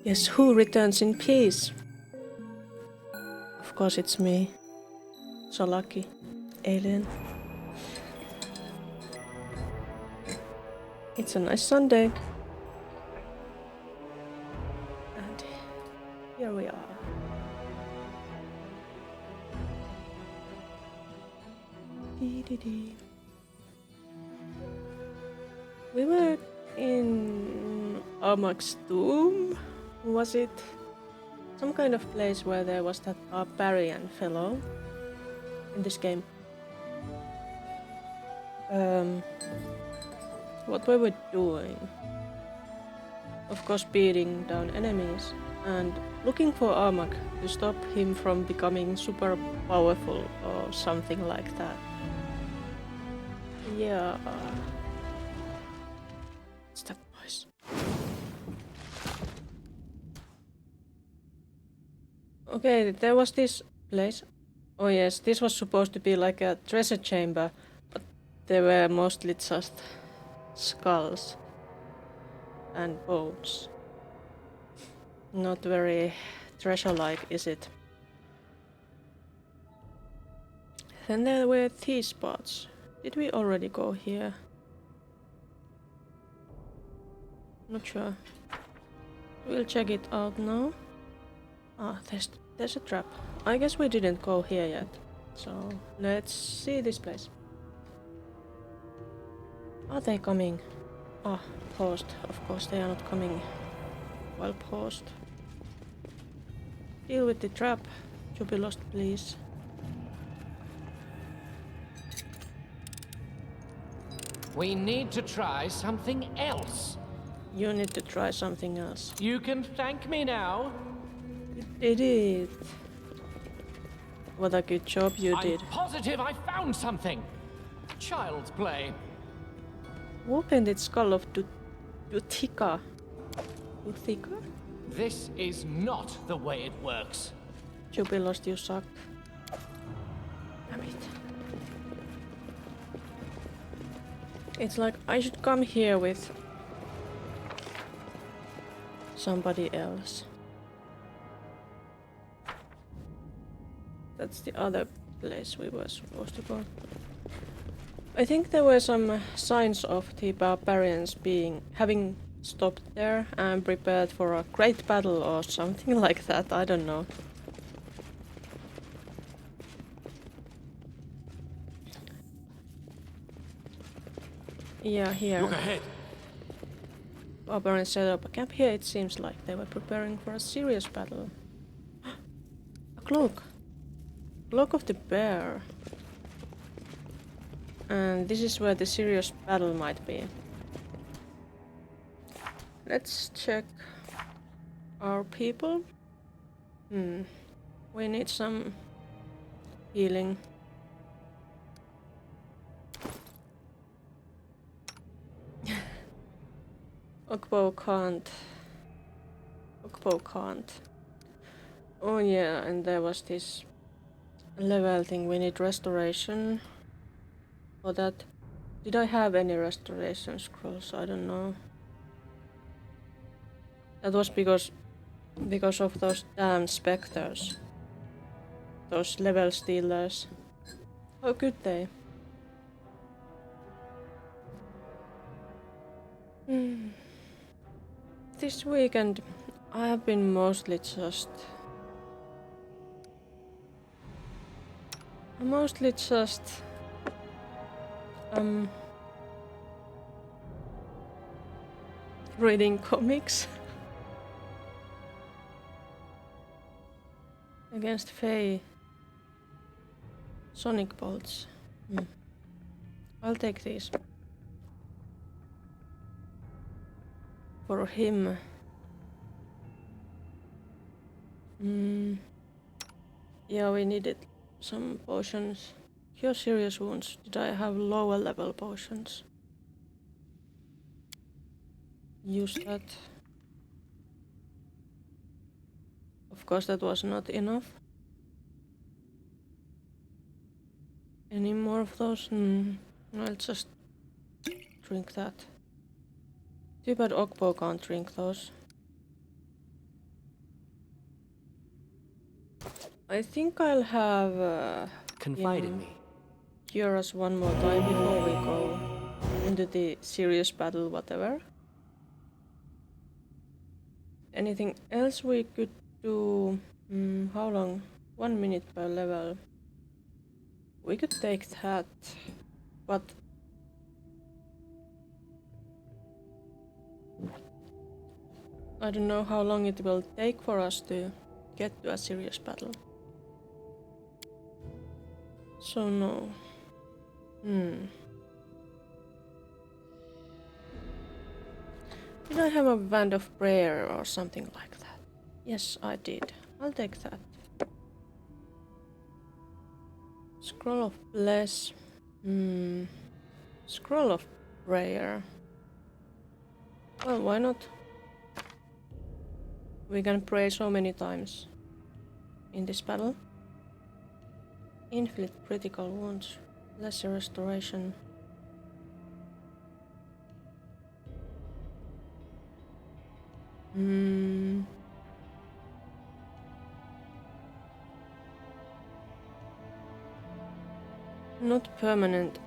Guess who returns in peace? Of course it's me. So lucky. Alien. It's a nice Sunday. And here we are. Dee. We were in Amok's tomb. Was it some kind of place where there was that barbarian fellow in this game? What we were doing? Of course, beating down enemies and looking for Amok to stop him from becoming super powerful or something like that. Yeah. What's that noise? Okay, there was this place. Oh yes, this was supposed to be like a treasure chamber, but they were mostly just skulls and bones. Not very treasure-like, is it? Then there were these spots. Did we already go here? Not sure. We'll check it out now. Ah, there's a trap. I guess we didn't go here yet. So let's see this place. Are they coming? Ah, paused. Of course they are not coming while paused. Deal with the trap. To be lost, please. We need to try something else. You need to try something else. You can thank me now. You did it. What a good job you did. I'm positive I found something. Child's play. Open the skull of Uthika. Uthika? This is not the way it works. Jubilost, you suck. Damn it. It's like I should come here with somebody else. That's the other place we were supposed to go. I think there were some signs of the barbarians having stopped there and prepared for a great battle or something like that, I don't know. Yeah, here. Look ahead. Barbarians set up a camp here. It seems like they were preparing for a serious battle. A cloak. Cloak of the bear. And this is where the serious battle might be. Let's check our people. We need some healing. Okpo can't. Okpo can't. Oh yeah, and there was this level thing. We need restoration. For that. Did I have any restoration scrolls? I don't know. That was because of those damn specters. Those level stealers. How could they? This weekend I have been mostly just reading comics against Faye. Sonic bolts. I'll take these. For him. Yeah, we needed some potions. Cure serious wounds. Did I have lower level potions? Use that. Of course that was not enough. Any more of those? I'll just drink that. Too bad Okpo can't drink those. I think I'll have Confide in him me. cure us one more time before we go into the serious battle, whatever. Anything else we could do? How long? 1 minute per level. We could take that, but I don't know how long it will take for us to get to a serious battle. So no. Did I have a band of prayer or something like that? Yes, I did. I'll take that. Scroll of bless. Scroll of prayer. Well, why not? We can pray so many times in this battle. Inflict critical wounds. Lesser restoration. Not permanent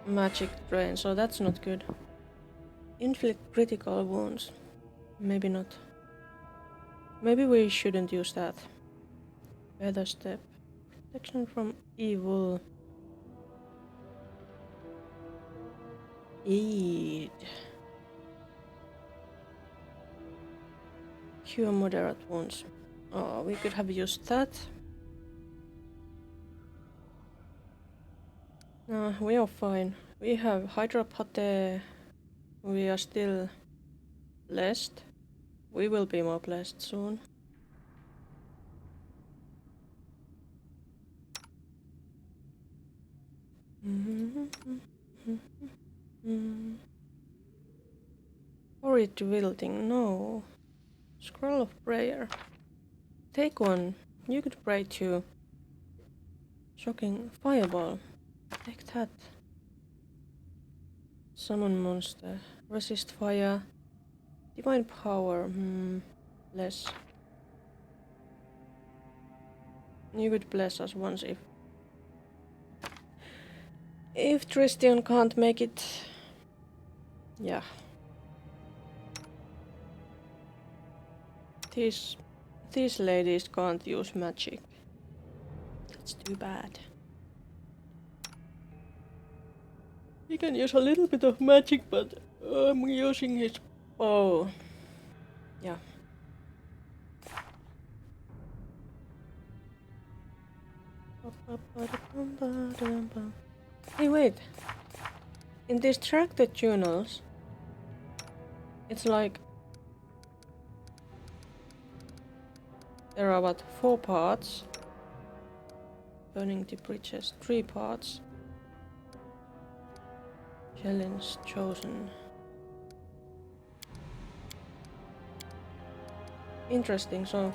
magic drain, so that's not good. Inflict critical wounds. Maybe not. Maybe we shouldn't use that. Better step. Protection from evil. Eid. Cure moderate wounds. Oh, we could have used that. We are fine. We have Hydropate. We are still blessed. We will be more blessed soon. Horrid wilting, no. Scroll of prayer. Take one. You could pray too. Shocking fireball. Take that. Summon monster. Resist fire. Divine power. Less. You could bless us once if Tristian can't make it. Yeah. These ladies can't use magic. That's too bad. He can use a little bit of magic, but I'm using his bow. Yeah. Hey, wait. In these tracted journals, it's like there are what, 4 parts. Burning the bridges, 3 parts. Challenge chosen. Interesting, so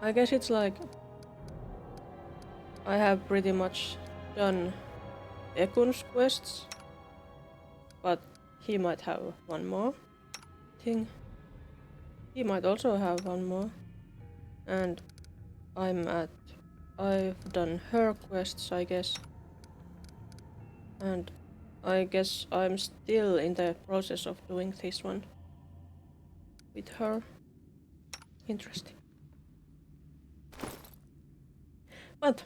I guess it's like I have pretty much done Ekun's quests, but he might have one more thing. He might also have one more. And I've done her quests, I guess. And I guess I'm still in the process of doing this one with her. Interesting. But.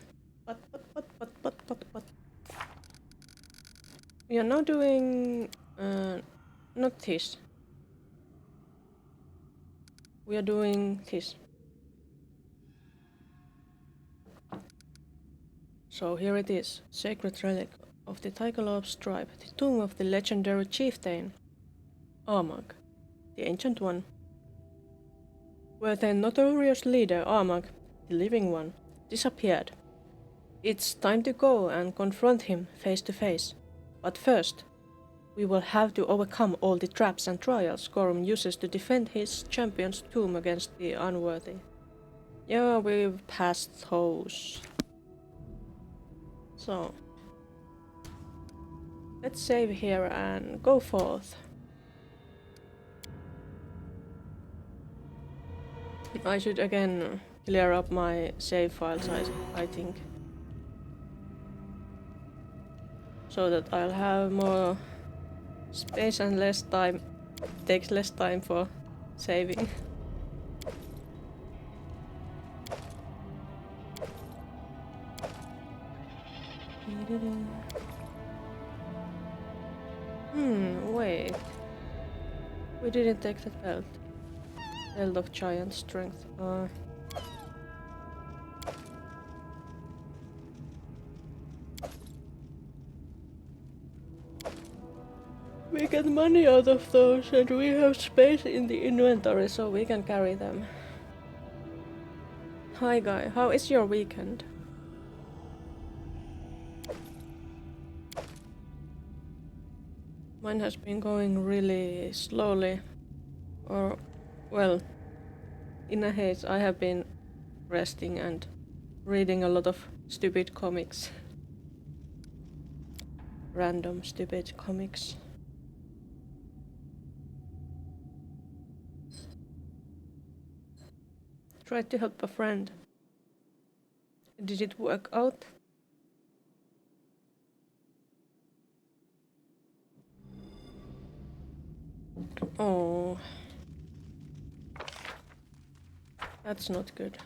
We are now doing not this. We are doing this. So here it is, sacred relic of the Tigolob's tribe, the tomb of the legendary chieftain Armag, the Ancient One, where their notorious leader Armag, the Living One, disappeared. It's time to go and confront him face to face. But first, we will have to overcome all the traps and trials Gorum uses to defend his champion's tomb against the unworthy. Yeah, we've passed those. So, let's save here and go forth. I should again clear up my save files, I think. So that I'll have more space and less time. Takes less time for saving. Wait. We didn't take that belt. Belt of giant strength. We get money out of those and we have space in the inventory so we can carry them. Hi guy, how is your weekend? Mine has been going really slowly. Or, well, in a haze. I have been resting and reading a lot of stupid comics. Random stupid comics. Tried to help a friend. Did it work out? Oh. That's not good.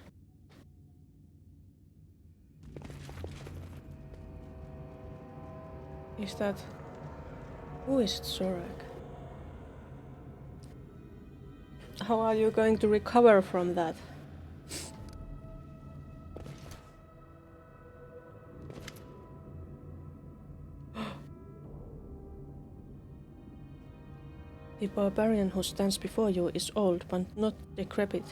Is that... Who is Zorak? How are you going to recover from that? The barbarian who stands before you is old but not decrepit.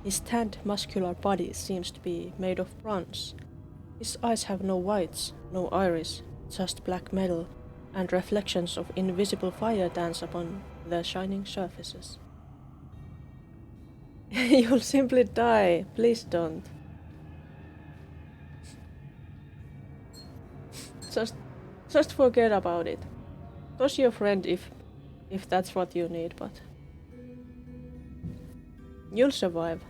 His tanned, muscular body seems to be made of bronze. His eyes have no whites, no iris, just black metal, and reflections of invisible fire dance upon their shining surfaces. You'll simply die. Please don't. Just forget about it. Toss your friend if that's what you need, but you'll survive.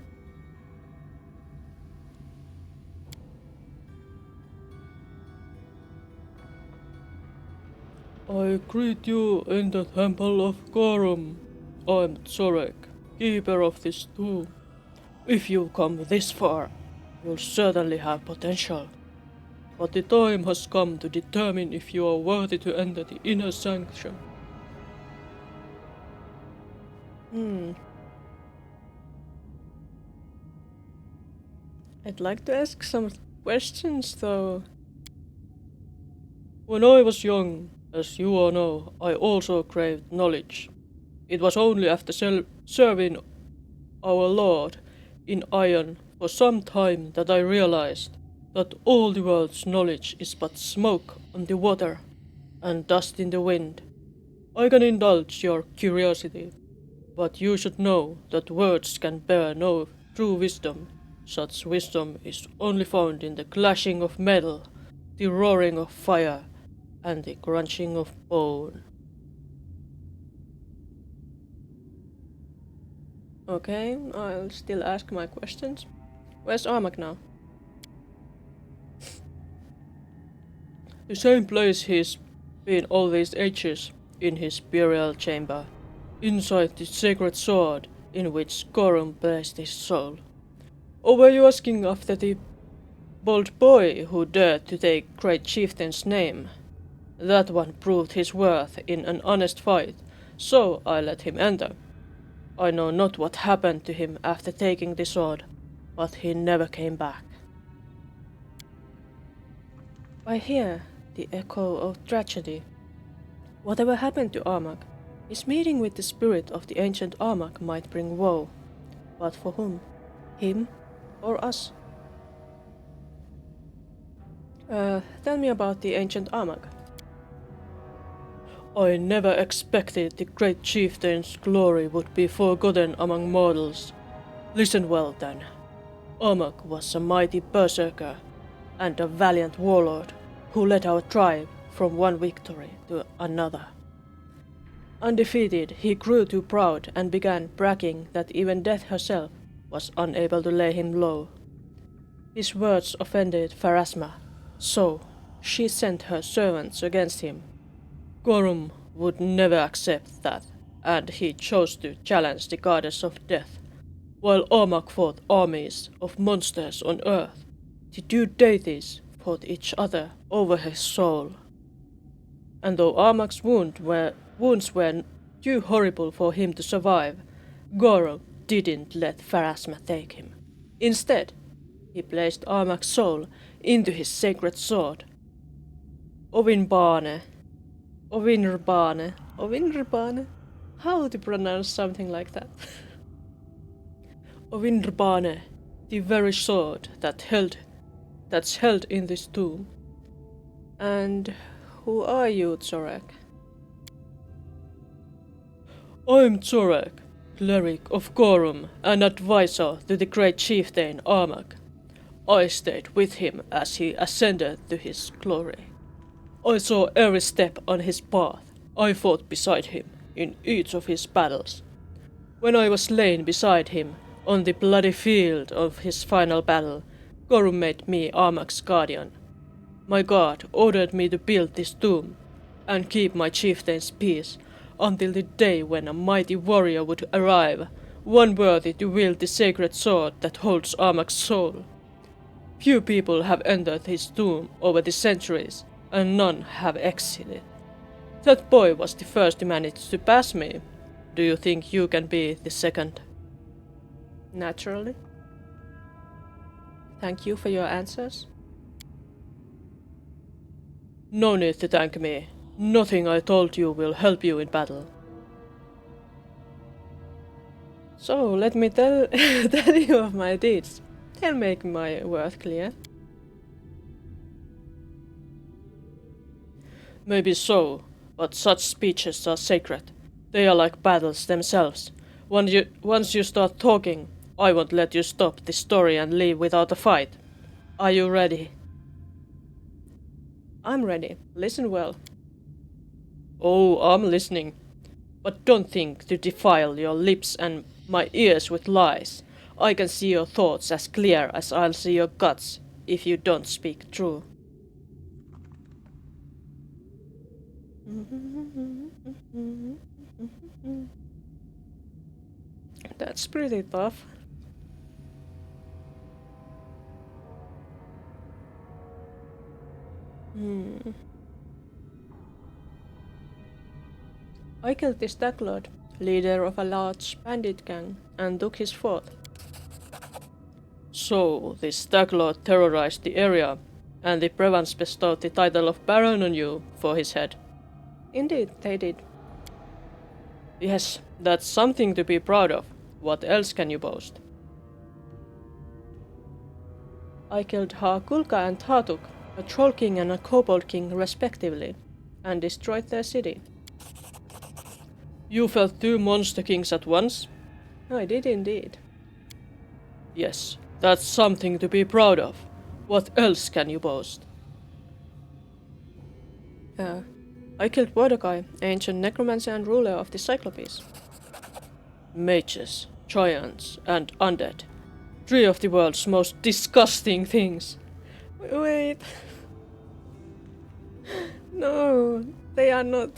I greet you in the temple of Gorum. I'm Zorek, keeper of this tomb. If you've come this far, you'll certainly have potential. But the time has come to determine if you are worthy to enter the inner sanctum. I'd like to ask some questions though. When I was young, as you all know, I also craved knowledge. It was only after serving our Lord in Iron for some time that I realized that all the world's knowledge is but smoke on the water and dust in the wind. I can indulge your curiosity, but you should know that words can bear no true wisdom. Such wisdom is only found in the clashing of metal, the roaring of fire, and the crunching of bone. Okay, I'll still ask my questions. Where's Armak now? The same place he's been all these ages, in his burial chamber, inside the sacred sword in which Gorum placed his soul. Or were you asking after the bold boy who dared to take Great Chieftain's name? That one proved his worth in an honest fight, so I let him enter. I know not what happened to him after taking the sword, but he never came back. I hear the echo of tragedy. Whatever happened to Armak, his meeting with the spirit of the ancient Armak might bring woe. But for whom? Him or us? Tell me about the ancient Armak. I never expected the great chieftain's glory would be forgotten among mortals. Listen well then. Armak was a mighty berserker and a valiant warlord who led our tribe from one victory to another. Undefeated, he grew too proud and began bragging that even death herself was unable to lay him low. His words offended Pharasma, so she sent her servants against him. Gorum would never accept that, and he chose to challenge the goddess of death. While Armak fought armies of monsters on earth, the two deities fought each other over his soul. And though Armak's wounds were too horrible for him to survive, Gorum didn't let Pharasma take him. Instead, he placed Armak's soul into his sacred sword. Ovinbane. How to pronounce something like that? Ovinbane, the very sword that's held in this tomb. And who are you, Zorek? I'm Zorek, cleric of Gorum and advisor to the great chieftain Armak. I stayed with him as he ascended to his glory. I saw every step on his path. I fought beside him in each of his battles. When I was slain beside him on the bloody field of his final battle, Gorum made me Armak's guardian. My god ordered me to build this tomb and keep my chieftain's peace until the day when a mighty warrior would arrive, one worthy to wield the sacred sword that holds Armak's soul. Few people have entered his tomb over the centuries, and none have exited. That boy was the first to manage to pass me. Do you think you can be the second? Naturally. Thank you for your answers. No need to thank me. Nothing I told you will help you in battle. So, let me tell you of my deeds. They'll make my worth clear. Maybe so, but such speeches are sacred. They are like battles themselves. Once you start talking, I won't let you stop the story and leave without a fight. Are you ready? I'm ready. Listen well. Oh, I'm listening. But don't think to defile your lips and my ears with lies. I can see your thoughts as clear as I'll see your guts if you don't speak true. That's pretty tough. I killed the Staglord, leader of a large bandit gang, and took his fort. So, the Staglord terrorized the area, and the Brevans bestowed the title of Baron on you for his head. Indeed, they did. Yes, that's something to be proud of. What else can you boast? I killed Haakulka and Haatuk, a troll king and a kobold king respectively, and destroyed their city. You felled two monster kings at once? I did indeed. Yes, that's something to be proud of. What else can you boast? I killed Bordokai, ancient necromancer and ruler of the Cyclopes. Mages, giants, and undead. Three of the world's most disgusting things. Wait. No, they are not.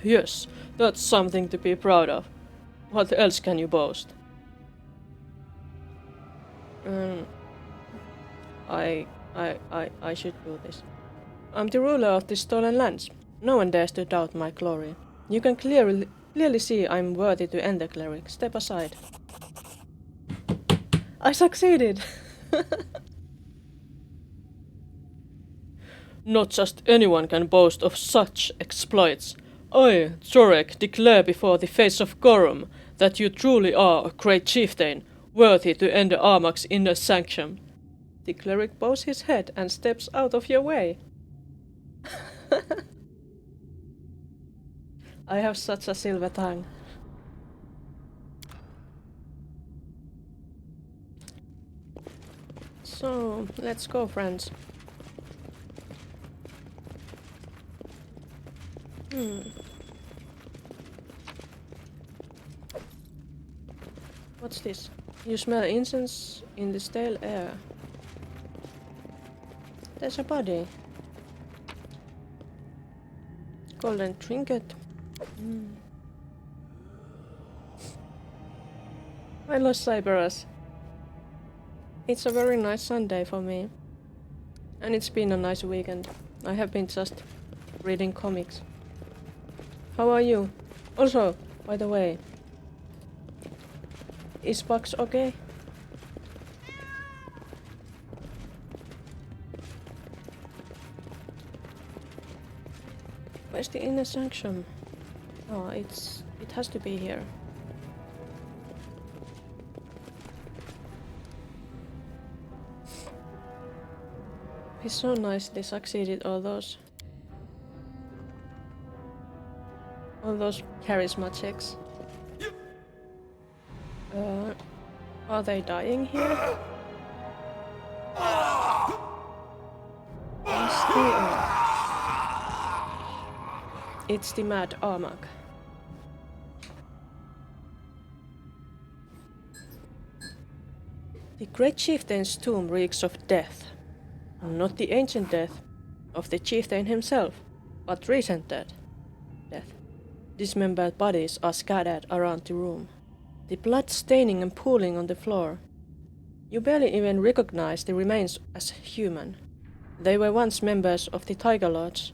Yes, that's something to be proud of. What else can you boast? I should do this. I'm the ruler of the stolen lands. No one dares to doubt my glory. You can clearly see I'm worthy to end the cleric. Step aside. I succeeded! Not just anyone can boast of such exploits. I, Zorek, declare before the face of Gorum that you truly are a great chieftain, worthy to enter Armak's inner sanctum. The cleric bows his head and steps out of your way. I have such a silver tongue. So, let's go, friends. What's this? You smell incense in the stale air. There's a body. Golden trinket. I lost Cyberus. It's a very nice Sunday for me. And it's been a nice weekend. I have been just reading comics. How are you? Also, by the way, is Bugs okay? Where's the inner sanctum? Oh, it has to be here. He so nicely succeeded all those charisma checks. Are they dying here? Yes, they are. It's the mad Armag. The great chieftain's tomb reeks of death. Not the ancient death of the chieftain himself, but recent death. Dismembered bodies are scattered around the room, the blood staining and pooling on the floor. You barely even recognize the remains as human. They were once members of the Tiger Lords,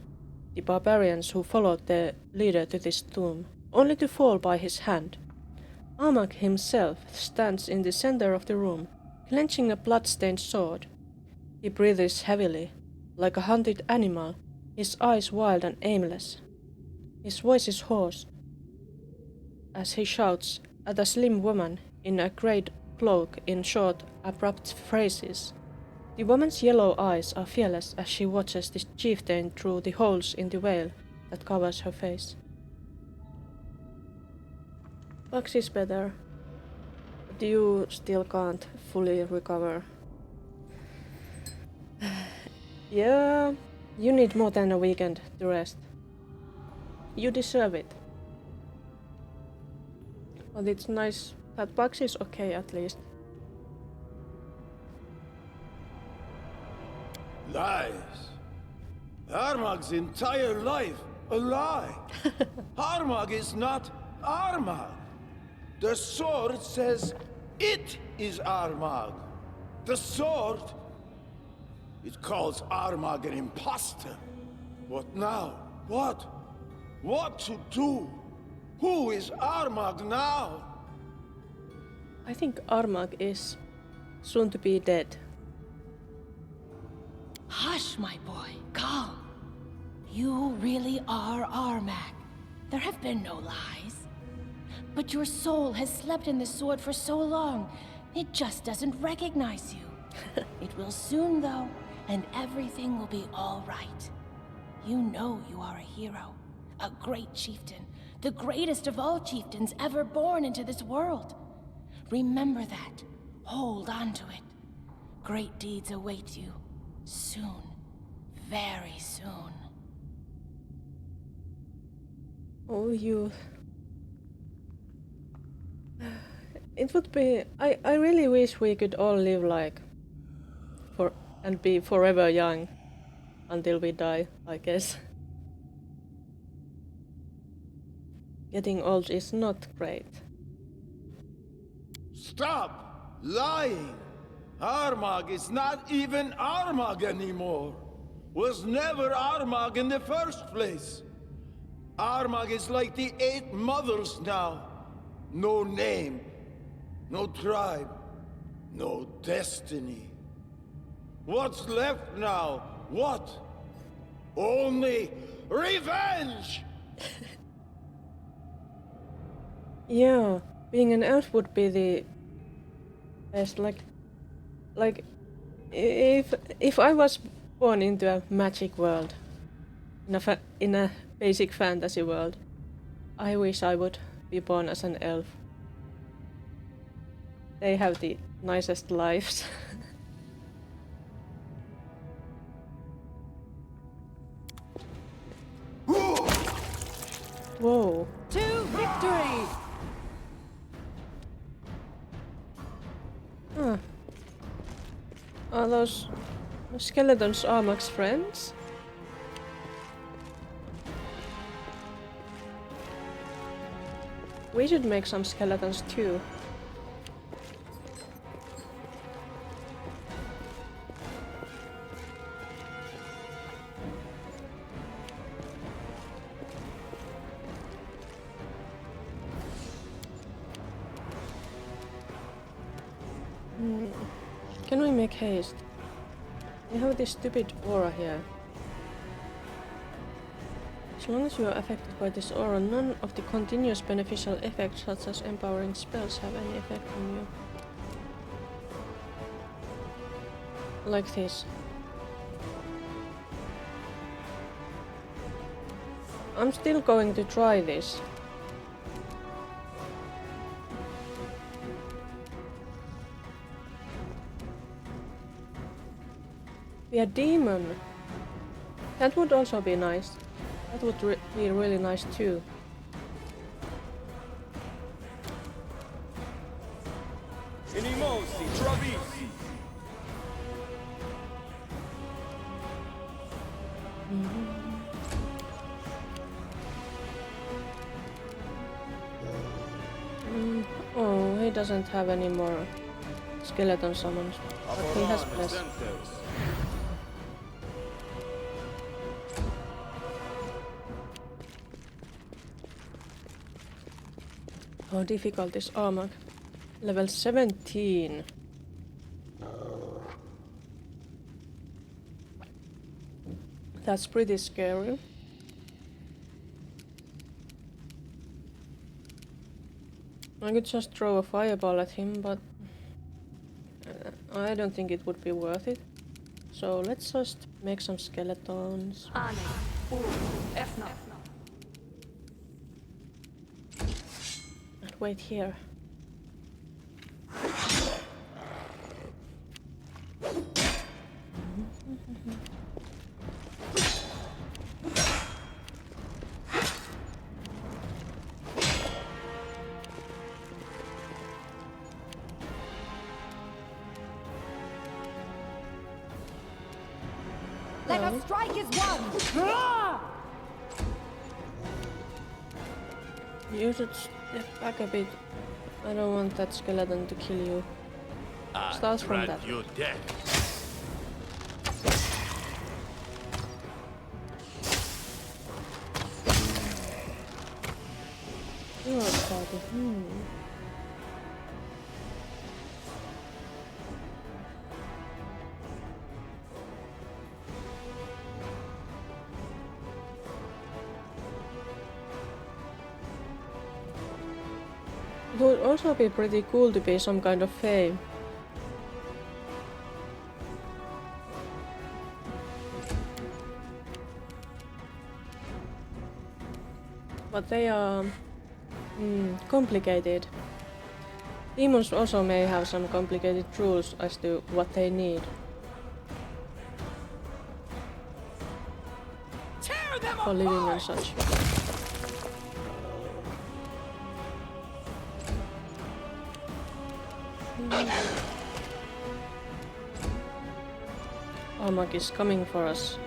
the barbarians who followed their leader to this tomb, only to fall by his hand. Armag himself stands in the center of the room, clenching a blood-stained sword. He breathes heavily, like a hunted animal, his eyes wild and aimless. His voice is hoarse, as he shouts at a slim woman in a grey cloak in short, abrupt phrases. The woman's yellow eyes are fearless as she watches the chieftain through the holes in the veil that covers her face. Bugs is better, but you still can't fully recover. Yeah, you need more than a weekend to rest. You deserve it. But it's nice that Bugs is okay at least. Lies. Armag's entire life a lie. Armag is not Armag. The sword says it is Armag. The sword, it calls Armag an imposter. What now? What? What to do? Who is Armag now? I think Armag is soon to be dead. Hush, my boy. Calm. You really are Armag. There have been no lies. But your soul has slept in this sword for so long, it just doesn't recognize you. It will soon, though, and everything will be all right. You know you are a hero, a great chieftain, the greatest of all chieftains ever born into this world. Remember that. Hold on to it. Great deeds await you. Soon. Very soon. Oh, you... It would be... I really wish we could all live like... and be forever young. Until we die, I guess. Getting old is not great. Stop lying. Armag is not even Armag anymore. Was never Armag in the first place. Armag is like the 8 mothers now. No name, no tribe, no destiny. What's left now? What? Only revenge! Yeah, being an elf would be the best. Like, if I was born into a magic world, in a basic fantasy world, I wish I would be born as an elf. They have the nicest lives. Whoa. To victory! Are those skeletons Armak's friends? We should make some skeletons too. Can we make haste? We have this stupid aura here. As long as you are affected by this aura, none of the continuous beneficial effects such as empowering spells have any effect on you. Like this. I'm still going to try this. Be a demon. That would also be nice. That would be really nice too. Oh, he doesn't have any more skeleton summons, but he has bless. How difficult is Armak? Level 17. That's pretty scary. I could just throw a fireball at him, but I don't think it would be worth it. So let's just make some skeletons. And wait here. Let us strike as one! You should step back a bit. I don't want that skeleton to kill you. Start from that. You dead. You're started. It would also be pretty cool to be some kind of fae. But they are complicated. Demons also may have some complicated rules as to what they need. For living and such. Armak is coming for us.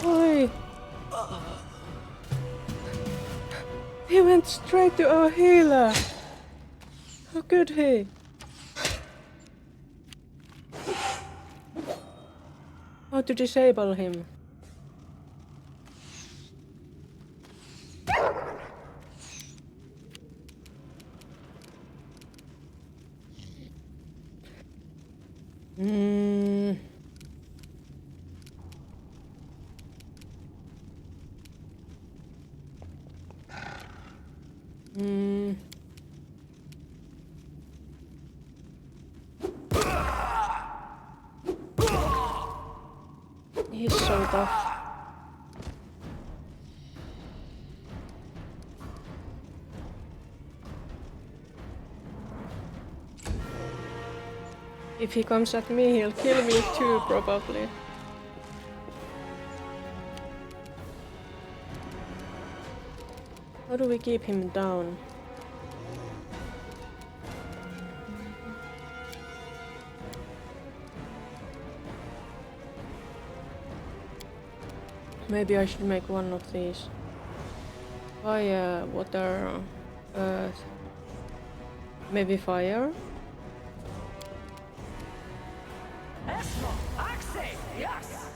Oi! He went straight to our healer! How could he? How to disable him? He's so tough. If he comes at me, he'll kill me too, probably. How do we keep him down? Maybe I should make one of these. Fire, water, earth. Maybe fire? Yes!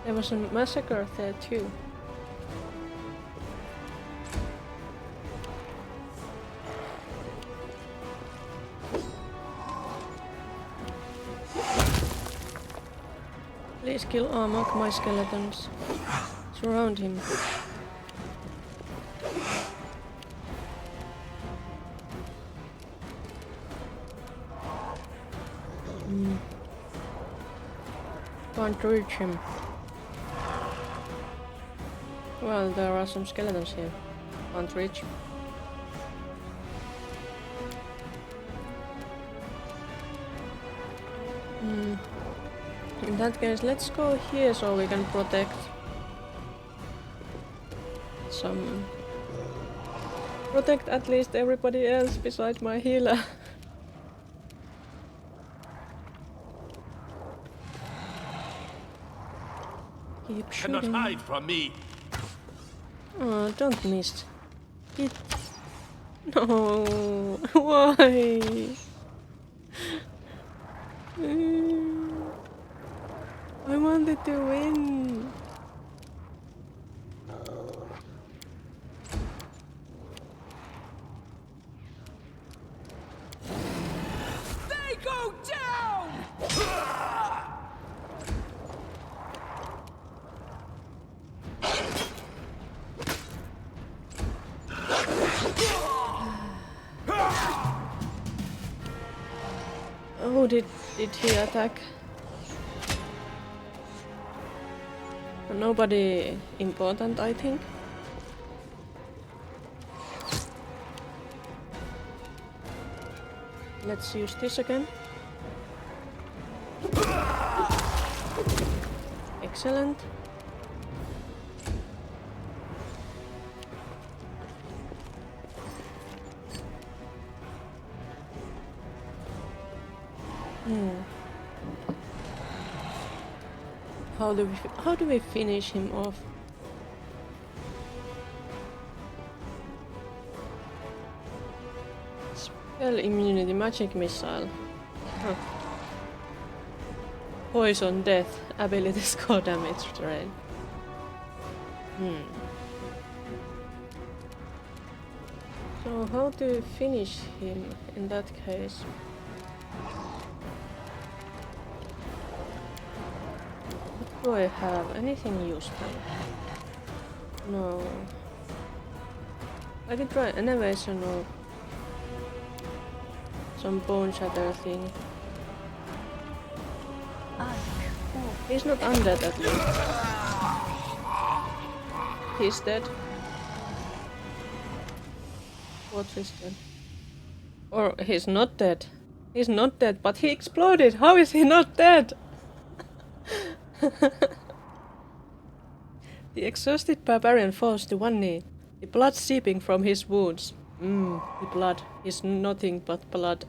There was a massacre there too. Please kill Armag, my skeletons. Surround him. Can't reach him. Well, there are some skeletons here. Can't reach. In that case, let's go here so we can protect some... Protect at least everybody else besides my healer. Keep Cannot shooting. hide from me. Oh, don't miss. Hit. No. Why? I wanted to win. They go down! Oh, did he attack? Nobody important, I think. Let's use this again. Excellent. How do we finish him off? Spell immunity, magic missile. Huh. Poison, death, ability score damage drain. So how to finish him in that case? What do I have? Anything useful? No. I could try innovation or some bone shatter thing. He's not undead at least. He's dead. What is dead? Or he's not dead. He's not dead, but he exploded. How is he not dead? The exhausted barbarian falls to one knee, the blood seeping from his wounds. The blood is nothing but blood.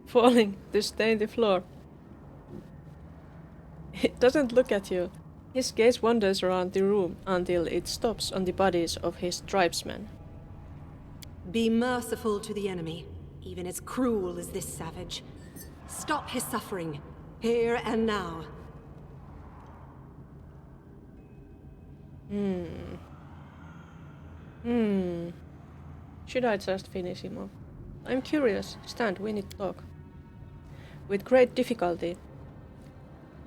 Falling to stain the floor. It doesn't look at you. His gaze wanders around the room until it stops on the bodies of his tribesmen. Be merciful to the enemy, even as cruel as this savage. Stop his suffering, here and now. Should I just finish him off? I'm curious. Stand, we need to talk. With great difficulty,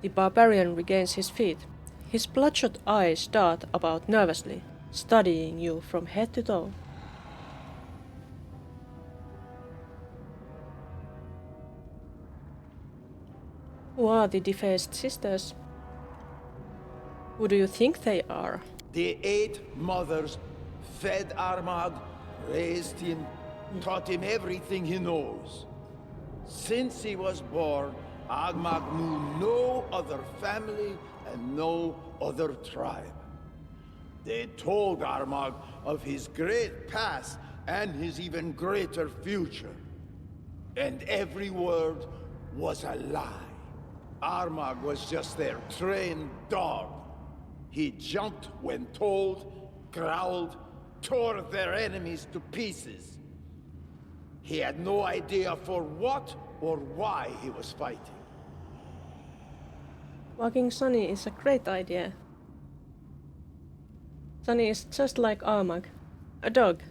the barbarian regains his feet. His bloodshot eyes dart about nervously, studying you from head to toe. Who are the defaced sisters? Who do you think they are? The 8 mothers fed Armag, raised him, taught him everything he knows. Since he was born, Armag knew no other family and no other tribe. They told Armag of his great past and his even greater future. And every word was a lie. Armagh was just their trained dog. He jumped when told, growled, tore their enemies to pieces. He had no idea for what or why he was fighting. Walking Sonny is a great idea. Sonny is just like Armagh, a dog.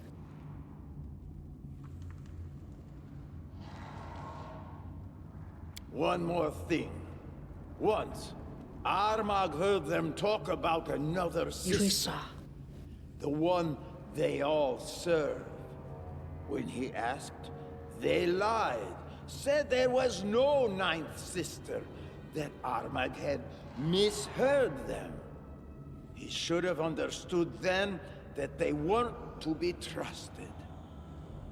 One more thing. Once, Armagh heard them talk about another sister. Yrissa. The one they all serve. When he asked, they lied. Said there was no ninth sister. That Armagh had misheard them. He should have understood then that they weren't to be trusted.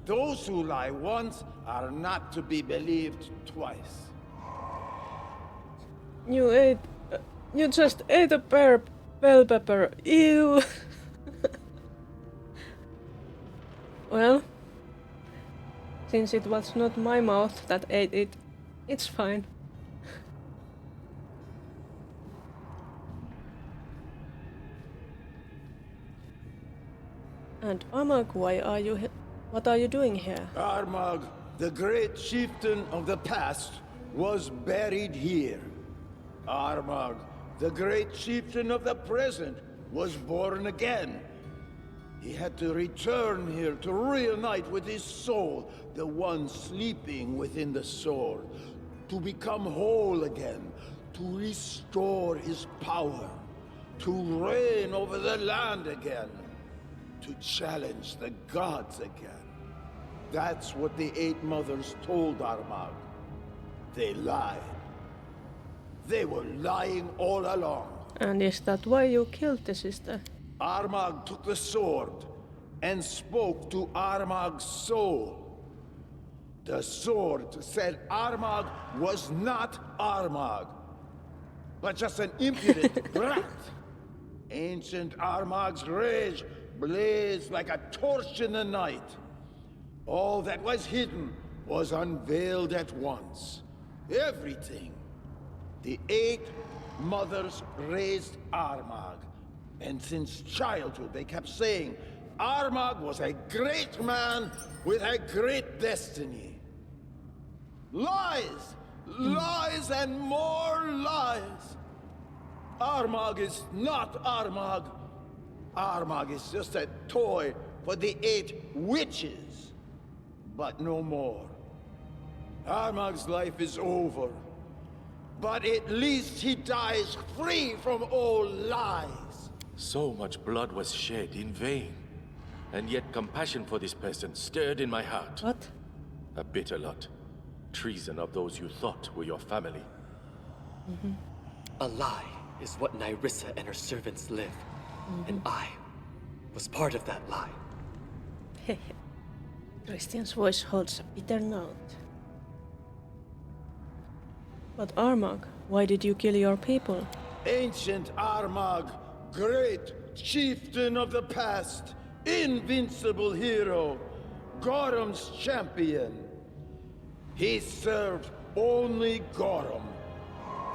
Those who lie once are not to be believed twice. You just ate a bell pepper. Ew. Well, since it was not my mouth that ate it, it's fine. And Armagh, what are you doing here? Armagh, the great chieftain of the past, was buried here. Armagh, the great chieftain of the present, was born again. He had to return here to reunite with his soul, the one sleeping within the sword, to become whole again, to restore his power, to reign over the land again, to challenge the gods again. That's what the Eight Mothers told Armagh. They lied. They were lying all along. And is that why you killed the sister? Armagh took the sword and spoke to Armagh's soul. The sword said Armagh was not Armagh, but just an impudent brat. Ancient Armagh's rage blazed like a torch in the night. All that was hidden was unveiled at once. Everything. The Eight Mothers raised Armagh, and since childhood they kept saying Armagh was a great man with a great destiny. Lies! Lies and more lies! Armagh is not Armagh. Armagh is just a toy for the Eight Witches, but no more. Armagh's life is over, but at least he dies free from all lies. So much blood was shed in vain, and yet compassion for this person stirred in my heart. What? A bitter lot. Treason of those you thought were your family. A lie is what Nyrissa and her servants live, and I was part of that lie. Christian's voice holds a bitter note. But Armagh, why did you kill your people? Ancient Armagh, great chieftain of the past, invincible hero, Gorham's champion. He served only Gorham,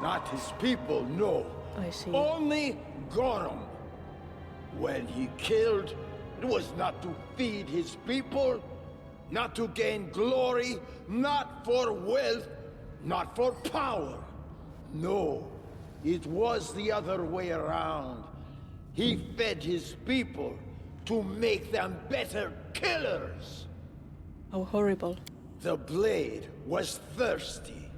not his people, no. I see. Only Gorham. When he killed, it was not to feed his people, not to gain glory, not for wealth, not for power. No, it was the other way around. He fed his people to make them better killers. How horrible. The blade was thirsty.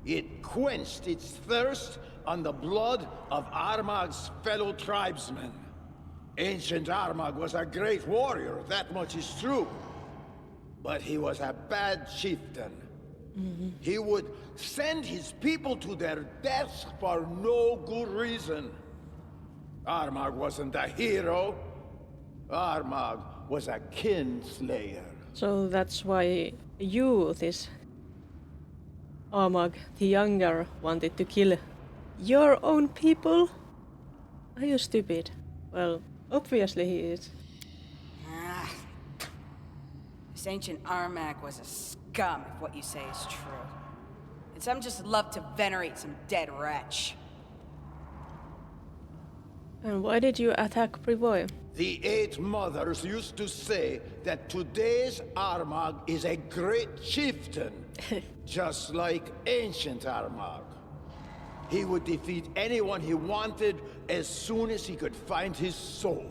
It quenched its thirst on the blood of Armagh's fellow tribesmen. Ancient Armagh was a great warrior, that much is true. But he was a bad chieftain. He would send his people to their deaths for no good reason. Armagh wasn't a hero. Armagh was a kinslayer. So that's why you, this Armagh the Younger, wanted to kill your own people? Are you stupid? Well, obviously he is. This ancient Armak was a scum, if what you say is true. And some just love to venerate some dead wretch. And why did you attack Privoy? The Eight Mothers used to say that today's Armag is a great chieftain, just like ancient Armag. He would defeat anyone he wanted as soon as he could find his soul.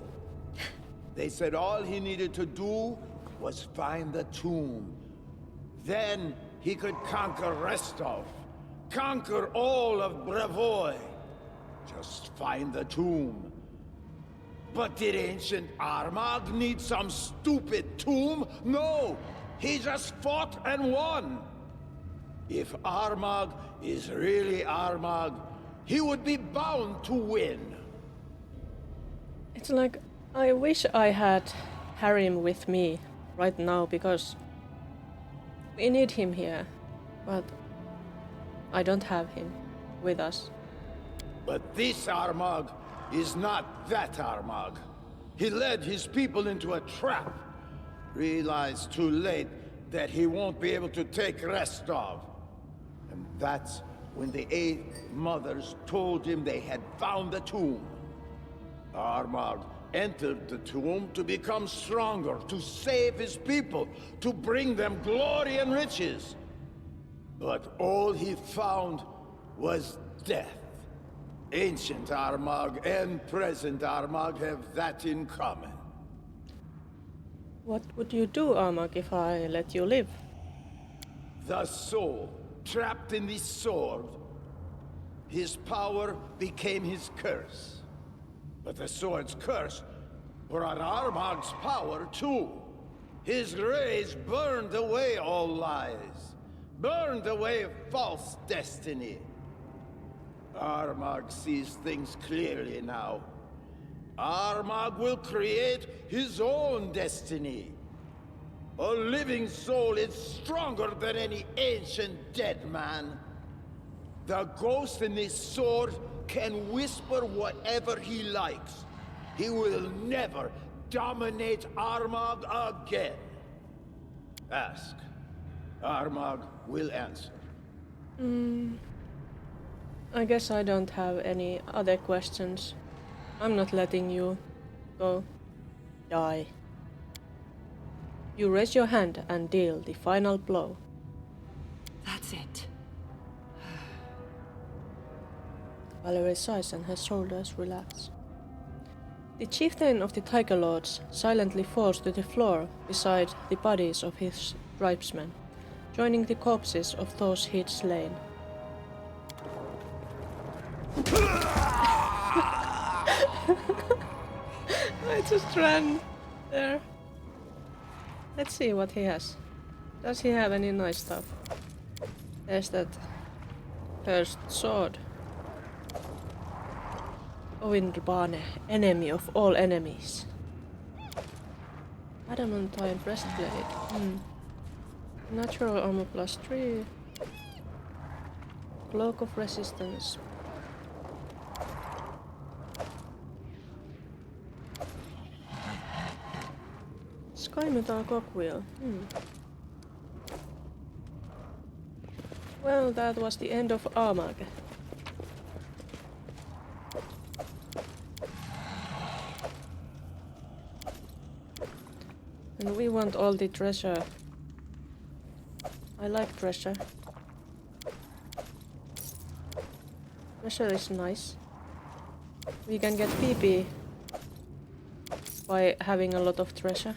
They said all he needed to do was find the tomb. Then he could conquer Restov, conquer all of Brevoy. Just find the tomb. But did ancient Armag need some stupid tomb? No! He just fought and won! If Armag is really Armag, he would be bound to win. It's like, I wish I had Harim with me right now, because we need him here, but I don't have him with us. But this Armag is not that Armag. He led his people into a trap. Realized too late that he won't be able to take Restov. And that's when the Eight Mothers told him they had found the tomb. Armag entered the tomb to become stronger, to save his people, to bring them glory and riches. But all he found was death. Ancient Armag and present Armag have that in common. What would you do, Armag, if I let you live? The soul, trapped in this sword, his power became his curse. But the sword's curse brought Armag's power too. His rays burned away all lies, burned away false destiny. Armag sees things clearly now. Armag will create his own destiny. A living soul is stronger than any ancient dead man. The ghost in this sword can whisper whatever he likes. He will never dominate Armag again. Ask. Armag will answer. I guess I don't have any other questions. I'm not letting you go. Die. You raise your hand and deal the final blow. That's it. Valerie sighs and her shoulders relax. The chieftain of the Tiger Lords silently falls to the floor beside the bodies of his tribesmen, joining the corpses of those he'd slain. I just ran there. Let's see what he has. Does he have any nice stuff? There's that cursed sword. Ovinrbane, enemy of all enemies. Adamantine breastplate. Natural armor +3. Cloak of resistance. Sky metal cogwheel. Well, that was the end of Armag. And we want all the treasure. I like treasure. Treasure is nice. We can get PP by having a lot of treasure.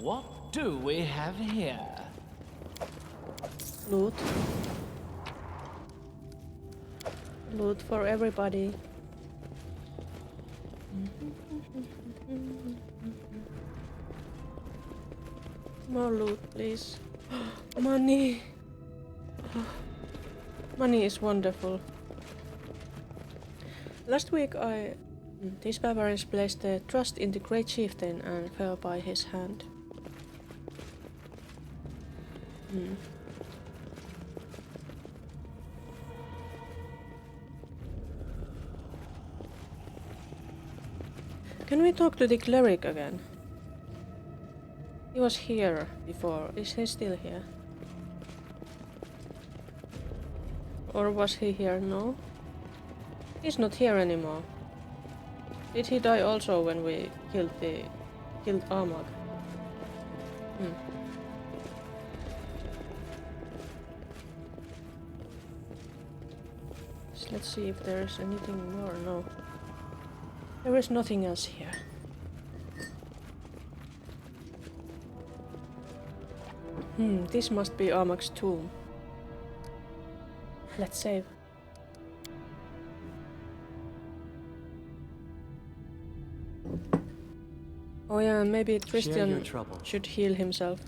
What do we have here? Loot. Loot for everybody. More loot, please. Money! Money is wonderful. Last week these barbarians placed their trust in the Great Chieftain and fell by his hand. Can we talk to the cleric again? He was here before. Is he still here? Or was he here? No. He's not here anymore. Did he die also when we killed Armag? So let's see if there is anything more. No. There is nothing else here. This must be Armag's tomb. Let's save. Oh yeah, maybe Christian should heal himself.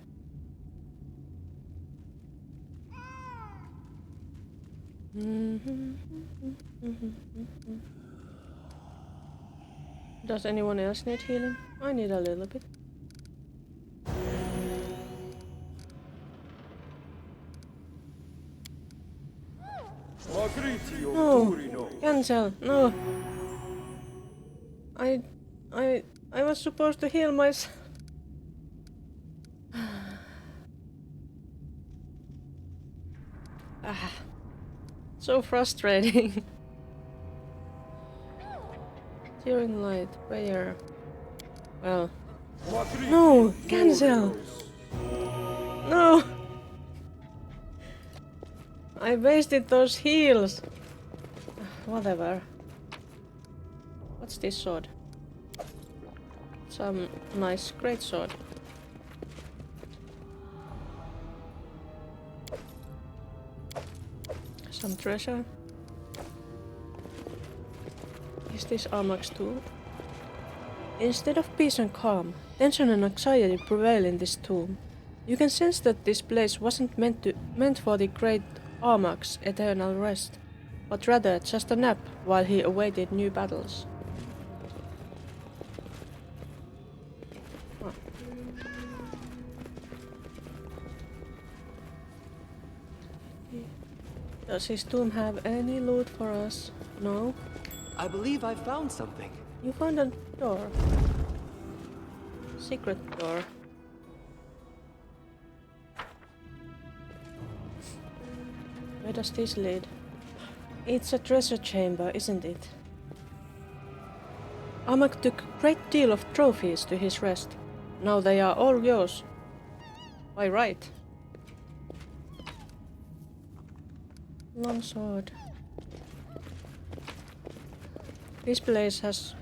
Does anyone else need healing? I need a little bit. No, cancel. No. I was supposed to heal myself. So frustrating. During light, prayer. Well. No! Cancel! No! I wasted those heals! Whatever. What's this sword? Some nice great sword. Some treasure. Is this Armag's tomb? Instead of peace and calm, tension and anxiety prevail in this tomb. You can sense that this place wasn't meant for the great Armag's eternal rest, but rather just a nap while he awaited new battles. Huh. Does his tomb have any loot for us? No. I believe I found something. You found a door. Secret door. Where does this lead? It's a treasure chamber, isn't it? Armag took a great deal of trophies to his rest. Now they are all yours. By right. Longsword. This place has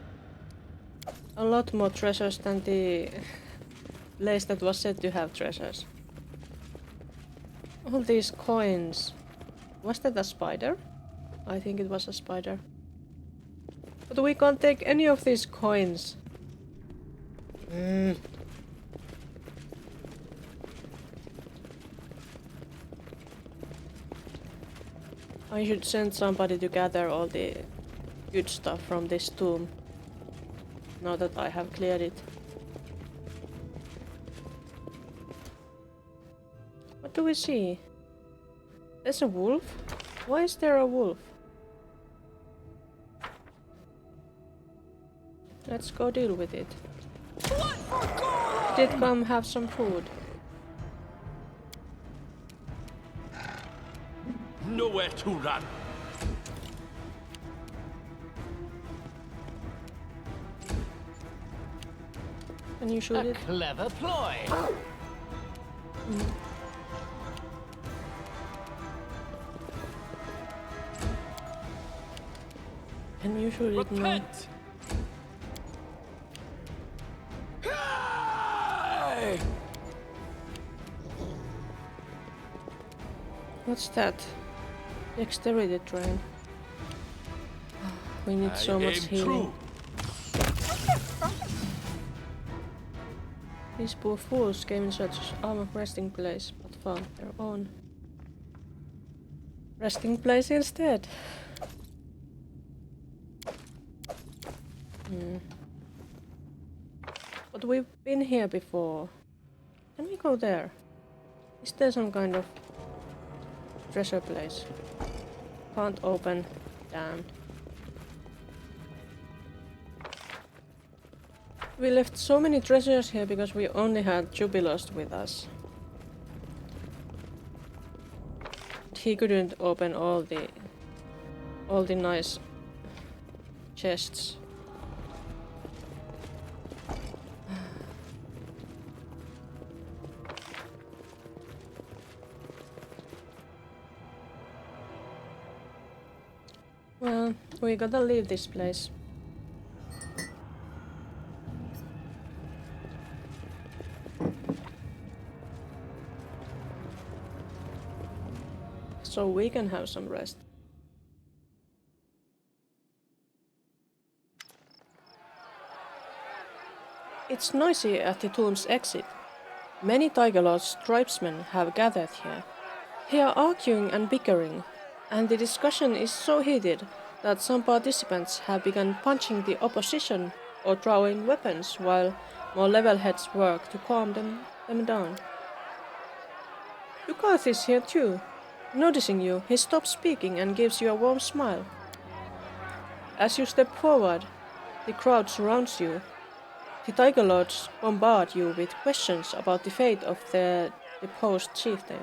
a lot more treasures than the place that was said to have treasures. All these coins. Was that a spider? I think it was a spider. But we can't take any of these coins. I should send somebody to gather all the good stuff from this tomb. Now that I have cleared it. What do we see? There's a wolf? Why is there a wolf? Let's go deal with it. Did it come have some food? Nowhere to run. Can you shoot A it? clever ploy. Can you shoot it now? Repent! What's that? Dexterity drain. We need so much healing. These poor fools came in search of Armag's resting place, but found their own resting place instead. But we've been here before. Can we go there? Is there some kind of treasure place? Can't open. Damn. We left so many treasures here because we only had Jubilost with us. He couldn't open all the nice chests. Well, we gotta leave this place. So we can have some rest. It's noisy at the tomb's exit. Many Tiger Lord's tribesmen have gathered here. They are arguing and bickering, and the discussion is so heated that some participants have begun punching the opposition or drawing weapons while more level heads work to calm them down. Dukath is here too. Noticing you, he stops speaking and gives you a warm smile. As you step forward, the crowd surrounds you. The Tiger Lords bombard you with questions about the fate of their deposed chieftain.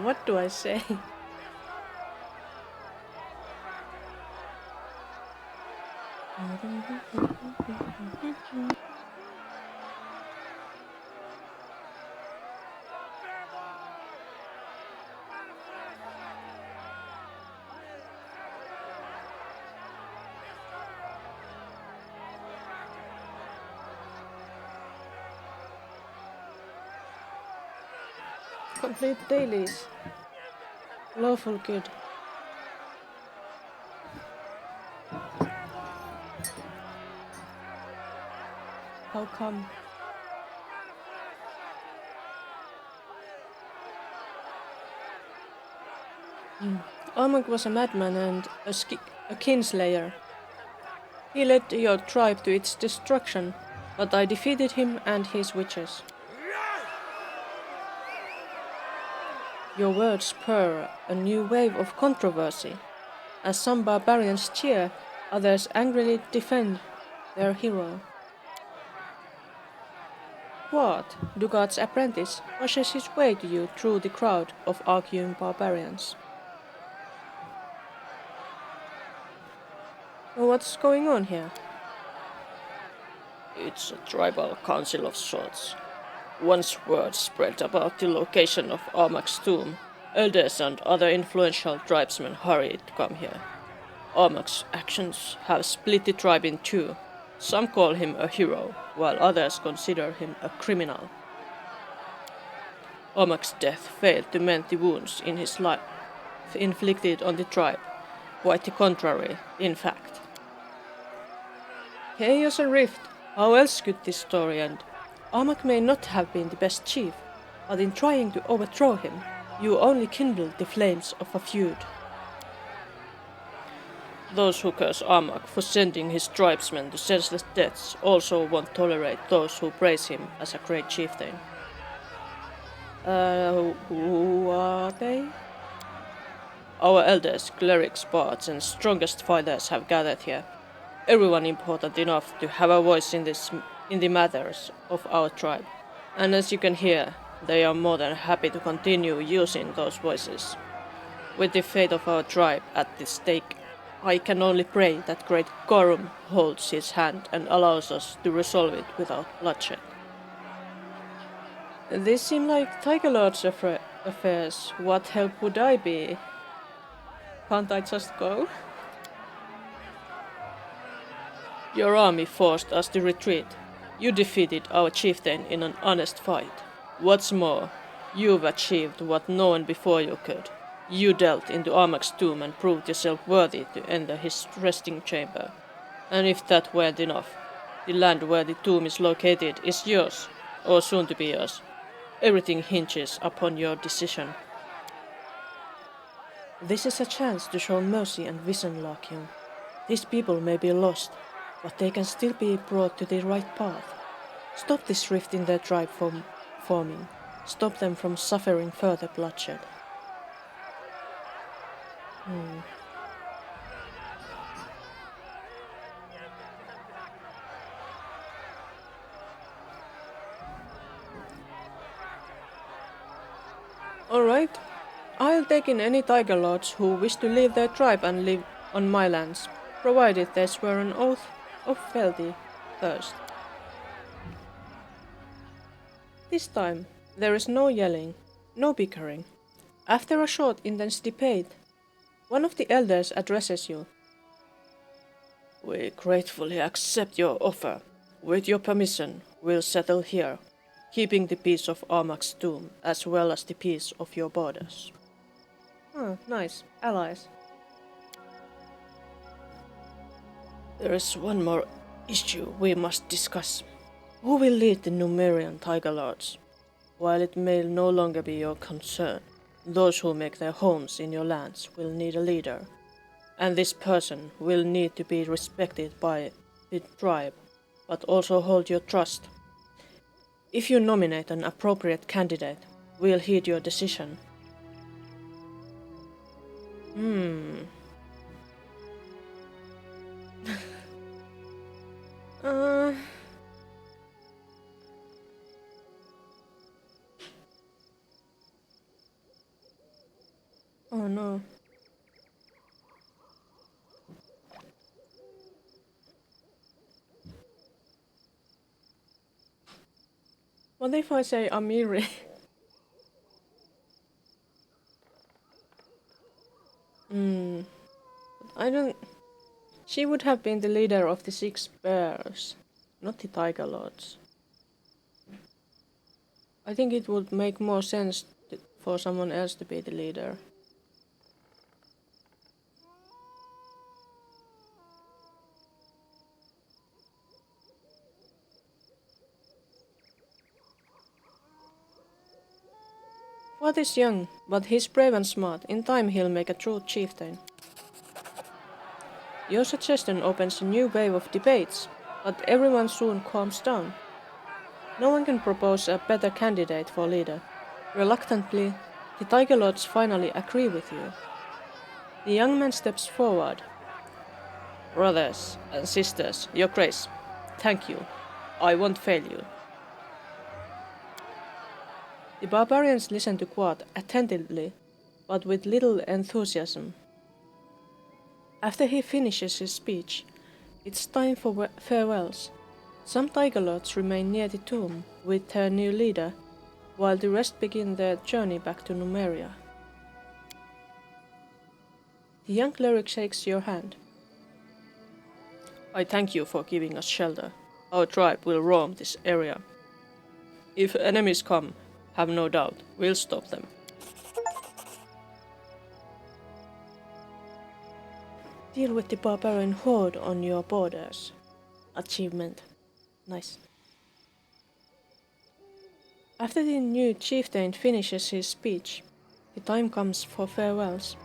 What do I say? Complete dailies. Lawful good. How come? Armag was a madman and a kinslayer. He led your tribe to its destruction, but I defeated him and his witches. Your words spur a new wave of controversy. As some barbarians cheer, others angrily defend their hero. What? Dugat's apprentice pushes his way to you through the crowd of arguing barbarians. What's going on here? It's a tribal council of sorts. Once word spread about the location of Armag's tomb, elders and other influential tribesmen hurried to come here. Armag's actions have split the tribe in two. Some call him a hero, while others consider him a criminal. Armag's death failed to mend the wounds in his life inflicted on the tribe. Quite the contrary, in fact. Chaos and rift. How else could this story end? Armag may not have been the best chief, but in trying to overthrow him, you only kindled the flames of a feud. Those who curse Armag for sending his tribesmen to senseless deaths also won't tolerate those who praise him as a great chieftain. Who are they? Our elders, clerics, bards, and strongest fighters have gathered here. Everyone important enough to have a voice in the matters of our tribe. And as you can hear, they are more than happy to continue using those voices. With the fate of our tribe at the stake, I can only pray that Great Gorum holds his hand and allows us to resolve it without bloodshed. These seem like Tiger Lord's affairs. What help would I be? Can't I just go? Your army forced us to retreat. You defeated our chieftain in an honest fight. What's more, you've achieved what no one before you could. You delved into Armag's tomb and proved yourself worthy to enter his resting chamber. And if that weren't enough, the land where the tomb is located is yours, or soon to be yours. Everything hinges upon your decision. This is a chance to show mercy and vision, Larkion. These people may be lost, but they can still be brought to the right path. Stop this rift in their tribe from forming. Stop them from suffering further bloodshed. Hmm. Alright. I'll take in any Tiger Lords who wish to leave their tribe and live on my lands, provided they swear an oath of fealty first. This time, there is no yelling, no bickering. After a short, intense debate, one of the elders addresses you. We gratefully accept your offer. With your permission, we'll settle here, keeping the peace of Armak's tomb as well as the peace of your borders. Oh, nice. Allies. There is one more issue we must discuss. Who will lead the Numerian Tiger Lords? While it may no longer be your concern, those who make their homes in your lands will need a leader, and this person will need to be respected by the tribe, but also hold your trust. If you nominate an appropriate candidate, we'll heed your decision. uh... Oh no. What if I say Amiri? I don't... She would have been the leader of the 6 bears, not the Tiger Lords. I think it would make more sense for someone else to be the leader. Fuad is young, but he's brave and smart. In time he'll make a true chieftain. Your suggestion opens a new wave of debates, but everyone soon calms down. No one can propose a better candidate for leader. Reluctantly, the Tiger Lords finally agree with you. The young man steps forward. Brothers and sisters, your grace, thank you. I won't fail you. The barbarians listen to Quad attentively, but with little enthusiasm. After he finishes his speech, it's time for farewells. Some Tiger Lords remain near the tomb with their new leader, while the rest begin their journey back to Numeria. The young cleric shakes your hand. I thank you for giving us shelter. Our tribe will roam this area. If enemies come, have no doubt, we'll stop them. Deal with the barbarian horde on your borders. Achievement. Nice. After the new chieftain finishes his speech, the time comes for farewells.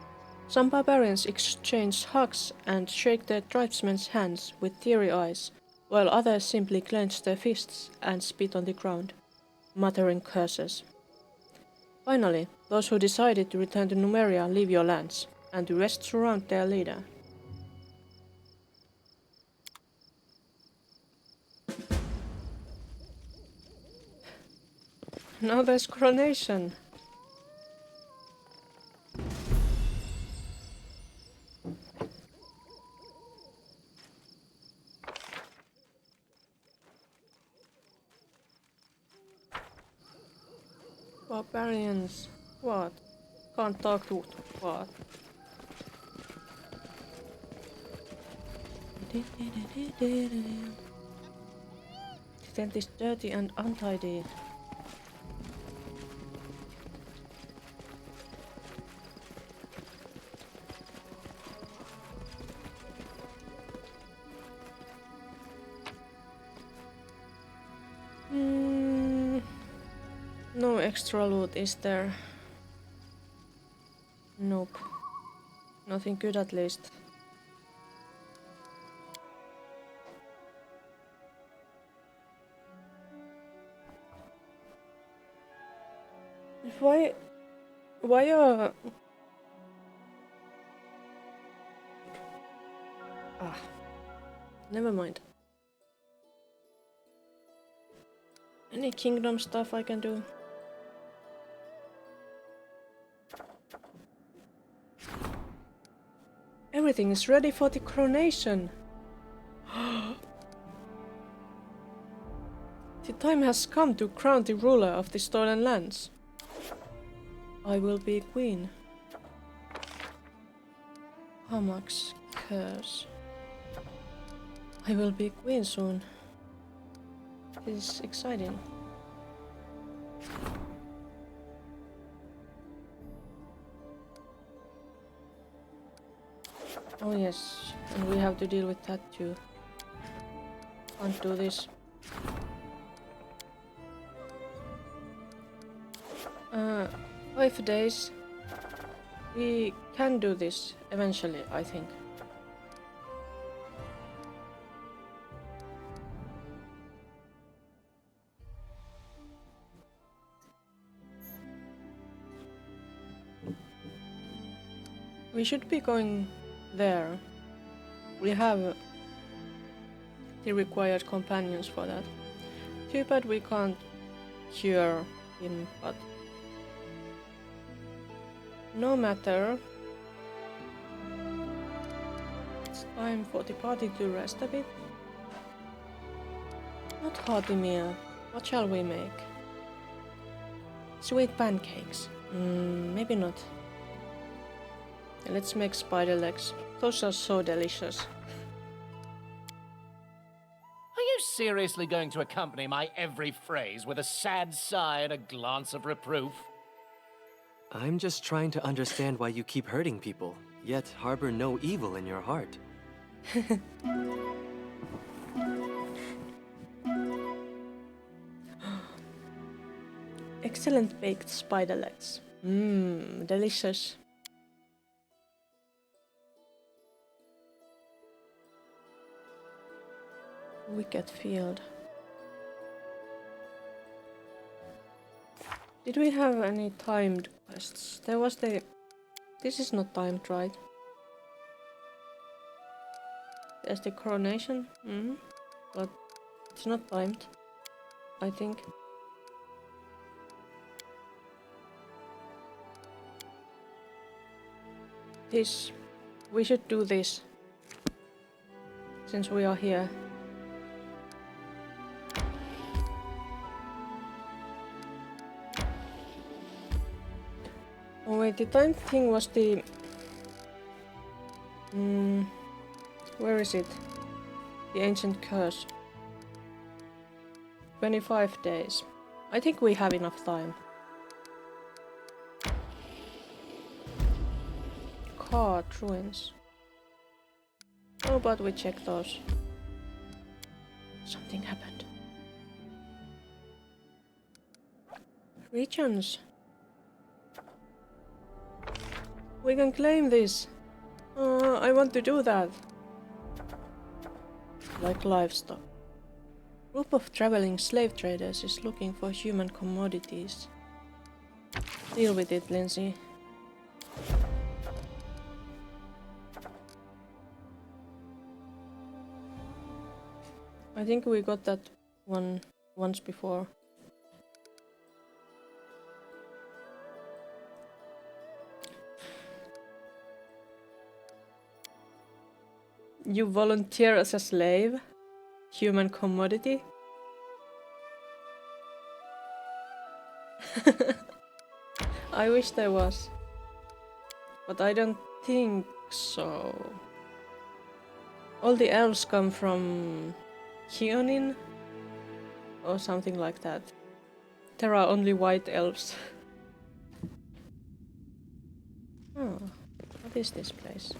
Some barbarians exchange hugs and shake their tribesmen's hands with teary eyes, while others simply clench their fists and spit on the ground, muttering curses. Finally, those who decided to return to Numeria leave your lands, and the rest surround their leader. Now there's coronation. Barbarians. What? Can't talk to what? The tent is dirty and untidy. No extra loot, is there? Nope. Nothing good at least. Why are... Ah. Never mind. Any kingdom stuff I can do? Everything is ready for the coronation. The time has come to crown the ruler of the stolen lands. I will be queen. Hammak's curse. I will be queen soon. This is exciting. Oh yes, and we have to deal with that too. Can't do this. 5 days. We can do this eventually, I think. We should be going there. We have the required companions for that. Too bad we can't cure him, but no matter. It's time for the party to rest a bit. Not hearty meal. What shall we make? Sweet pancakes. Maybe not. Let's make spider legs. Those are so delicious. Are you seriously going to accompany my every phrase with a sad sigh and a glance of reproof? I'm just trying to understand why you keep hurting people, yet harbor no evil in your heart. Excellent baked spider legs. Delicious. Wicked field. Did we have any timed quests? There was the... This is not timed, right? There's the coronation. But it's not timed, I think. This... We should do this. Since we are here. Oh wait, the time thing was the... where is it? The ancient curse. 25 days. I think we have enough time. Card ruins. Oh, but we checked those. Something happened. Regions. We can claim this. I want to do that. Like livestock. Group of traveling slave traders is looking for human commodities. Deal with it, Lindsay. I think we got that one once before. You volunteer as a slave? Human commodity? I wish there was. But I don't think so. All the elves come from Kionin? Or something like that. There are only white elves. Oh, what is this place?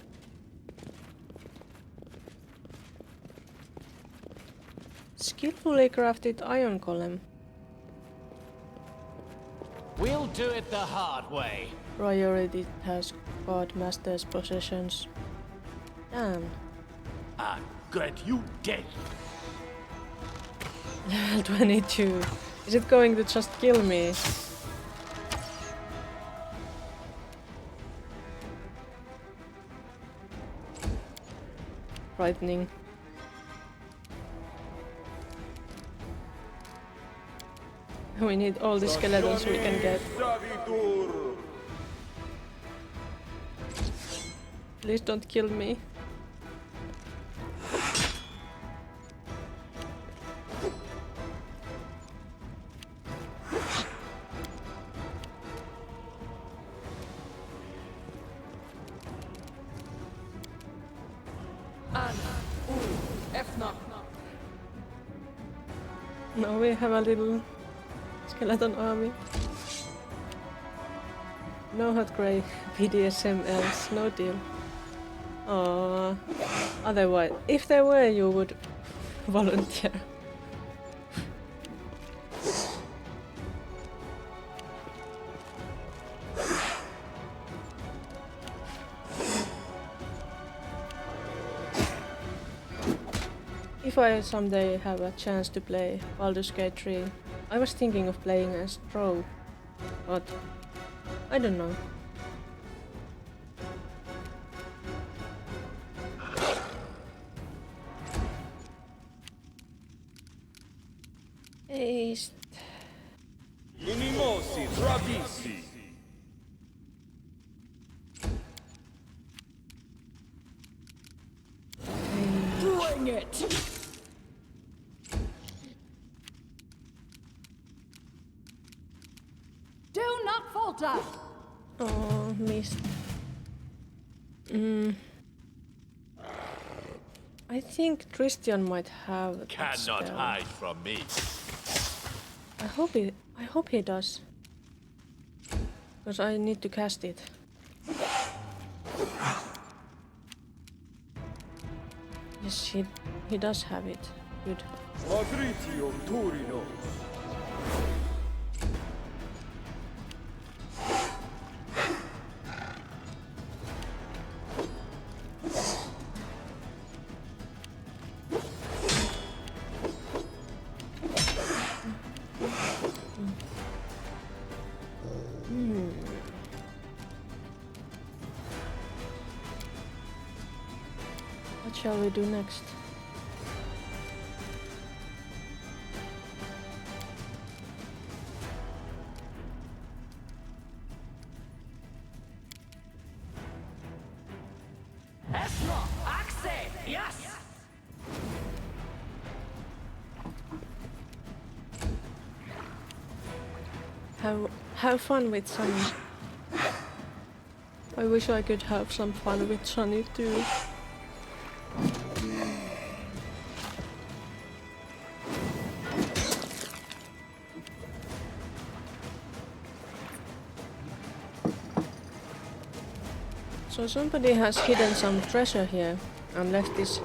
Skillfully crafted iron golem. We'll do it the hard way. Priority task guard master's possessions. Damn. I grant you death. Level 22. Is it going to just kill me? frightening. We need all the skeletons we can get. Please don't kill me. Now we have a little skeleton army. No hot grey BDSM else, no deal. Otherwise, if there were, you would volunteer. If I someday have a chance to play Baldur's Gate 3, I was thinking of playing as Drow, but I don't know. Haste. Minimosi, bravissimi. Bring it! Do not falter! Oh, missed. I think Christian might have that Cannot spell. hide from me. I hope he does. Because I need to cast it. Yes, he does have it. Good. Madritio Turino. What shall we do next? Yes! Have fun with Sunny. I wish I could have some fun with Sunny too. So somebody has hidden some treasure here and left this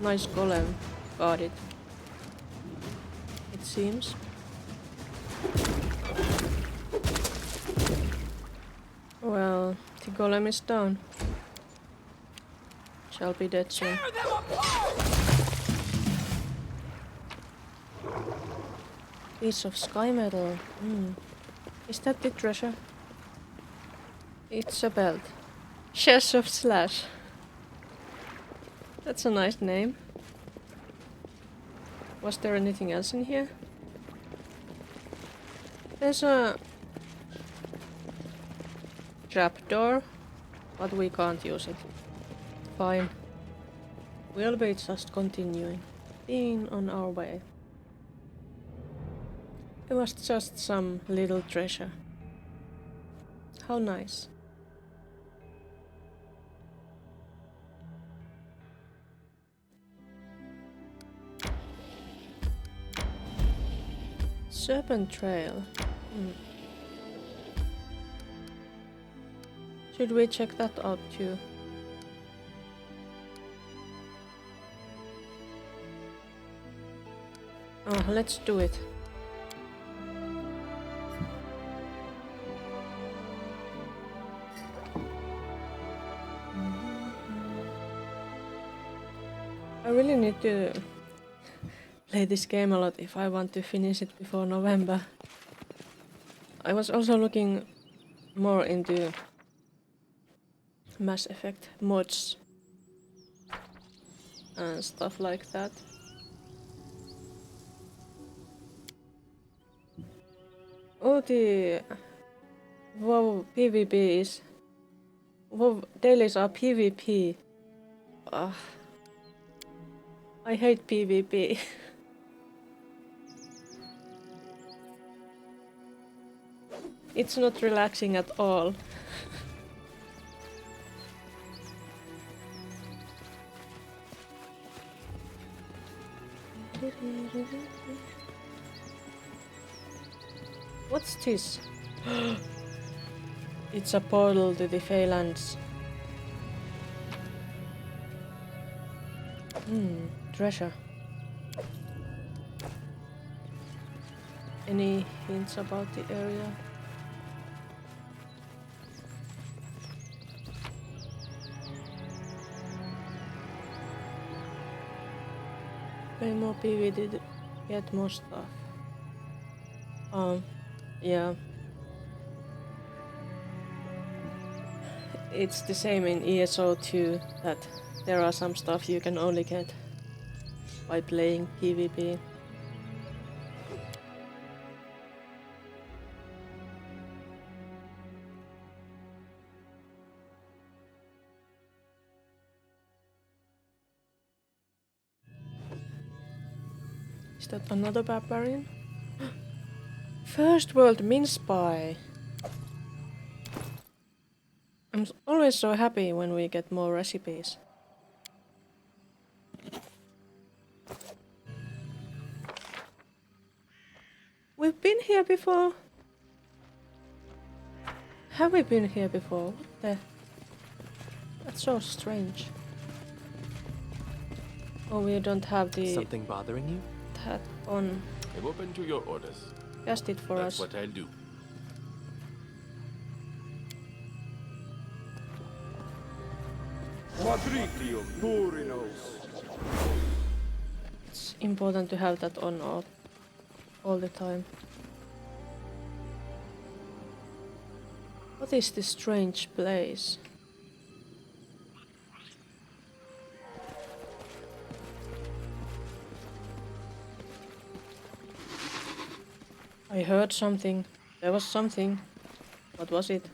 nice golem guarded. It seems. Well, the golem is down. Shall be dead soon. Piece of sky metal. Is that the treasure? It's a belt. Chest of Slash. That's a nice name. Was there anything else in here? There's a trapdoor, but we can't use it. Fine. We'll be just continuing. Being on our way. It was just some little treasure. How nice. Serpent Trail. Should we check that out too? Oh, let's do it. I really need to play this game a lot if I want to finish it before November. I was also looking more into Mass Effect mods. and stuff like that. Oh, the WoW PvP is... WoW dailies are PvP. I hate PvP. It's not relaxing at all. What's this? It's a portal to the Feylands. Treasure. Any hints about the area? Play more PvP to get more stuff. Yeah. It's the same in ESO 2 that there are some stuff you can only get by playing PvP. Is that another barbarian? First world mince pie! I'm always so happy when we get more recipes. We've been here before. Have we been here before? What the? That's so strange. Oh, we don't have the Something bothering you? that on. I'm open to your orders. Cast it for That's us. what I'll do. Patritium Turinos. It's important to have that on all the time. What is this strange place? I heard something. There was something. What was it?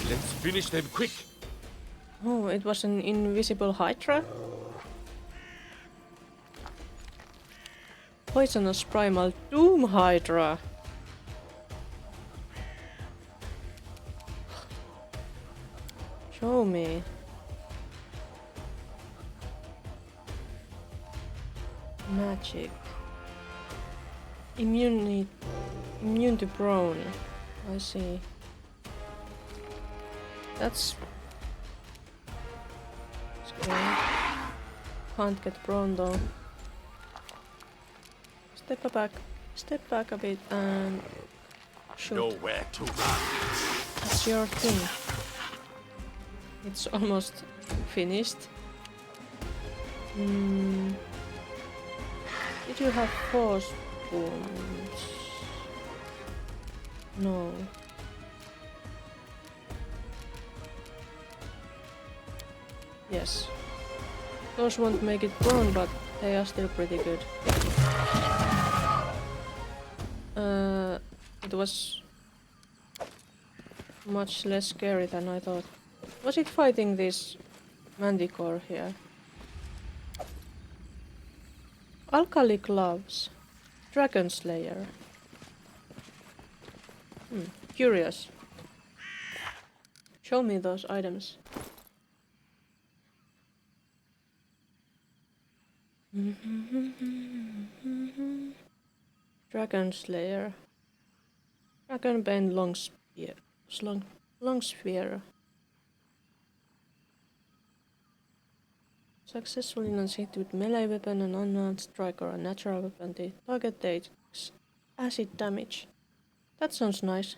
Let's finish them quick. Oh, it was an invisible Hydra? Poisonous primal Doom Hydra. Show me. Magic. Immune to prone. I see. That's scary. Can't get prone though. Step back a bit and shoot. Nowhere to run. That's your thing. It's almost finished. Did you have 4 spoons? No. Yes. Those won't make it brown, but they are still pretty good. It was much less scary than I thought. Was it fighting this manticore here? Alkali gloves. Dragon Slayer. Curious. Show me those items. Dragon Slayer. Dragon Bane long spear. Long spear. Successfully non-hit with melee weapon, an unarmed strike or a natural weapon. The target takes acid damage. That sounds nice.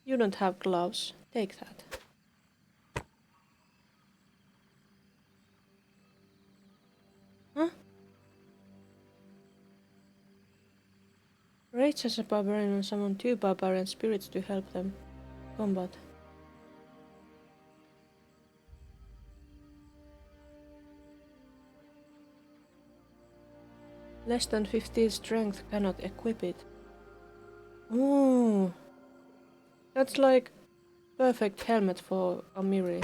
You don't have gloves. Take that. Huh? Rage as a barbarian and summon 2 barbarian spirits to help them combat. Less than 50 strength cannot equip it. Ooh. That's like perfect helmet for Amiri.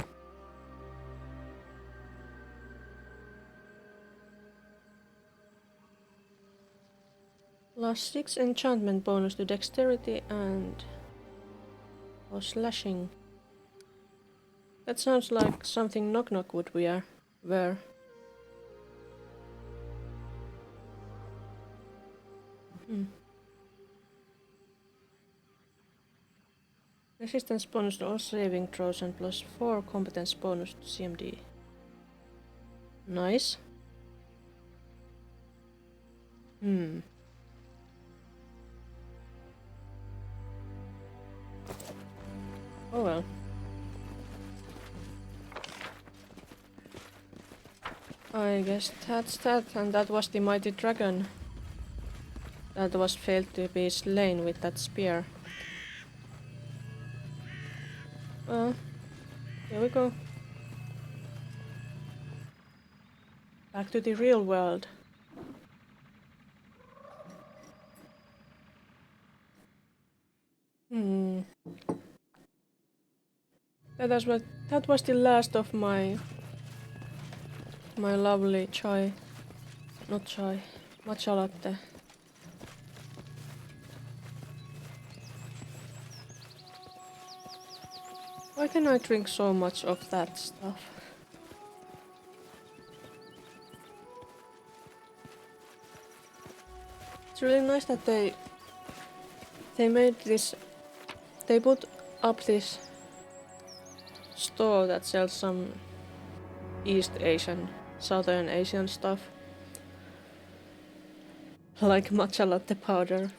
Plus 6 enchantment bonus to dexterity and or slashing. That sounds like something Knock Knock would wear. Resistance bonus to all saving throws and plus 4 competence bonus to CMD. Nice. Oh well. I guess that's that, and that was the mighty dragon that was failed to be slain with that spear. Well, here we go. Back to the real world. That was the last of my lovely matcha latte. Why can I drink so much of that stuff? It's really nice that they made this. They put up this store that sells some East Asian, Southern Asian stuff. Like matcha latte powder.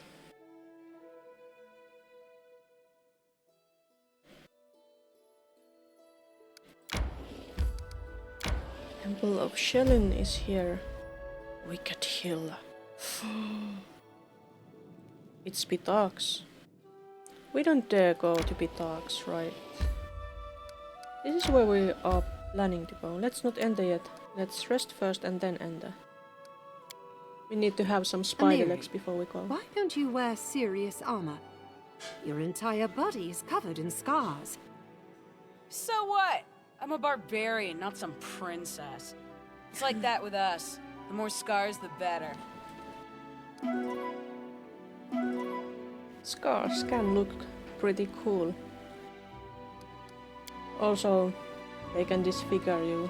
Temple of Shellin is here. Wicked Hill. It's Pitax. We don't dare go to Pitax, right? This is where we are planning to go. Let's not enter yet. Let's rest first and then enter. We need to have some spider legs before we go. Why don't you wear serious armor? Your entire body is covered in scars. So what? I'm a barbarian, not some princess. It's like that with us. The more scars, the better. Scars can look pretty cool. Also, they can disfigure you.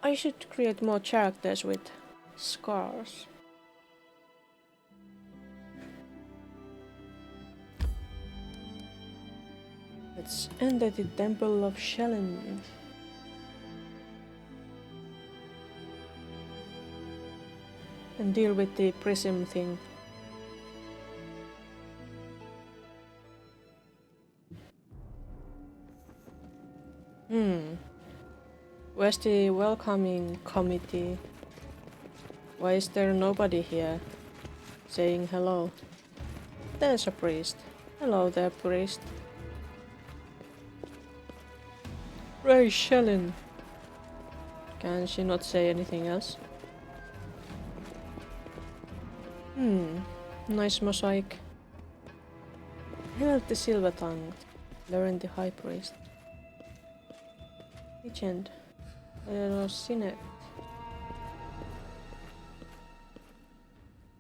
I should create more characters with scars. Let's enter the Temple of Shellin. And deal with the prism thing. Where's the welcoming committee? Why is there nobody here saying hello? There's a priest. Hello there, priest. Ray Shellin. Can she not say anything else? Nice mosaic. Hail the Silver Tongue. Learn the High Priest. Legend. Sinet.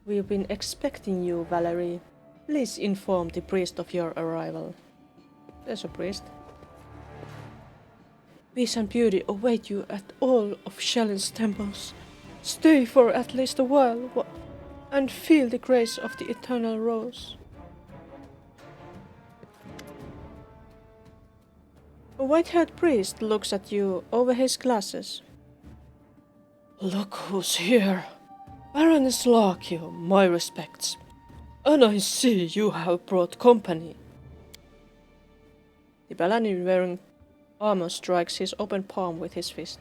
We've been expecting you, Valerie. Please inform the priest of your arrival. There's a priest. Peace and beauty await you at all of Shellin's temples. Stay for at least a while and feel the grace of the eternal rose. A white-haired priest looks at you over his glasses. Look who's here. Baroness Larkio, my respects. And I see you have brought company. The paladin wearing armor strikes his open palm with his fist.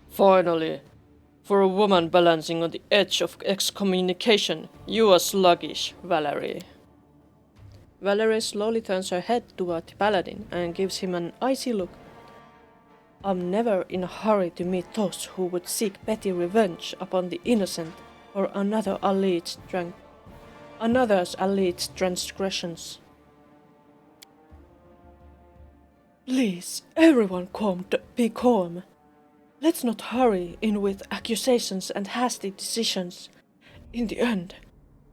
Finally! For a woman balancing on the edge of excommunication, you are sluggish, Valerie. Valerie slowly turns her head toward the paladin and gives him an icy look. I'm never in a hurry to meet those who would seek petty revenge upon the innocent or another's alleged transgressions. Please, everyone be calm. Let's not hurry in with accusations and hasty decisions. In the end,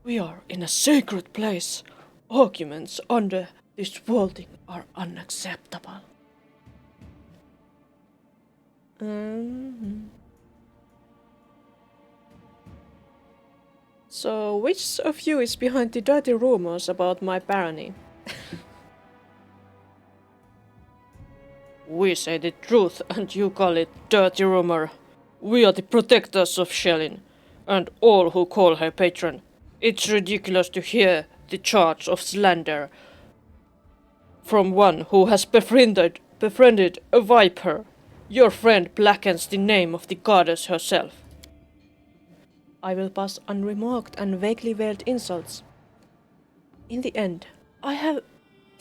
we are in a sacred place. Arguments under this vaulting are unacceptable. So, which of you is behind the dirty rumors about my barony? We say the truth and you call it dirty rumor. We are the protectors of Shellin, and all who call her patron. It's ridiculous to hear the charge of slander from one who has befriended a viper. Your friend blackens the name of the goddess herself. I will pass unremarked and vaguely veiled insults. In the end, I have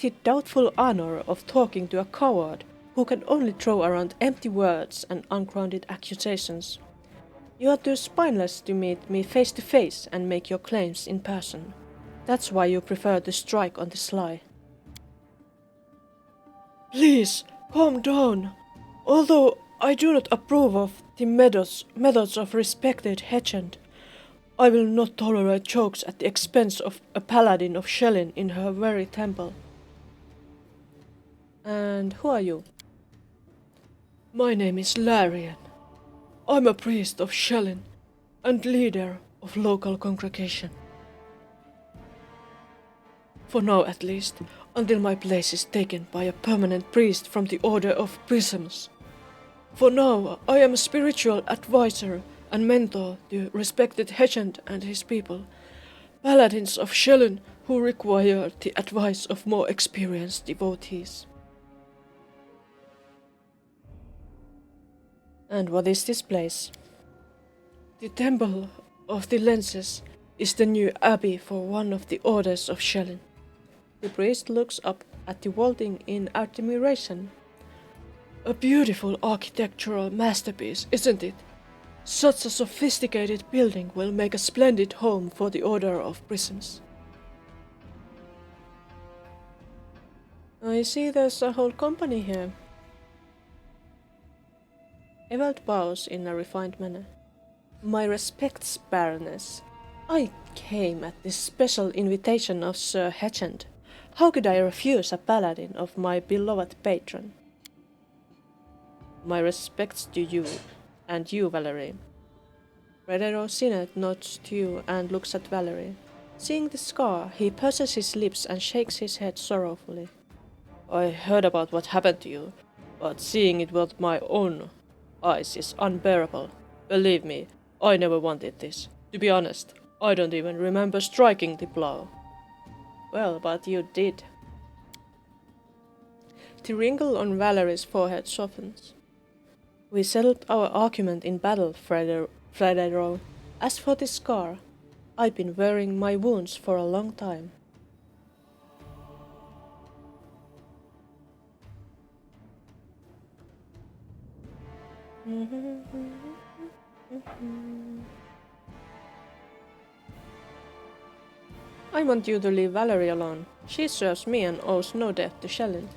the doubtful honor of talking to a coward who can only throw around empty words and ungrounded accusations. You are too spineless to meet me face to face and make your claims in person. That's why you prefer to strike on the sly. Please, calm down. Although I do not approve of the methods of respected Hechend, I will not tolerate jokes at the expense of a paladin of Shellin in her very temple. And who are you? My name is Larian. I'm a priest of Shellin and leader of local congregation. For now at least, until my place is taken by a permanent priest from the Order of Prisms. For now, I am a spiritual advisor and mentor to respected Hechend and his people, paladins of Shellin who require the advice of more experienced devotees. And what is this place? The Temple of the Lenses is the new abbey for one of the orders of Shellin. The priest looks up at the vaulting in admiration. A beautiful architectural masterpiece, isn't it? Such a sophisticated building will make a splendid home for the Order of Prisons. I see there's a whole company here. Evald bows in a refined manner. My respects, Baroness. I came at the special invitation of Sir Hechend. How could I refuse a paladin of my beloved patron? My respects to you, and you, Valerie. Fredero Sinet nods to you and looks at Valerie. Seeing the scar, he purses his lips and shakes his head sorrowfully. I heard about what happened to you, but seeing it with my own eyes is unbearable. Believe me, I never wanted this. To be honest, I don't even remember striking the blow. Well, but you did. The wrinkle on Valerie's forehead softens. We settled our argument in battle, Fredero. As for this scar, I've been wearing my wounds for a long time. I want you to leave Valerie alone. She serves me and owes no debt to Shellin.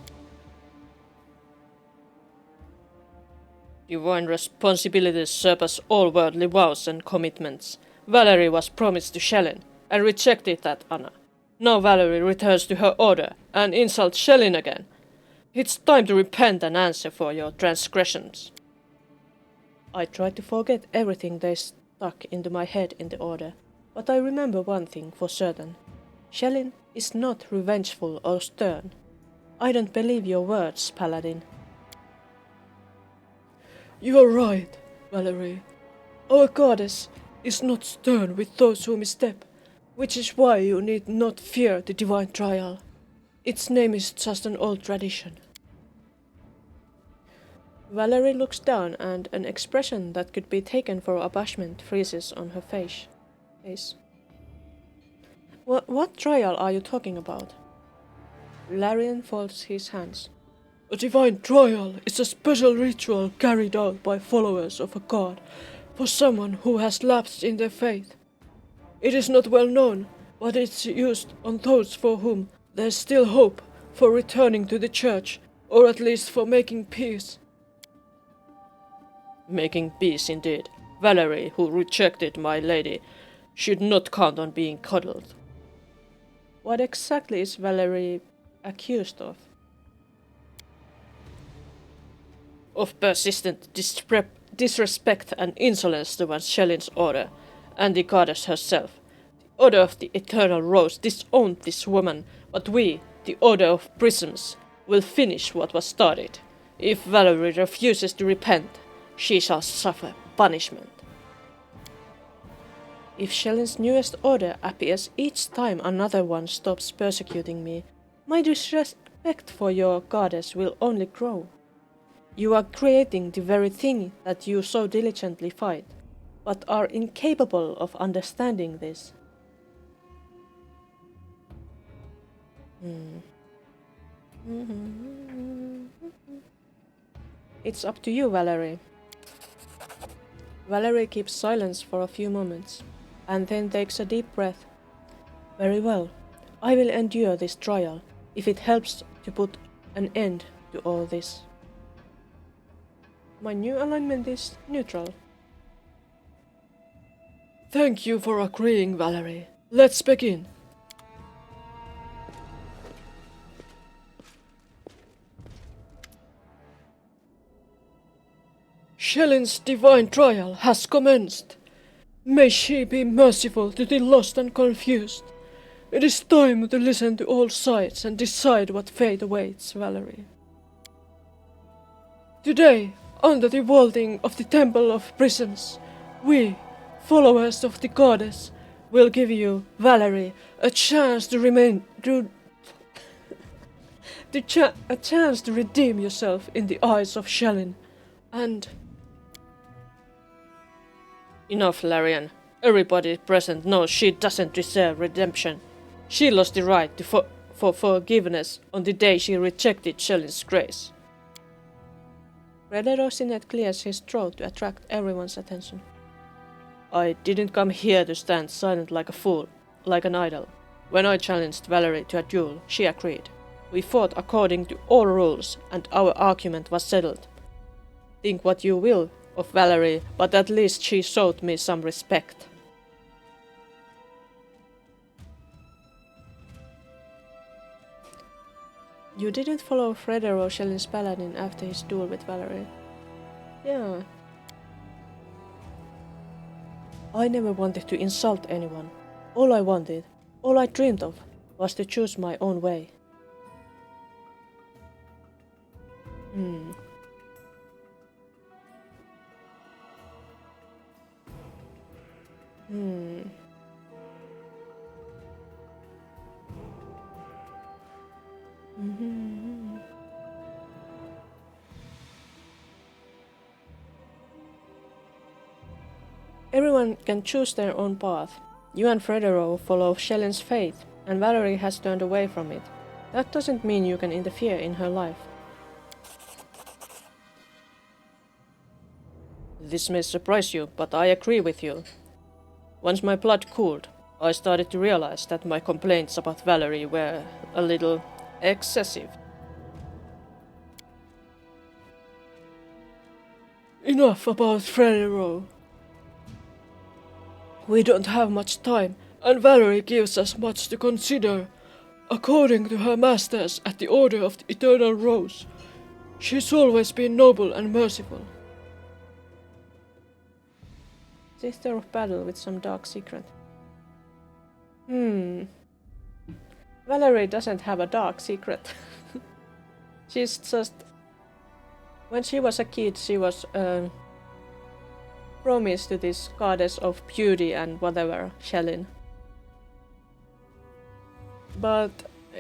Divine responsibilities surpass all worldly vows and commitments. Valerie was promised to Shellin and rejected that honor. Now Valerie returns to her order and insults Shellin again. It's time to repent and answer for your transgressions. I tried to forget everything they stuck into my head in the order, but I remember one thing for certain. Shellin is not revengeful or stern. I don't believe your words, Paladin. You are right, Valerie. Our goddess is not stern with those who misstep, which is why you need not fear the divine trial. Its name is just an old tradition. Valerie looks down and an expression that could be taken for abashment freezes on her face. What trial are you talking about? Larian folds his hands. A divine trial is a special ritual carried out by followers of a god for someone who has lapsed in their faith. It is not well known, but it's used on those for whom there's still hope for returning to the church, or at least for making peace. Making peace indeed. Valerie, who rejected my lady, should not count on being cuddled. What exactly is Valerie accused of? Of persistent disrespect and insolence towards Shelin's order, and the goddess herself. The Order of the Eternal Rose disowned this woman, but we, the Order of Prisms, will finish what was started. If Valerie refuses to repent, she shall suffer punishment. If Shelin's newest order appears each time another one stops persecuting me, my disrespect for your goddess will only grow. You are creating the very thing that you so diligently fight, but are incapable of understanding this. It's up to you, Valerie. Valerie keeps silence for a few moments, and then takes a deep breath. Very well, I will endure this trial, if it helps to put an end to all this. My new alignment is neutral. Thank you for agreeing, Valerie. Let's begin. Shelin's divine trial has commenced. May she be merciful to the lost and confused. It is time to listen to all sides and decide what fate awaits, Valerie. Today, under the vaulting of the Temple of Prisons, we, followers of the goddess, will give you, Valerie, a chance to a chance to redeem yourself in the eyes of Shelin, and... Enough, Larian. Everybody present knows she doesn't deserve redemption. She lost the right to for forgiveness on the day she rejected Shelin's grace. Red Rosinet clears his throat to attract everyone's attention. I didn't come here to stand silent like a fool, like an idol. When I challenged Valerie to a duel, she agreed. We fought according to all rules, and our argument was settled. Think what you will of Valerie, but at least she showed me some respect. You didn't follow Fredero Shelin's paladin after his duel with Valerie. Yeah. I never wanted to insult anyone. All I wanted, all I dreamed of, was to choose my own way. Everyone can choose their own path. You and Fredero follow Shelin's faith, and Valerie has turned away from it. That doesn't mean you can interfere in her life. This may surprise you, but I agree with you. Once my blood cooled, I started to realize that my complaints about Valerie were a little excessive. Enough about Fredero. We don't have much time, and Valerie gives us much to consider. According to her masters at the Order of the Eternal Rose, she's always been noble and merciful. Sister of battle with some dark secret. Valerie doesn't have a dark secret. She's just... When she was a kid, she was promised to this goddess of beauty and whatever, Shelin. But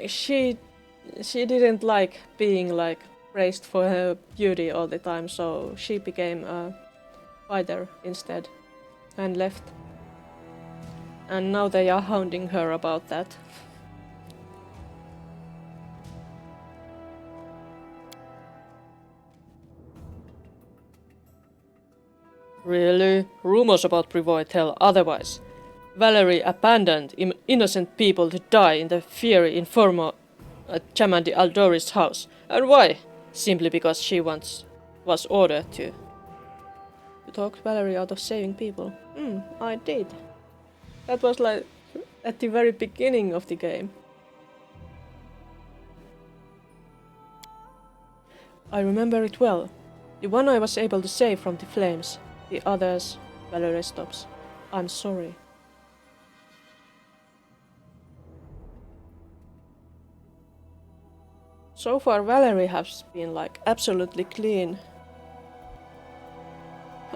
she didn't like being like praised for her beauty all the time, so she became a fighter instead and left. And now they are hounding her about that. Really? Rumors about Privoy tell otherwise. Valerie abandoned innocent people to die in the fiery inferno at Chamandi Aldori's house. And why? Simply because she was ordered to. You talked Valerie out of saving people. I did. That was like at the very beginning of the game. I remember it well. The one I was able to save from the flames. The others, Valerie stops. I'm sorry. So far Valerie has been like absolutely clean.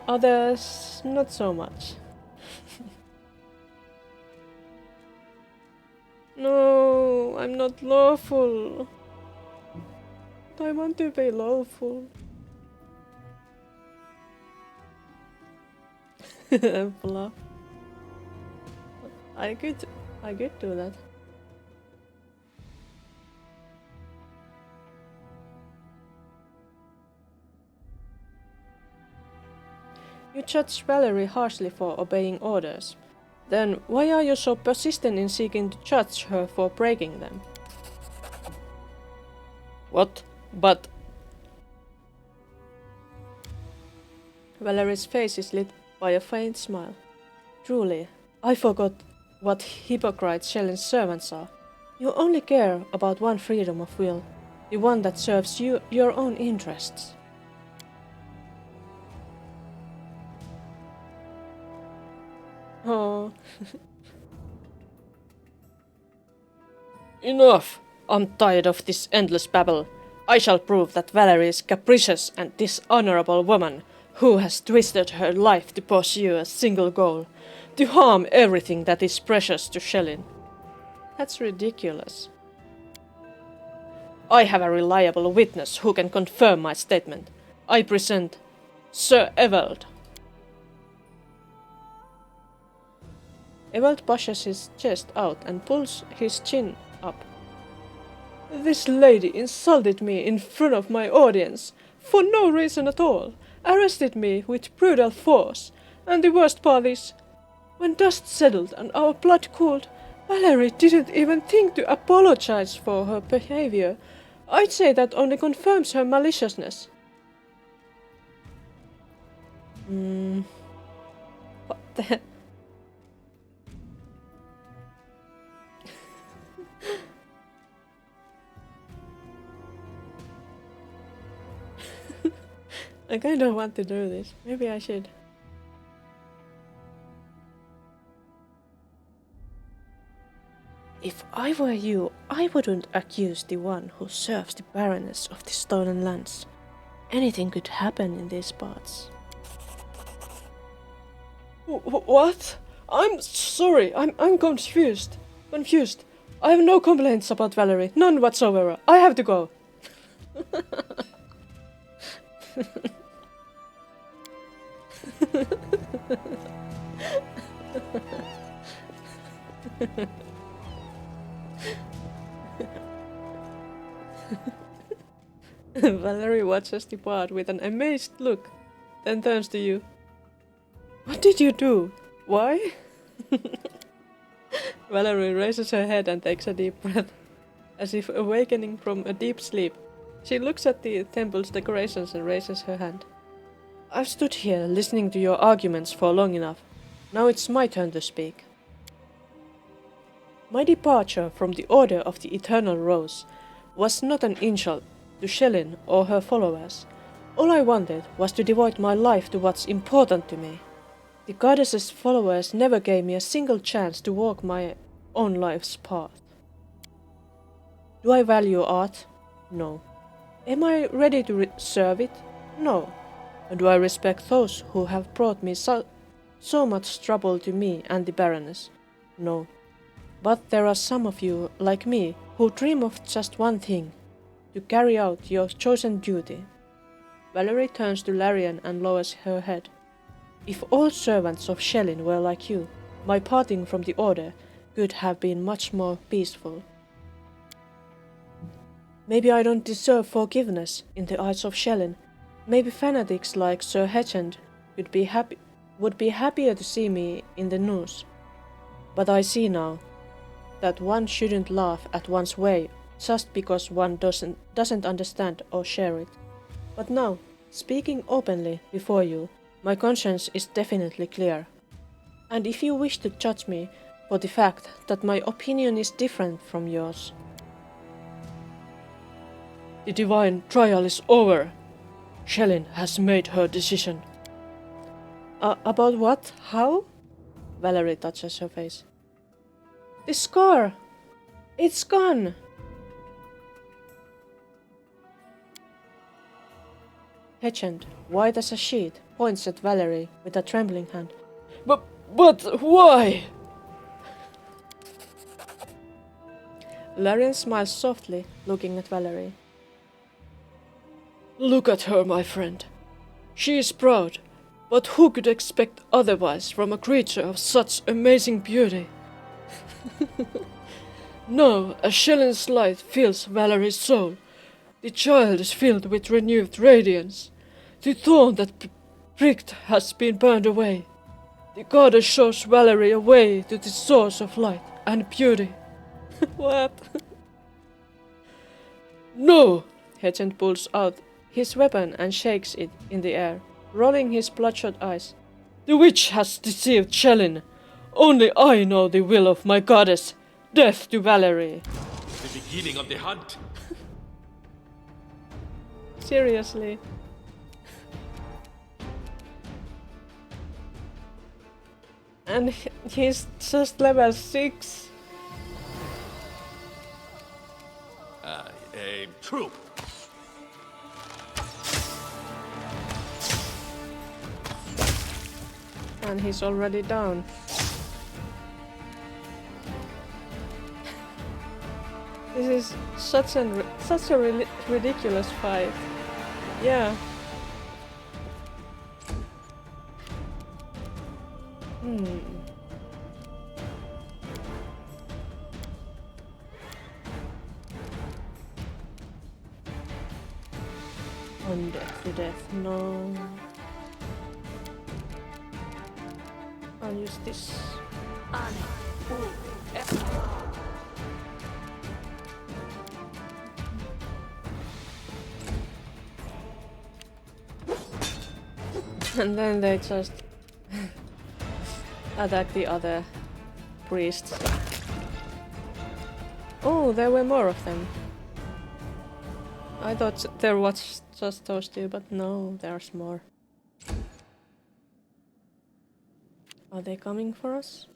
Others, not so much. No, I'm not lawful. I want to be lawful. Bluff. I could do that. You judge Valerie harshly for obeying orders. Then why are you so persistent in seeking to judge her for breaking them? What? But... Valerie's face is lit by a faint smile. Truly, I forgot what hypocrites Shellin's servants are. You only care about one freedom of will, the one that serves your own interests. Oh. Enough! I'm tired of this endless babble. I shall prove that Valerie is capricious and dishonorable woman who has twisted her life to pursue a single goal, to harm everything that is precious to Shellin. That's ridiculous. I have a reliable witness who can confirm my statement. I present Sir Ewald. Ewald pushes his chest out and pulls his chin up. This lady insulted me in front of my audience, for no reason at all, arrested me with brutal force, and the worst part is, when dust settled and our blood cooled, Valerie didn't even think to apologize for her behavior. I'd say that only confirms her maliciousness. What the... I kind of want to do this. Maybe I should. If I were you, I wouldn't accuse the one who serves the Baroness of the Stolen Lands. Anything could happen in these parts. What? I'm sorry. I'm confused. Confused. I have no complaints about Valerie. None whatsoever. I have to go. Valerie watches the part with an amazed look, then turns to you. What did you do? Why? Valerie raises her head and takes a deep breath, as if awakening from a deep sleep. She looks at the temple's decorations and raises her hand. I've stood here listening to your arguments for long enough. Now it's my turn to speak. My departure from the Order of the Eternal Rose was not an insult to Shellin or her followers. All I wanted was to devote my life to what's important to me. The goddess's followers never gave me a single chance to walk my own life's path. Do I value art? No. Am I ready to serve it? No. And do I respect those who have brought me so much trouble to me and the Baroness? No. But there are some of you, like me, who dream of just one thing, to carry out your chosen duty. Valerie turns to Larian and lowers her head. If all servants of Shellin were like you, my parting from the Order could have been much more peaceful. Maybe I don't deserve forgiveness in the eyes of Shellin. Maybe fanatics like Sir Hedgend would be happier to see me in the news. But I see now that one shouldn't laugh at one's way just because one doesn't understand or share it. But now, speaking openly before you, my conscience is definitely clear. And if you wish to judge me for the fact that my opinion is different from yours, The divine trial is over. Shellin has made her decision. about what? How? Valerie touches her face. The scar! It's gone! Hedgend, white as a sheet, points at Valerie with a trembling hand. But why? Larian smiles softly, looking at Valerie. Look at her, my friend. She is proud, but who could expect otherwise from a creature of such amazing beauty? Now, as Shellen's light fills Valerie's soul, the child is filled with renewed radiance. The thorn that pricked has been burned away. The goddess shows Valerie a way to the source of light and beauty. What? No! Hedgend pulls out his weapon and shakes it in the air, rolling his bloodshot eyes. The witch has deceived Shellin. Only I know the will of my goddess. Death to Valerie. The beginning of the hunt. Seriously? And he's just level 6. True. And he's already down. This is such a ridiculous fight. Yeah. On death to death, no. I'll use this. And then they just attack the other priests. Oh, there were more of them. I thought there was just those two, but no, there's more. Are they coming for us?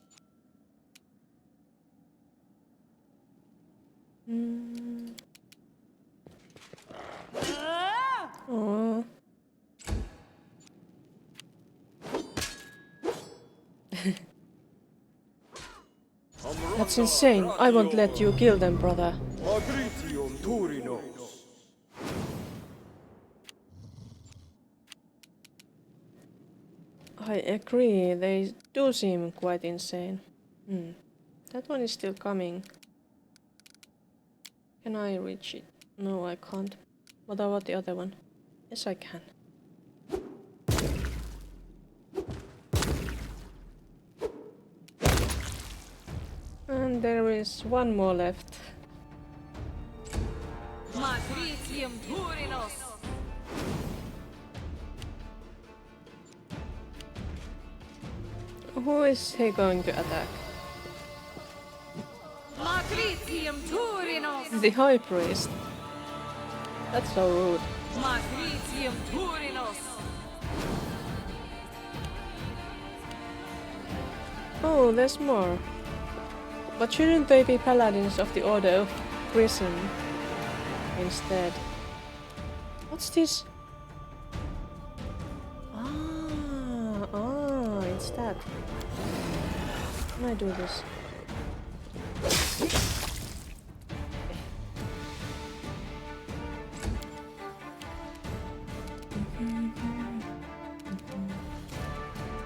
Oh. That's insane. I won't let you kill them, brother. I agree, they do seem quite insane. That one is still coming. Can I reach it? No, I can't. What about the other one? Yes, I can. And there is one more left. Who is he going to attack? The High Priest. That's so rude. Oh, there's more. But shouldn't they be paladins of the Order of Prison instead? What's this? It's that. Can I do this?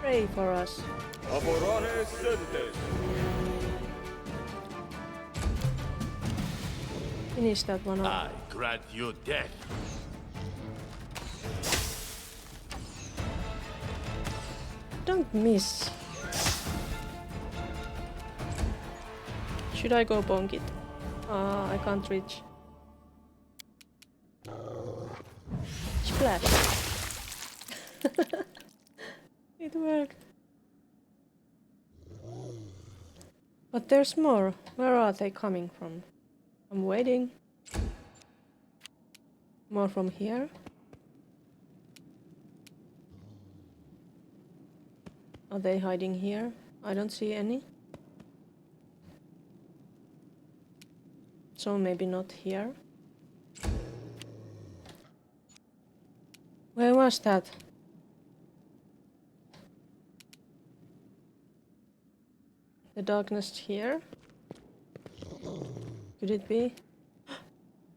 Pray for us. Finish that one off. I grant you death. Don't miss. Should I go bonk it? I can't reach. Splash. It worked. But there's more. Where are they coming from? I'm waiting. More from here. Are they hiding here? I don't see any. So maybe not here. Where was that? The darkness here? Could it be?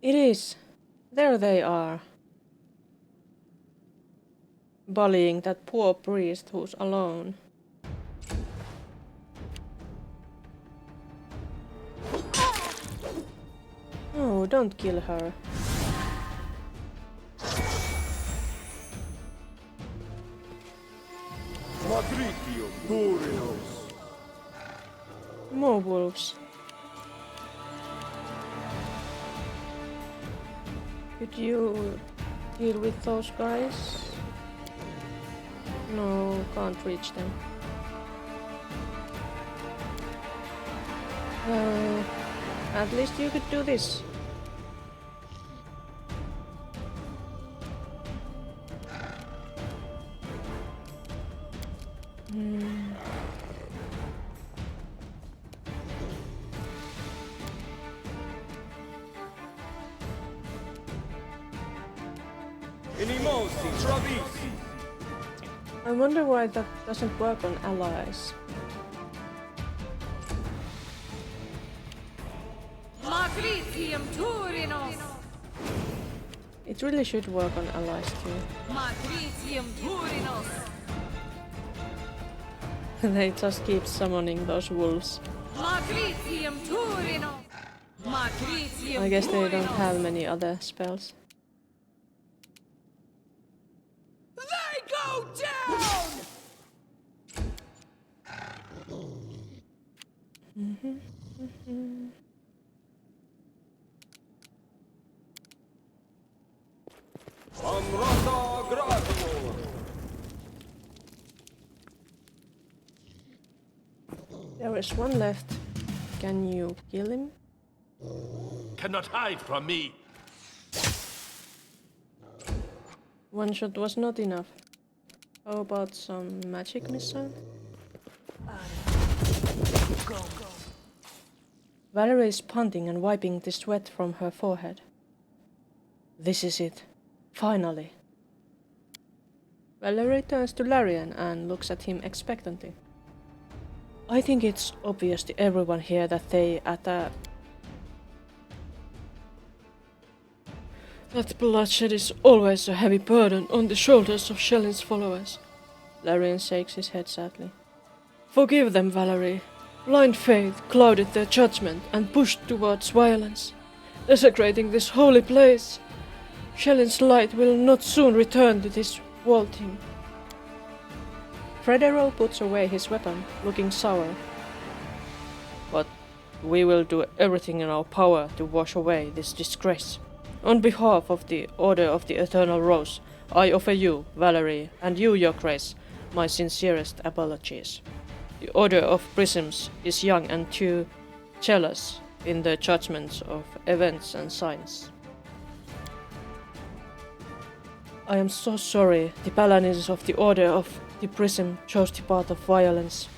It is! There they are. Bullying that poor priest who's alone. Oh, don't kill her. Magritium Durinos. More wolves. Could you deal with those guys? No, can't reach them. At least you could do this. Inimosi Travisi. I wonder why that doesn't work on allies. Magritium Turinos. It really should work on allies too. Magritium Turinos. They just keep summoning those wolves. Magritium Turinos. Magritium I guess they don't have many other spells. They go down! Amrata Gratimor. There is one left. Can you kill him? Cannot hide from me. One shot was not enough. How about some magic missile? Valerie is panting and wiping the sweat from her forehead. This is it. Finally. Valerie turns to Larian and looks at him expectantly. I think it's obvious to everyone here that that bloodshed is always a heavy burden on the shoulders of Shellin's followers. Larian shakes his head sadly. Forgive them, Valerie. Blind faith clouded their judgment and pushed towards violence, desecrating this holy place. Shellin's light will not soon return to this vaulting. Fredero puts away his weapon, looking sour. But we will do everything in our power to wash away this disgrace. On behalf of the Order of the Eternal Rose, I offer you, Valerie, and you, Your Grace, my sincerest apologies. The Order of Prisms is young and too jealous in the judgments of events and signs. I am so sorry the paladins of the Order of the Prism chose the path of violence,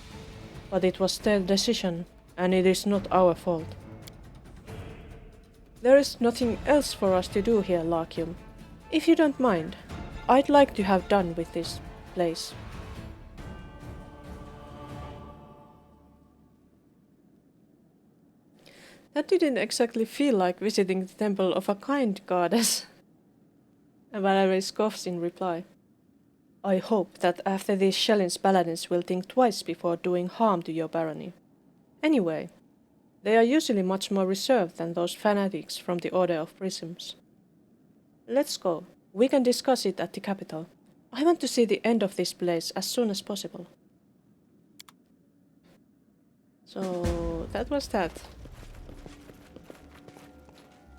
but it was their decision, and it is not our fault. There is nothing else for us to do here, Larkium. If you don't mind, I'd like to have done with this place. That didn't exactly feel like visiting the temple of a kind goddess. Valerie scoffs in reply. I hope that after these Shellin's paladins will think twice before doing harm to your barony. Anyway, they are usually much more reserved than those fanatics from the Order of Prisms. Let's go. We can discuss it at the capital. I want to see the end of this place as soon as possible. So that was that.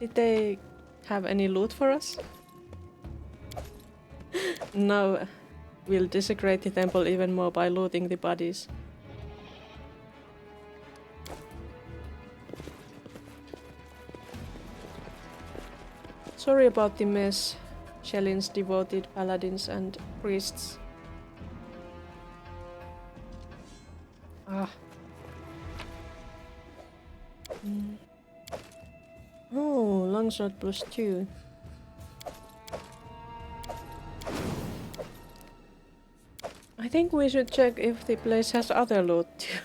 Did they have any loot for us? No, we'll desecrate the temple even more by looting the bodies. Sorry about the mess, Shellin's devoted paladins and priests. Ah. Oh, longsword +2. I think we should check if the place has other loot too.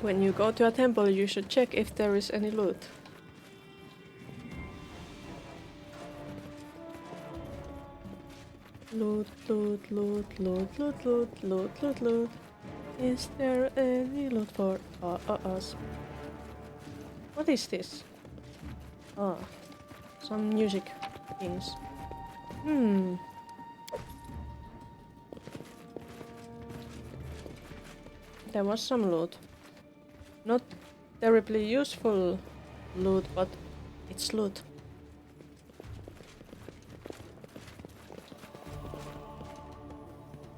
When you go to a temple, you should check if there is any loot. Loot, loot, loot, loot, loot, loot, loot, loot, loot. Is there any loot for us? What is this? Ah, some music things. There was some loot. Not terribly useful loot, but it's loot.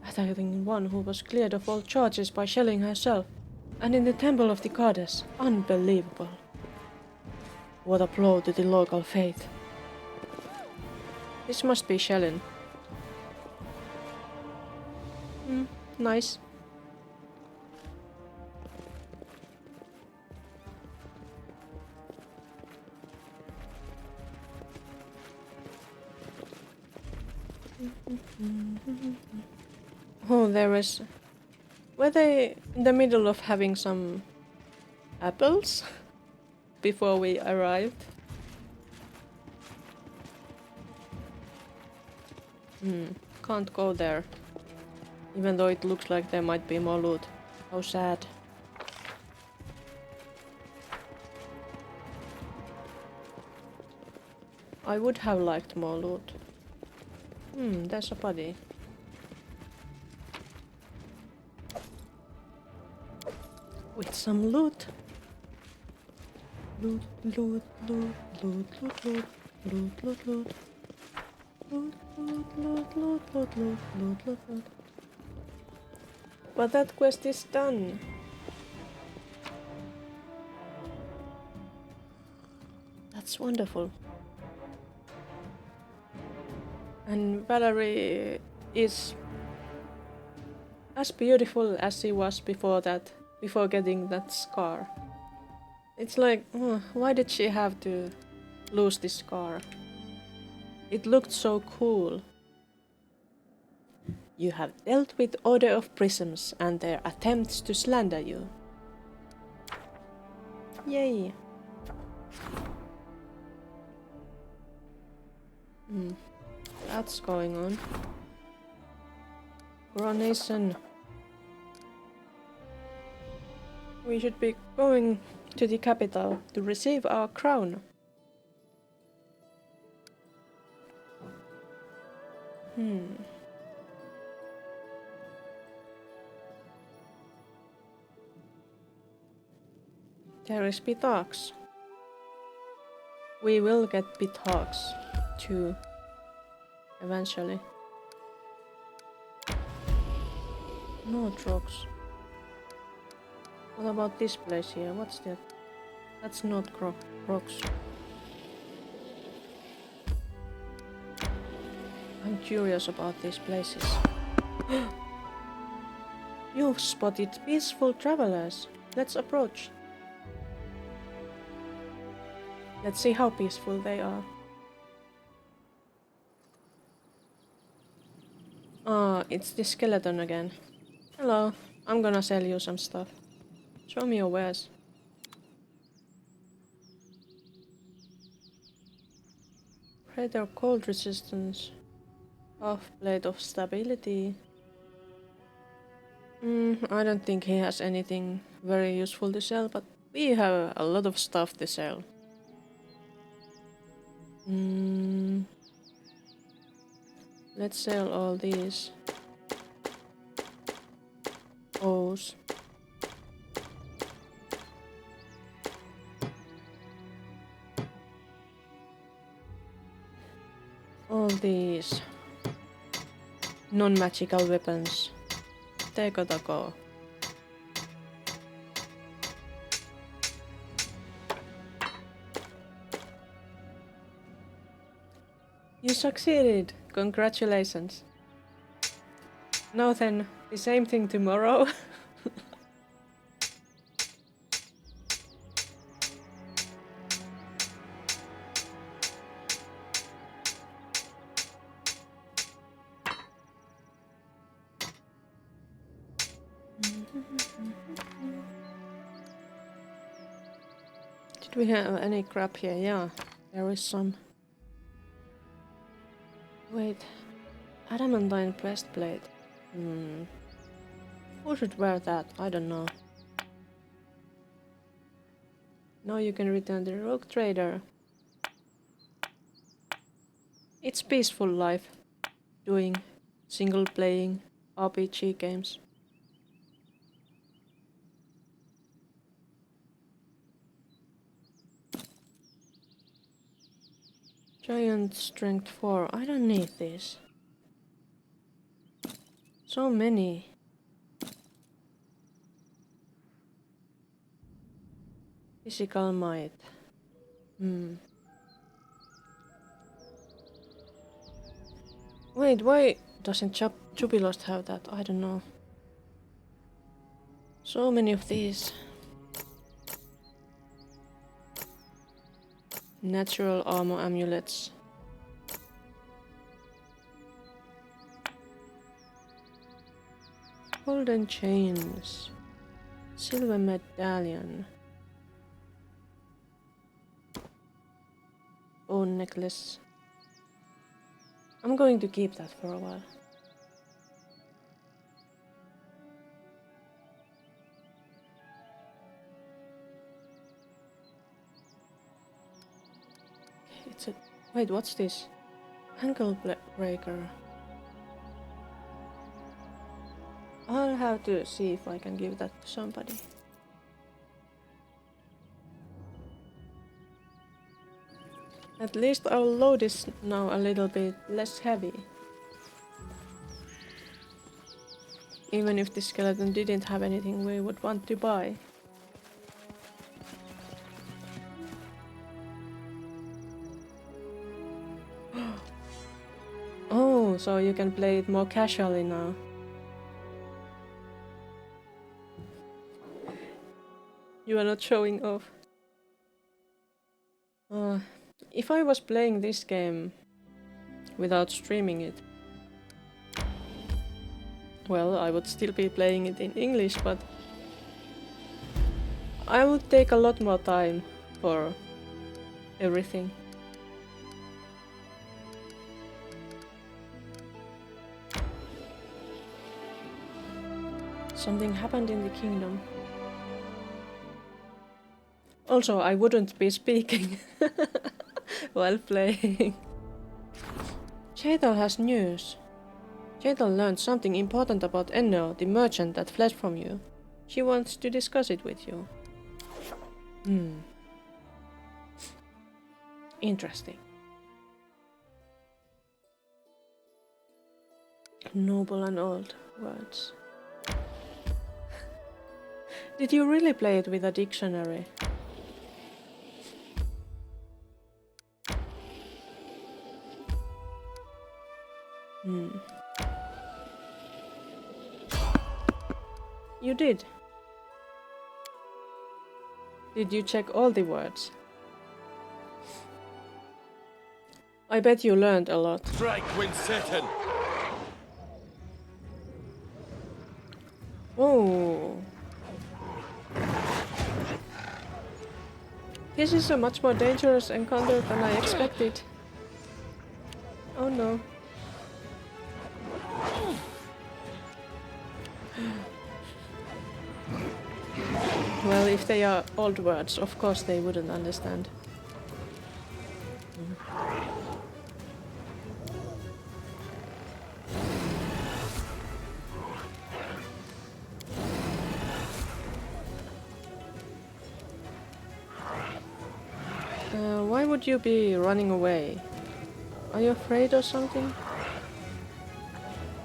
Attacking one who was cleared of all charges by shelling herself, and in the temple of the goddess. Unbelievable. What a blow to the local faith. This must be Shellin. Nice. Oh, there is... Were they in the middle of having some apples before we arrived? Can't go there. Even though it looks like there might be more loot. How sad. I would have liked more loot. There's a body. With some loot. Loot, loot, loot, loot, loot, loot, loot, loot, loot. Loot, loot, loot, loot, loot, loot, loot, loot, loot. But that quest is done. That's wonderful. And Valerie is as beautiful as she was before that, before getting that scar. It's like, why did she have to lose this scar? It looked so cool. You have dealt with Order of Prisms and their attempts to slander you. Yay. That's going on. Coronation. We should be going to the capital to receive our crown. There is Pithawks. We will get Pithawks too, eventually. No drugs. What about this place here? What's that? That's not rocks. I'm curious about these places. You've spotted peaceful travelers. Let's approach. Let's see how peaceful they are. Ah, it's the skeleton again. Hello, I'm gonna sell you some stuff. Show me your wares. Greater cold resistance. Half plate of stability. I don't think he has anything very useful to sell, but we have a lot of stuff to sell. Let's sell all these. O's. All these non-magical weapons, they gotta go. You succeeded! Congratulations! Now then, the same thing tomorrow. Did we have any crap here? Yeah, there is some. Wait, adamantine breastplate. Who should wear that? I don't know. Now you can return to the rogue trader. It's peaceful life, doing single-playing RPG games. Giant strength 4. I don't need this. So many. Physical might. Wait, why doesn't Jubilost have that? I don't know. So many of these. Natural armor amulets. Golden chains. Silver medallion. Bone necklace. I'm going to keep that for a while. It's a... Wait, what's this? Ankle breaker. I'll have to see if I can give that to somebody. At least our load is now a little bit less heavy. Even if the skeleton didn't have anything we would want to buy. Oh, so you can play it more casually now. You are not showing off. If I was playing this game without streaming it, well, I would still be playing it in English, but I would take a lot more time for everything. Something happened in the kingdom. Also, I wouldn't be speaking while playing. Chetal has news. Chetal learned something important about Enno, the merchant that fled from you. She wants to discuss it with you. Interesting. Noble and old words. Did you really play it with a dictionary? You did. Did you check all the words? I bet you learned a lot. Strike when certain. Oh. This is a much more dangerous encounter than I expected. Oh no. Well, if they are old words, of course they wouldn't understand. Why would you be running away? Are you afraid or something?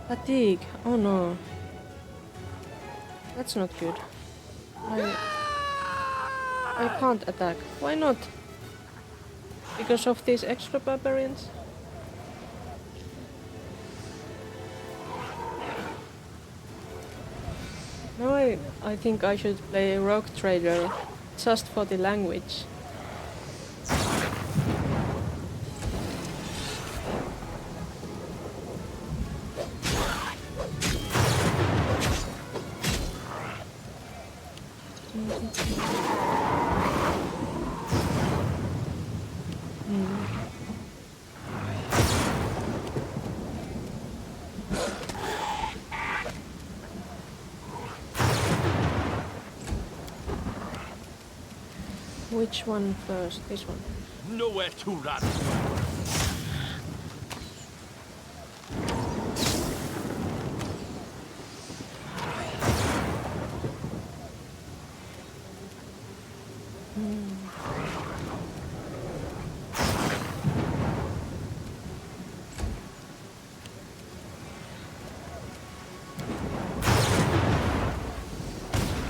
Fatigue. Oh no. That's not good. I can't attack. Why not? Because of these extra barbarians? Now I think I should play a rogue trader just for the language. Which one first? This one. Nowhere to run.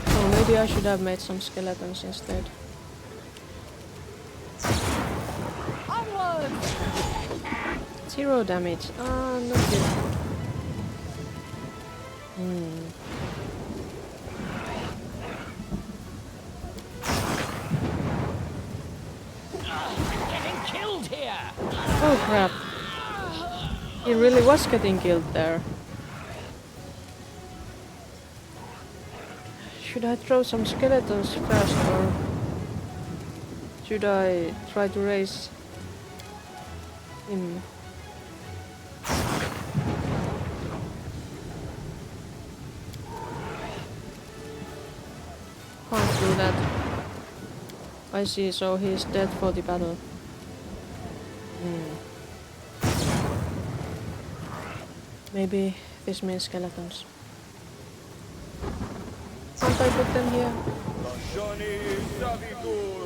Oh, maybe I should have made some skeletons instead. Zero damage. Ah, not good. Getting killed here! Oh crap. He really was getting killed there. Should I throw some skeletons first or should I try to raise him? Can't do that. I see, so he's dead for the battle. Maybe this means skeletons. Can't I put them here? Johnny Savitur.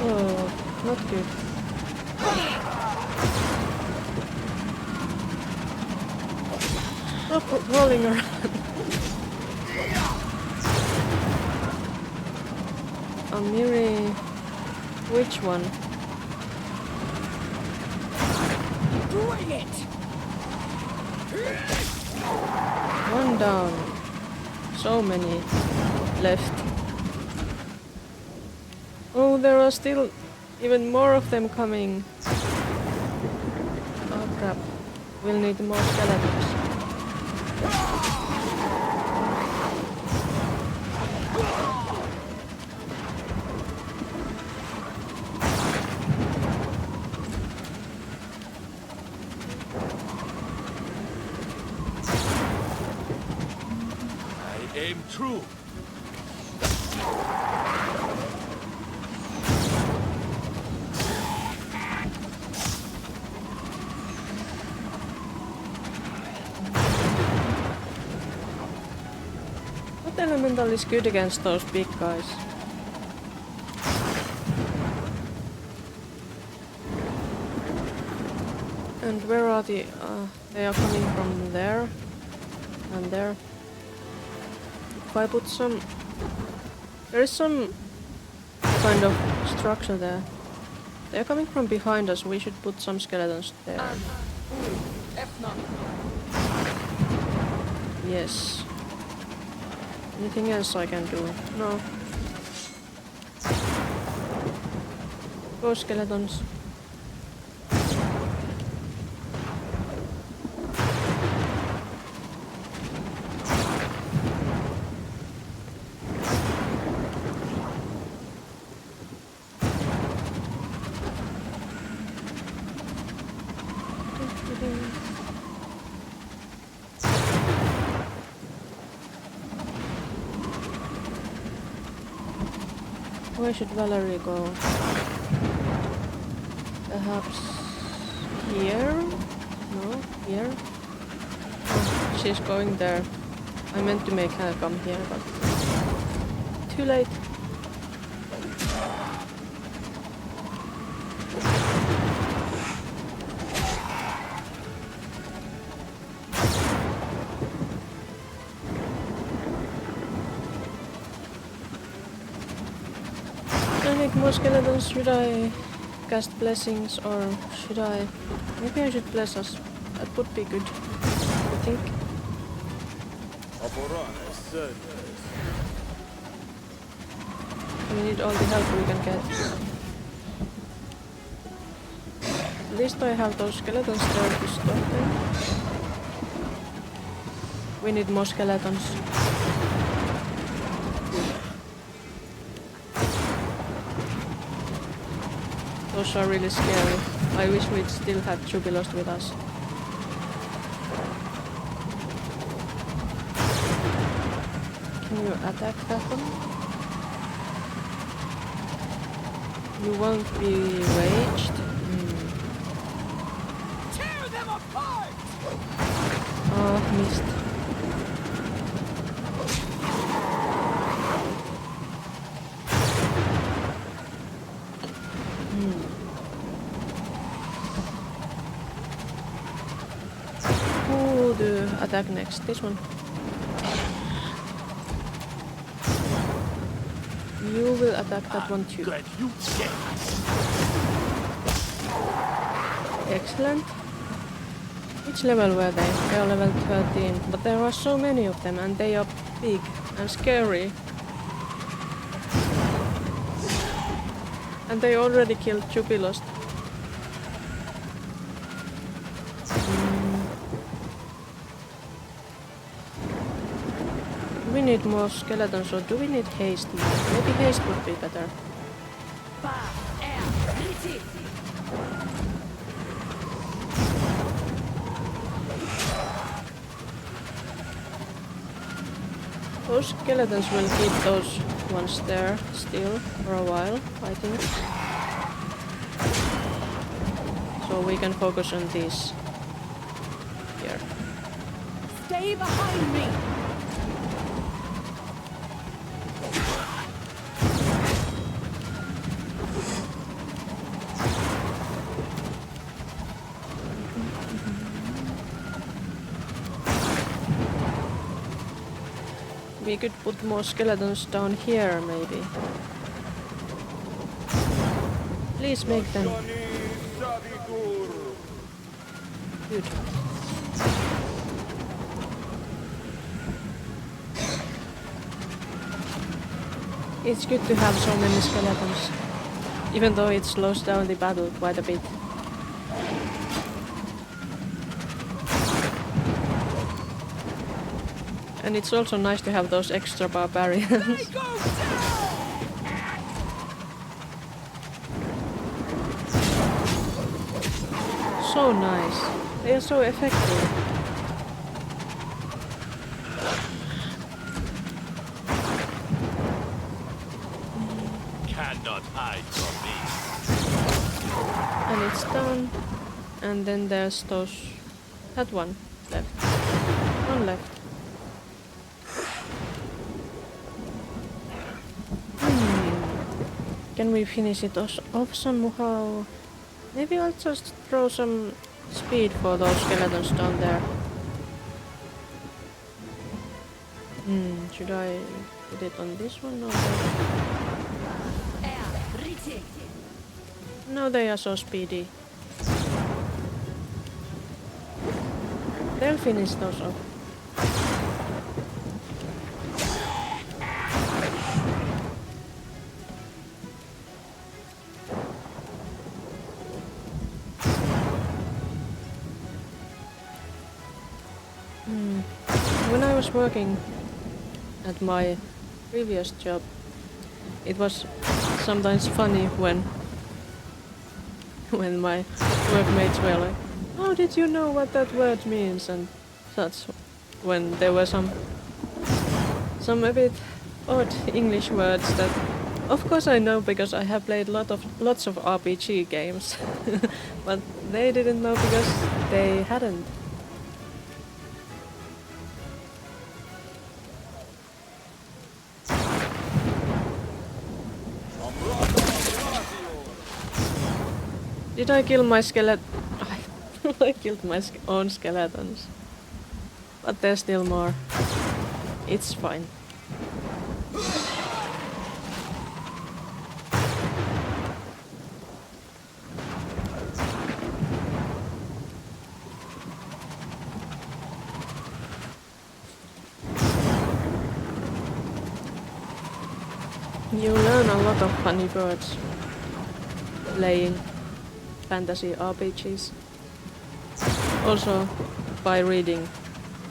Oh, not good. Stop rolling around. Amiri, which one? Bring it! One down. So many left. Oh, there are still even more of them coming. Oh crap. We'll need more skeletons. I aim true. What elemental is good against those big guys? And where are the... they are coming from there. And there. If I put some... There is some kind of structure there. They're coming from behind us, we should put some skeletons there. Yes. Anything else I can do? No. Go skeletons. Where should Valerie go? Perhaps here? No, here? Oh, she's going there. I meant to make her come here, but too late. I need more skeletons. Should I cast blessings or should I... Maybe I should bless us. That would be good, I think. We need all the help we can get. At least I have those skeletons there to stop them. We need more skeletons. Those are really scary. I wish we'd still had Jubilost with us. Can you attack that one? You won't be raged? Tear them apart! Oh, missed. Who do attack next? This one. You will attack that one too. Glad you did. Excellent. Which level were they? They are level 13, but there are so many of them and they are big and scary. And they already killed Jubilost. Do we need more skeletons or do we need haste more? Maybe haste would be better. Those skeletons will keep those ones there still for a while, I think. So we can focus on these here. Stay behind me! We could put more skeletons down here, maybe. Please make them. Good. It's good to have so many skeletons, even though it slows down the battle quite a bit. And it's also nice to have those extra barbarians. So nice. They are so effective. Cannot hide from me. And it's done. And then there's those... that one left. One left. Can we finish it off somehow? Maybe I'll just throw some speed for those skeletons down there. Should I put it on this one or that? No, they are so speedy. They'll finish those off. When I was working at my previous job, it was sometimes funny when my workmates were like, "How did you know what that word means?" and such, when there were some a bit odd English words that Of course I know because I have played lots of RPG games, but they didn't know because they hadn't. Did I kill my skeleton? I killed my own skeletons. But there's still more. It's fine. You learn a lot of funny words playing fantasy RPGs. Also by reading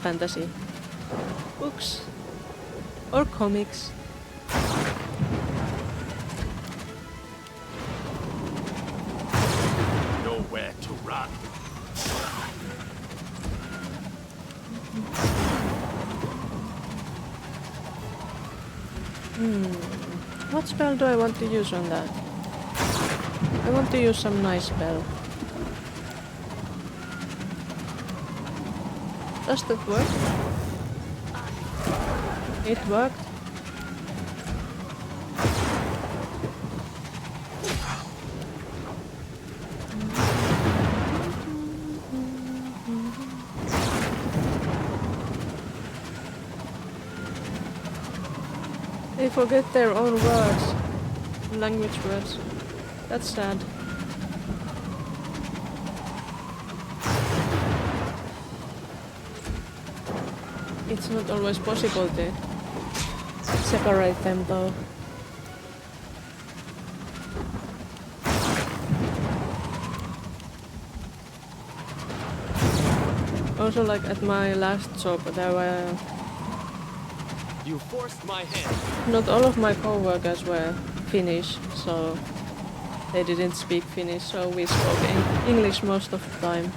fantasy books or comics. Nowhere to run. What spell do I want to use on that? I want to use some nice spell. Does that work? It worked. They forget their own words, language words. That's sad. It's not always possible to separate them though. Also, like at my last job, there were You forced my hand. not all of my co-workers were Finnish, so they didn't speak Finnish, so we spoke English most of the time.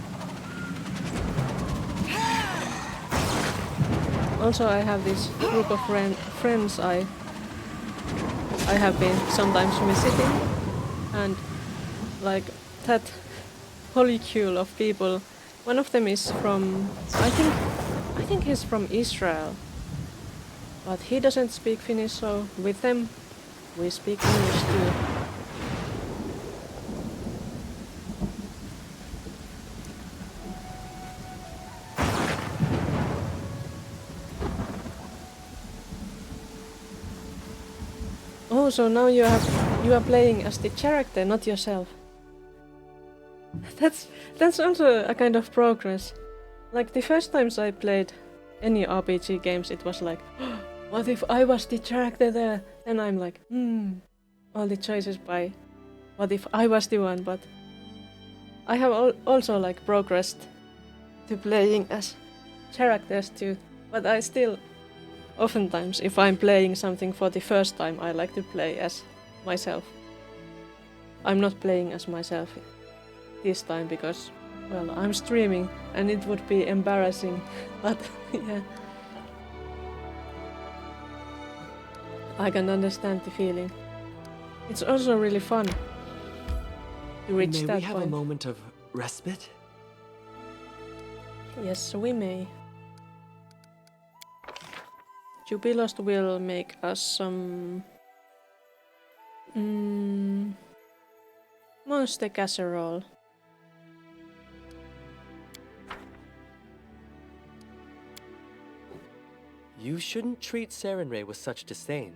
Also, I have this group of friends I have been sometimes visiting, and like that molecule of people. One of them is from I think he's from Israel, but he doesn't speak Finnish, so with them we speak English too. Oh, so now you are playing as the character, not yourself. That's also a kind of progress. Like the first times I played any RPG games, it was like, what if I was the character there? Then I'm like, all the choices by what if I was the one? But I have also like progressed to playing as characters too. But I still, oftentimes, if I'm playing something for the first time, I like to play as myself. I'm not playing as myself this time because, well, I'm streaming and it would be embarrassing, but yeah. I can understand the feeling. It's also really fun to reach May that we have point. a moment of respite? Yes, we may. Jubilost will make us some monster casserole. You shouldn't treat Sarenrae with such disdain.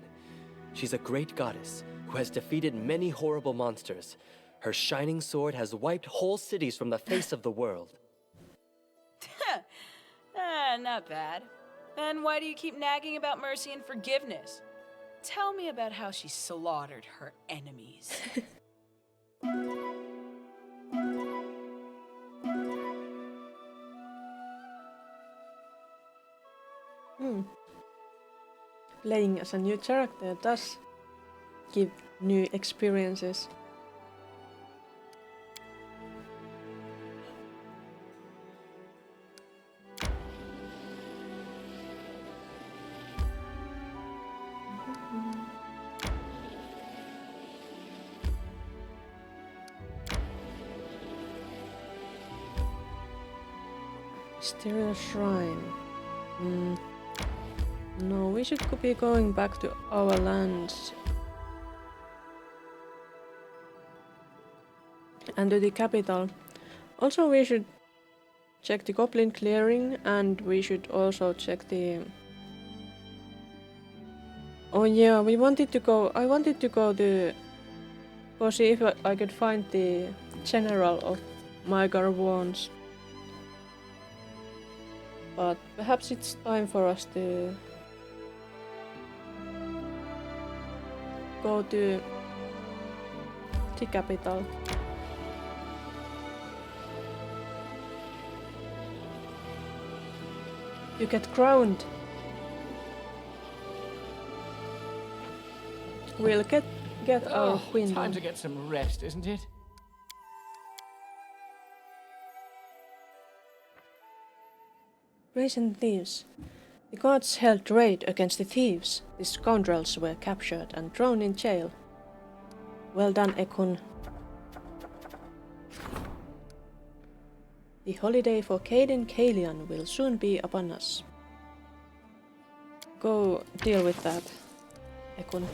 She's a great goddess who has defeated many horrible monsters. Her shining sword has wiped whole cities from the face of the world. Not bad. Then why do you keep nagging about mercy and forgiveness? Tell me about how she slaughtered her enemies. Playing as a new character does give new experiences. Mysterious shrine. No, we should be going back to our lands. And to the capital. Also, we should check the goblin clearing, and we should also check the... Oh yeah, I wanted to go to... Go see if I could find the general of Mygar Wands. But perhaps it's time for us to... go to the capital. You get crowned. We'll get our queen. Time to get some rest, isn't it? Brazen thieves. The gods held raid against the thieves. The scoundrels were captured and thrown in jail. Well done, Ekun. The holiday for Caden Kalian will soon be upon us. Go deal with that, Ekun.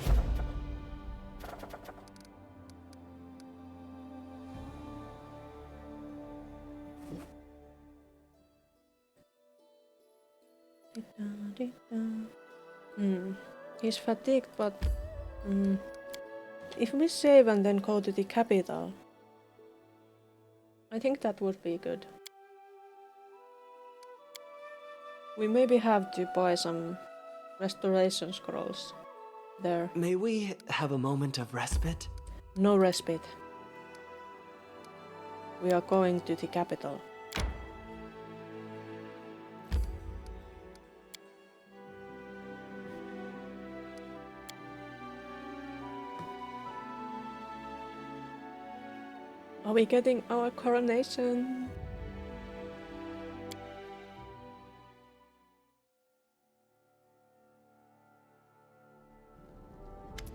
He's fatigued, but if we save and then go to the capital, I think that would be good. We maybe have to buy some restoration scrolls there. May we have a moment of respite? No respite. We are going to the capital. Are we getting our coronation?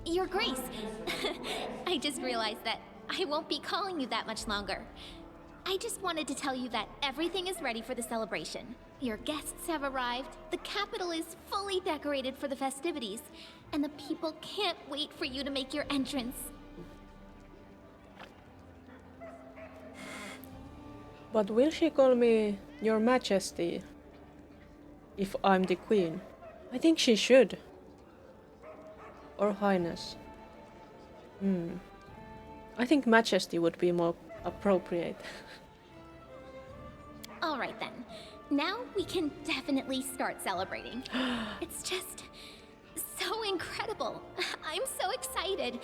Your Grace, I just realized that I won't be calling you that much longer. I just wanted to tell you that everything is ready for the celebration. Your guests have arrived, the capital is fully decorated for the festivities, and the people can't wait for you to make your entrance. But will she call me Your Majesty if I'm the queen? I think she should. Or Highness. I think Majesty would be more appropriate. Alright then. Now we can definitely start celebrating. It's just so incredible. I'm so excited.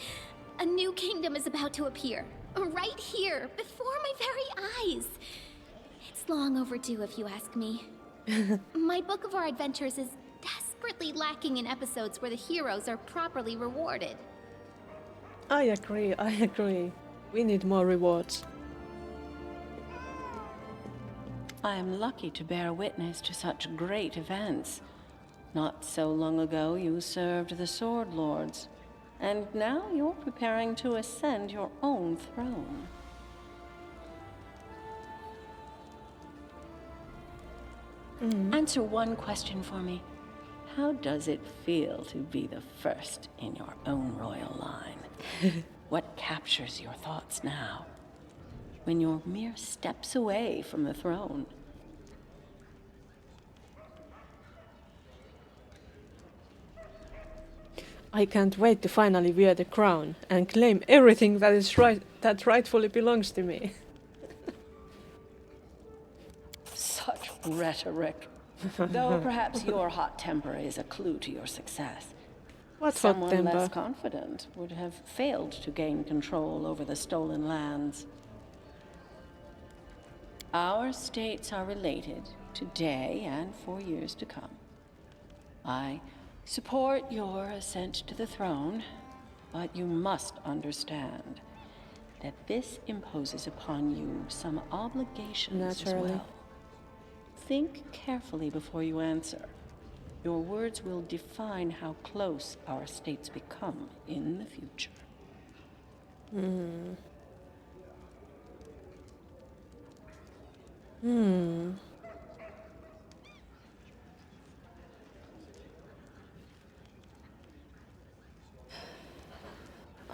A new kingdom is about to appear. Right here, before my very eyes. It's long overdue if you ask me. My book of our adventures is desperately lacking in episodes where the heroes are properly rewarded. I agree. We need more rewards. I am lucky to bear witness to such great events. Not so long ago you served the Sword Lords, and now you're preparing to ascend your own throne. Answer one question for me. How does it feel to be the first in your own royal line? What captures your thoughts now, when you're mere steps away from the throne? I can't wait to finally wear the crown and claim everything that rightfully belongs to me. Such rhetoric. Though perhaps your hot temper is a clue to your success. What Someone hot temper? less confident would have failed to gain control over the stolen lands. Our states are related today and for years to come. I support your ascent to the throne, but you must understand that this imposes upon you some obligations as well. Think carefully before you answer. Your words will define how close our states become in the future.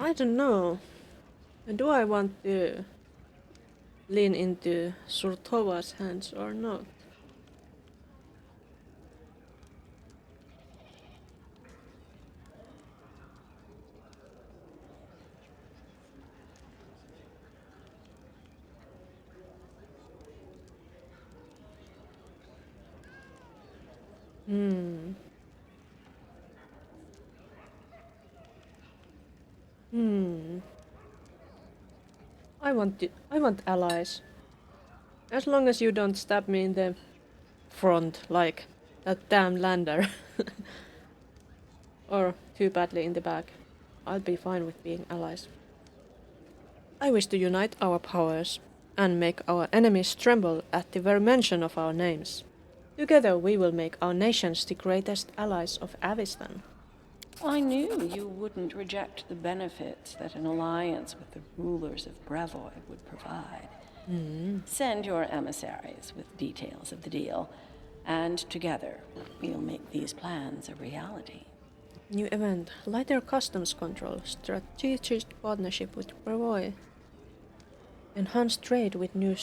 I don't know. Do I want to lean into Surtova's hands or not? I want allies. As long as you don't stab me in the front like that damn lander. Or too badly in the back. I'll be fine with being allies. I wish to unite our powers and make our enemies tremble at the very mention of our names. Together we will make our nations the greatest allies of Avistan. I knew you wouldn't reject the benefits that an alliance with the rulers of Brevoy would provide. Send your emissaries with details of the deal, and together we'll make these plans a reality. New event. Lighter customs control. Strategic partnership with Brevoy. Enhanced trade with New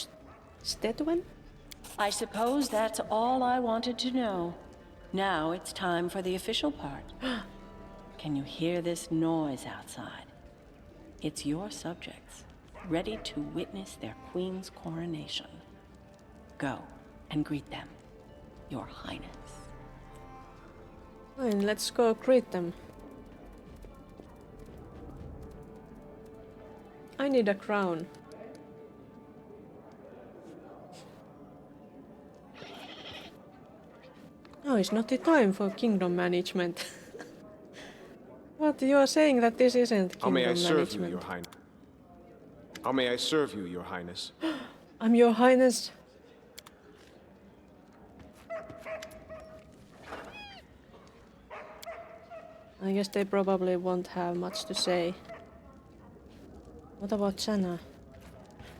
Stetuen? I suppose that's all I wanted to know. Now it's time for the official part. Can you hear this noise outside? It's your subjects, ready to witness their queen's coronation. Go and greet them, Your Highness. Fine, let's go greet them. I need a crown. No, it's not the time for kingdom management. What, you are saying that this isn't kingdom management? How may I serve you, Your Highness? How may I serve you, Your Highness? I'm Your Highness. I guess they probably won't have much to say. What about Sana?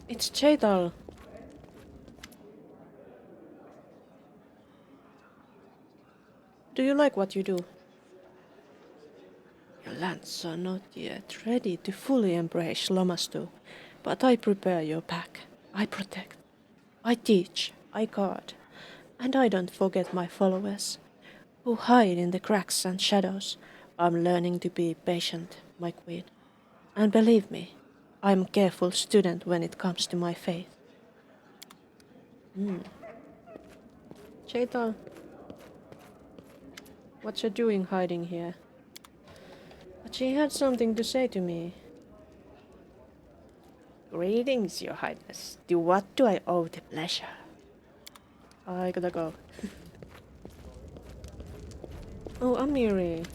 It's Chetal. Do you like what you do? Your lands are not yet ready to fully embrace Lomastu, but I prepare your back. I protect. I teach. I guard. And I don't forget my followers, who hide in the cracks and shadows. I'm learning to be patient, my queen. And believe me, I'm a careful student when it comes to my faith. Chetal, what you doing hiding here? But she had something to say to me. Greetings, Your Highness. To what do I owe the pleasure? I gotta go. Oh, Amiri.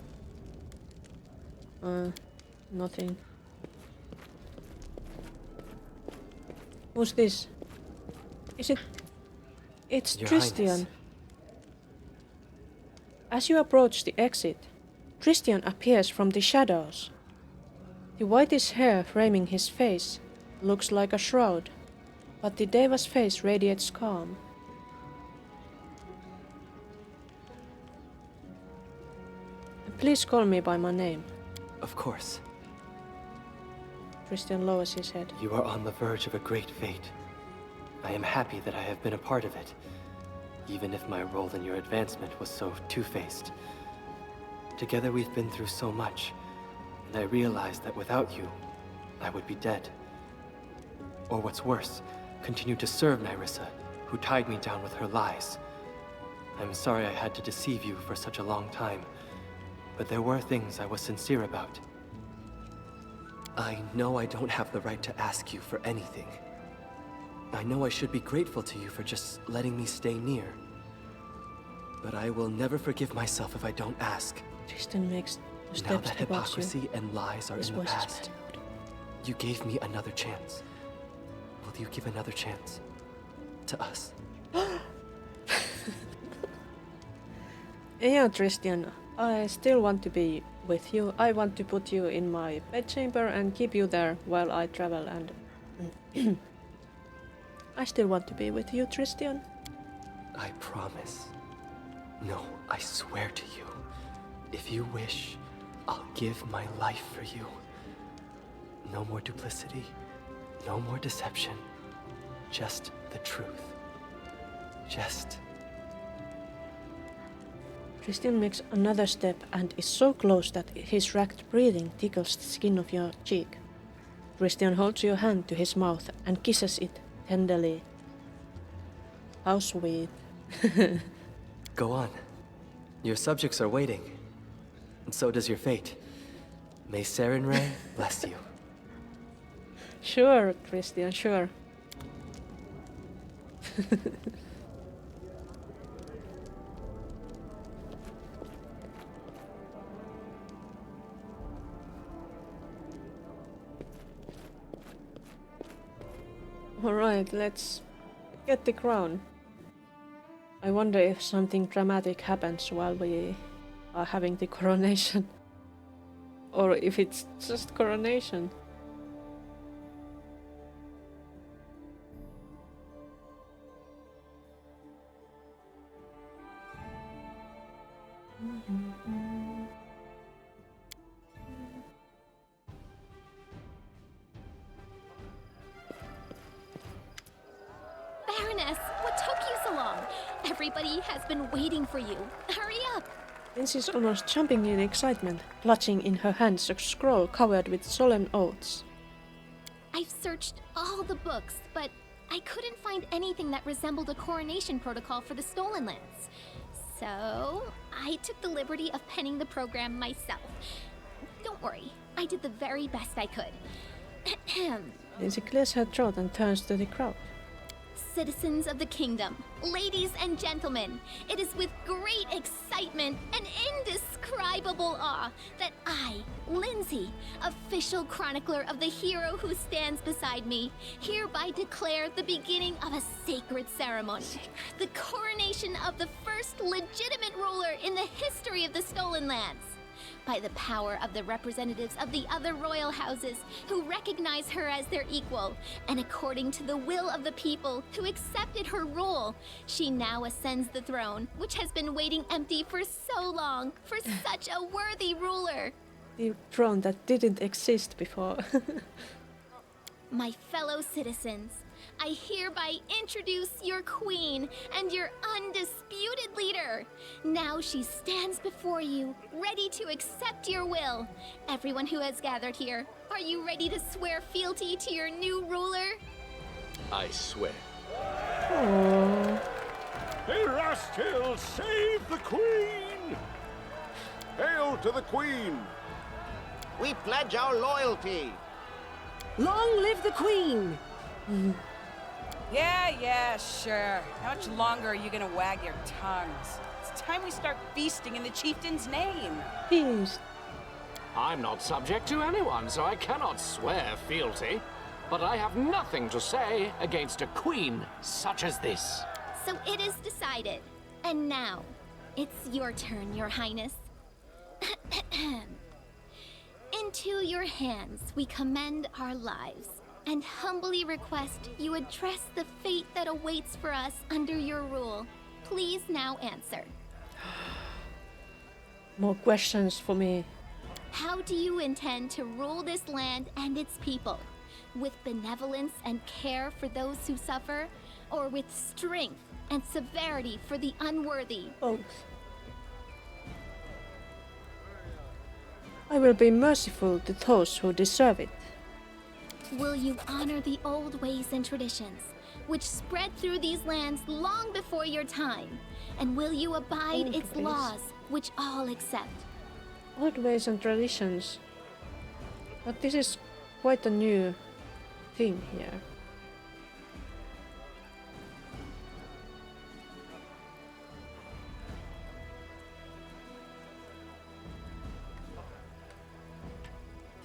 Nothing. Who's this? Is it? It's Your Tristian. Highness. As you approach the exit, Tristian appears from the shadows. The whitish hair framing his face looks like a shroud, but the Deva's face radiates calm. Please call me by my name. Of course. Tristian lowers his head. You are on the verge of a great fate. I am happy that I have been a part of it, even if my role in your advancement was so two-faced. Together we've been through so much, and I realized that without you, I would be dead. Or what's worse, continue to serve Nyrissa, who tied me down with her lies. I'm sorry I had to deceive you for such a long time, but there were things I was sincere about. I know I don't have the right to ask you for anything. I know I should be grateful to you for just letting me stay near. But I will never forgive myself if I don't ask. Tristian makes Now steps that towards hypocrisy you. and lies are His in the voice is past, you gave me another chance. Will you give another chance to us? Yeah, Tristian, I still want to be with you. I want to put you in my bedchamber and keep you there while I travel, and I still want to be with you, Tristian. I promise. No, I swear to you. If you wish, I'll give my life for you. No more duplicity. No more deception. Just the truth. Just... Christian makes another step and is so close that his racked breathing tickles the skin of your cheek. Christian holds your hand to his mouth and kisses it tenderly. How sweet. Go on. Your subjects are waiting. And so does your fate. May Sarenrae bless you. Sure, Christian, sure. Alright, let's get the crown. I wonder if something dramatic happens while we are having the coronation. Or if it's just coronation. Baroness, what took you so long? Everybody has been waiting for you. Hurry up! Lindsay is almost jumping in excitement, clutching in her hands a scroll covered with solemn oaths. I've searched all the books, but I couldn't find anything that resembled a coronation protocol for the Stolen Lands. So, I took the liberty of penning the program myself. Don't worry, I did the very best I could. Lindsay clears her throat and turns to the crowd. Citizens of the kingdom, ladies and gentlemen, it is with great excitement and indescribable awe that I, Lindsay, official chronicler of the hero who stands beside me, hereby declare the beginning of a sacred ceremony. The coronation of the first legitimate ruler in the history of the Stolen Lands. By the power of the representatives of the other royal houses who recognize her as their equal, and according to the will of the people who accepted her rule, she now ascends the throne, which has been waiting empty for so long, for such a worthy ruler. The throne that didn't exist before. My fellow citizens, I hereby introduce your queen and your undisputed leader. Now she stands before you, ready to accept your will. Everyone who has gathered here, are you ready to swear fealty to your new ruler? I swear. Erastil, save the Queen! Hail to the Queen! We pledge our loyalty. Long live the Queen! Yeah, sure. How much longer are you gonna wag your tongues? It's time we start feasting in the chieftain's name. Feast. I'm not subject to anyone, so I cannot swear fealty. But I have nothing to say against a queen such as this. So it is decided. And now, it's your turn, Your Highness. Into your hands we commend our lives, and humbly request you address the fate that awaits for us under your rule. Please now answer. More questions for me. How do you intend to rule this land and its people? With benevolence and care for those who suffer, or with strength and severity for the unworthy? Both. I will be merciful to those who deserve it. Will you honor the old ways and traditions, which spread through these lands long before your time? And will you abide Old its ways. laws, which all accept? Old ways and traditions. But this is quite a new thing here.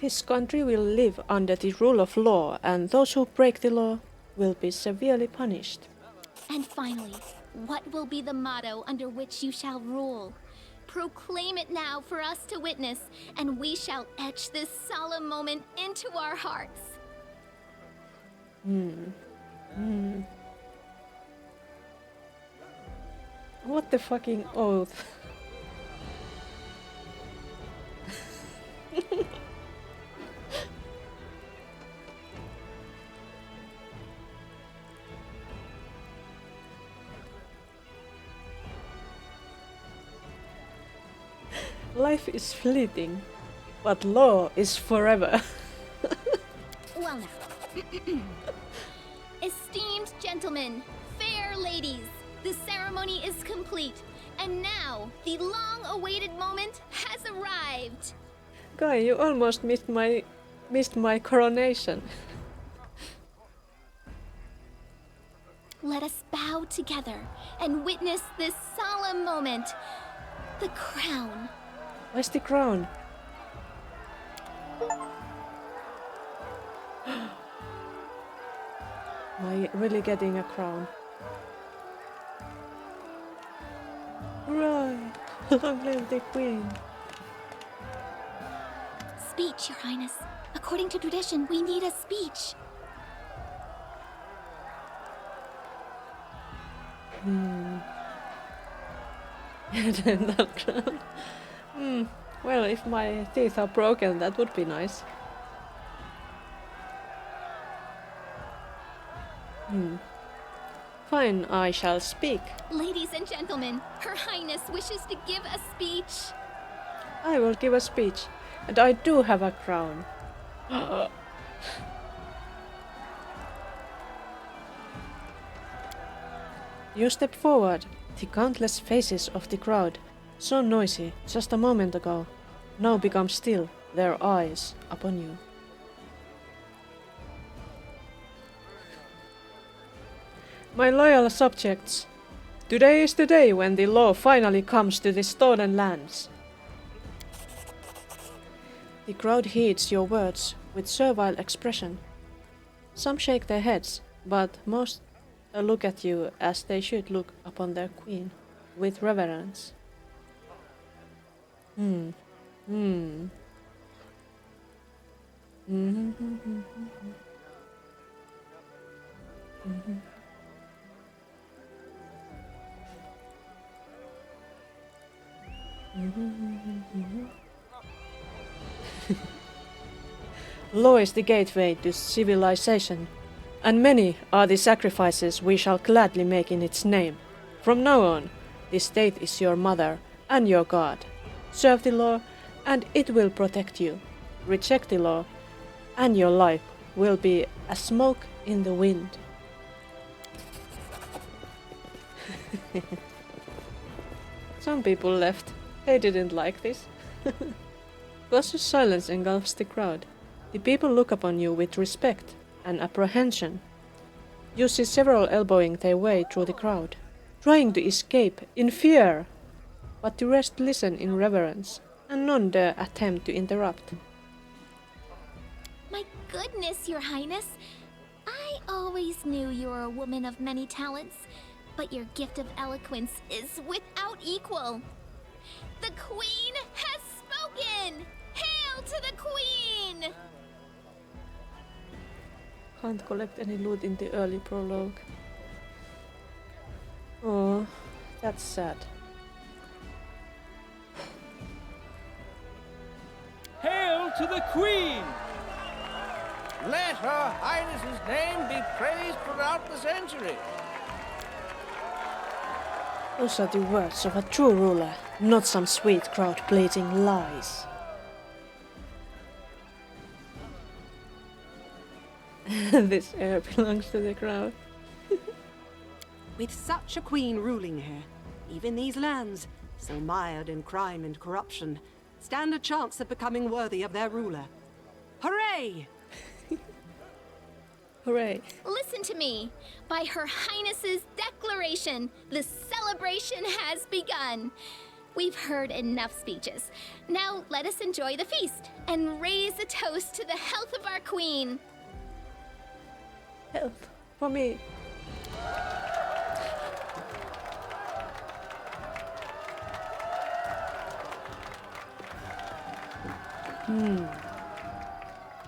This country will live under the rule of law, and those who break the law will be severely punished. And finally, what will be the motto under which you shall rule? Proclaim it now for us to witness, and we shall etch this solemn moment into our hearts. What the fucking oath? Life is fleeting, but law is forever. Well now. Esteemed gentlemen, fair ladies, the ceremony is complete, and now the long-awaited moment has arrived. Guy, you almost missed my coronation. Let us bow together and witness this solemn moment. The crown. Where's the crown? Am I really getting a crown? Right. Long live the queen. Speech, Your Highness. According to tradition, we need a speech. That crown. Well, if my teeth are broken, that would be nice. Fine, I shall speak. Ladies and gentlemen, Her Highness wishes to give a speech. I will give a speech, and I do have a crown. You step forward. The countless faces of the crowd, so noisy just a moment ago, now become still, their eyes upon you. My loyal subjects, today is the day when the law finally comes to the stolen lands. The crowd heeds your words with servile expression. Some shake their heads, but most look at you as they should look upon their queen, with reverence. Law is the gateway to civilization, and many are the sacrifices we shall gladly make in its name. From now on, the state is your mother and your god. Serve the law, and it will protect you. Reject the law, and your life will be a smoke in the wind. Some people left. They didn't like this. Cautious silence engulfs the crowd. The people look upon you with respect and apprehension. You see several elbowing their way through the crowd, trying to escape in fear, but the rest listen in reverence, and none dare attempt to interrupt. My goodness, Your Highness. I always knew you were a woman of many talents, but your gift of eloquence is without equal. The Queen has spoken! Hail to the Queen! Can't collect any loot in the early prologue. Oh, that's sad. Hail to the Queen! Let Her Highness's name be praised throughout the century. Those are the words of a true ruler, not some sweet crowd bleating lies. This air belongs to the crowd. With such a queen ruling here, even these lands, so mired in crime and corruption, stand a chance of becoming worthy of their ruler. Hooray! Hooray. Listen to me. By Her Highness's declaration, the celebration has begun. We've heard enough speeches. Now let us enjoy the feast and raise a toast to the health of our queen. Health for me.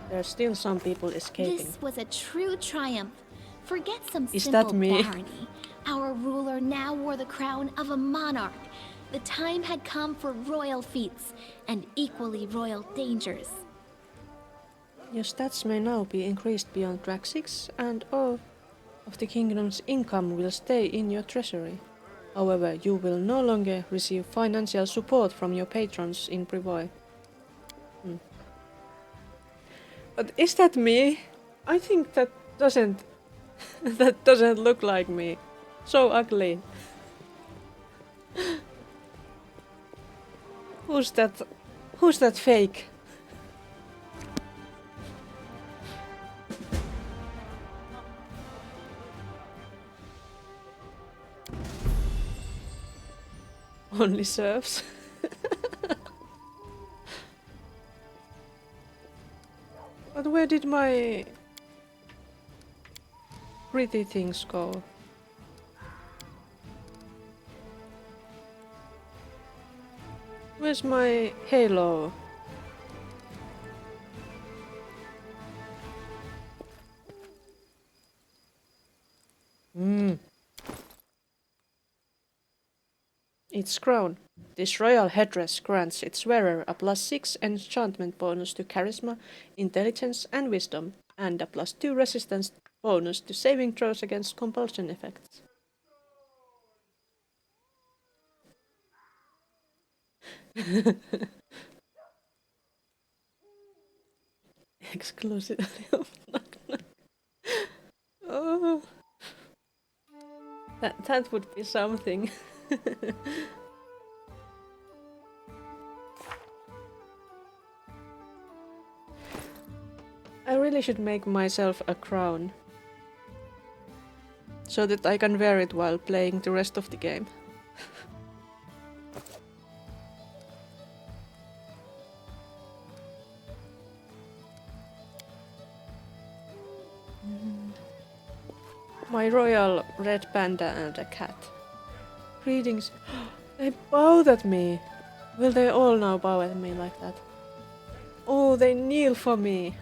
There's still some people escaping. This was a true triumph. Forget some Is simple that me? barony. Our ruler now wore the crown of a monarch. The time had come for royal feats and equally royal dangers. Your stats may now be increased beyond track 6, and all of the kingdom's income will stay in your treasury. However, you will no longer receive financial support from your patrons in Privoy. But is that me? I think that doesn't that doesn't look like me. So ugly. Who's that? Who's that fake? Only serves. But where did my pretty things go? Where's my halo? Its crown. This royal headdress grants its wearer a +6 enchantment bonus to charisma, intelligence, and wisdom, and a +2 resistance bonus to saving throws against compulsion effects. Exclusively of Knock Knock. Oh. That would be something. I really should make myself a crown. So that I can wear it while playing the rest of the game. My royal red panda and a cat. Greetings. They bowed at me. Will they all now bow at me like that? Oh, they kneel for me.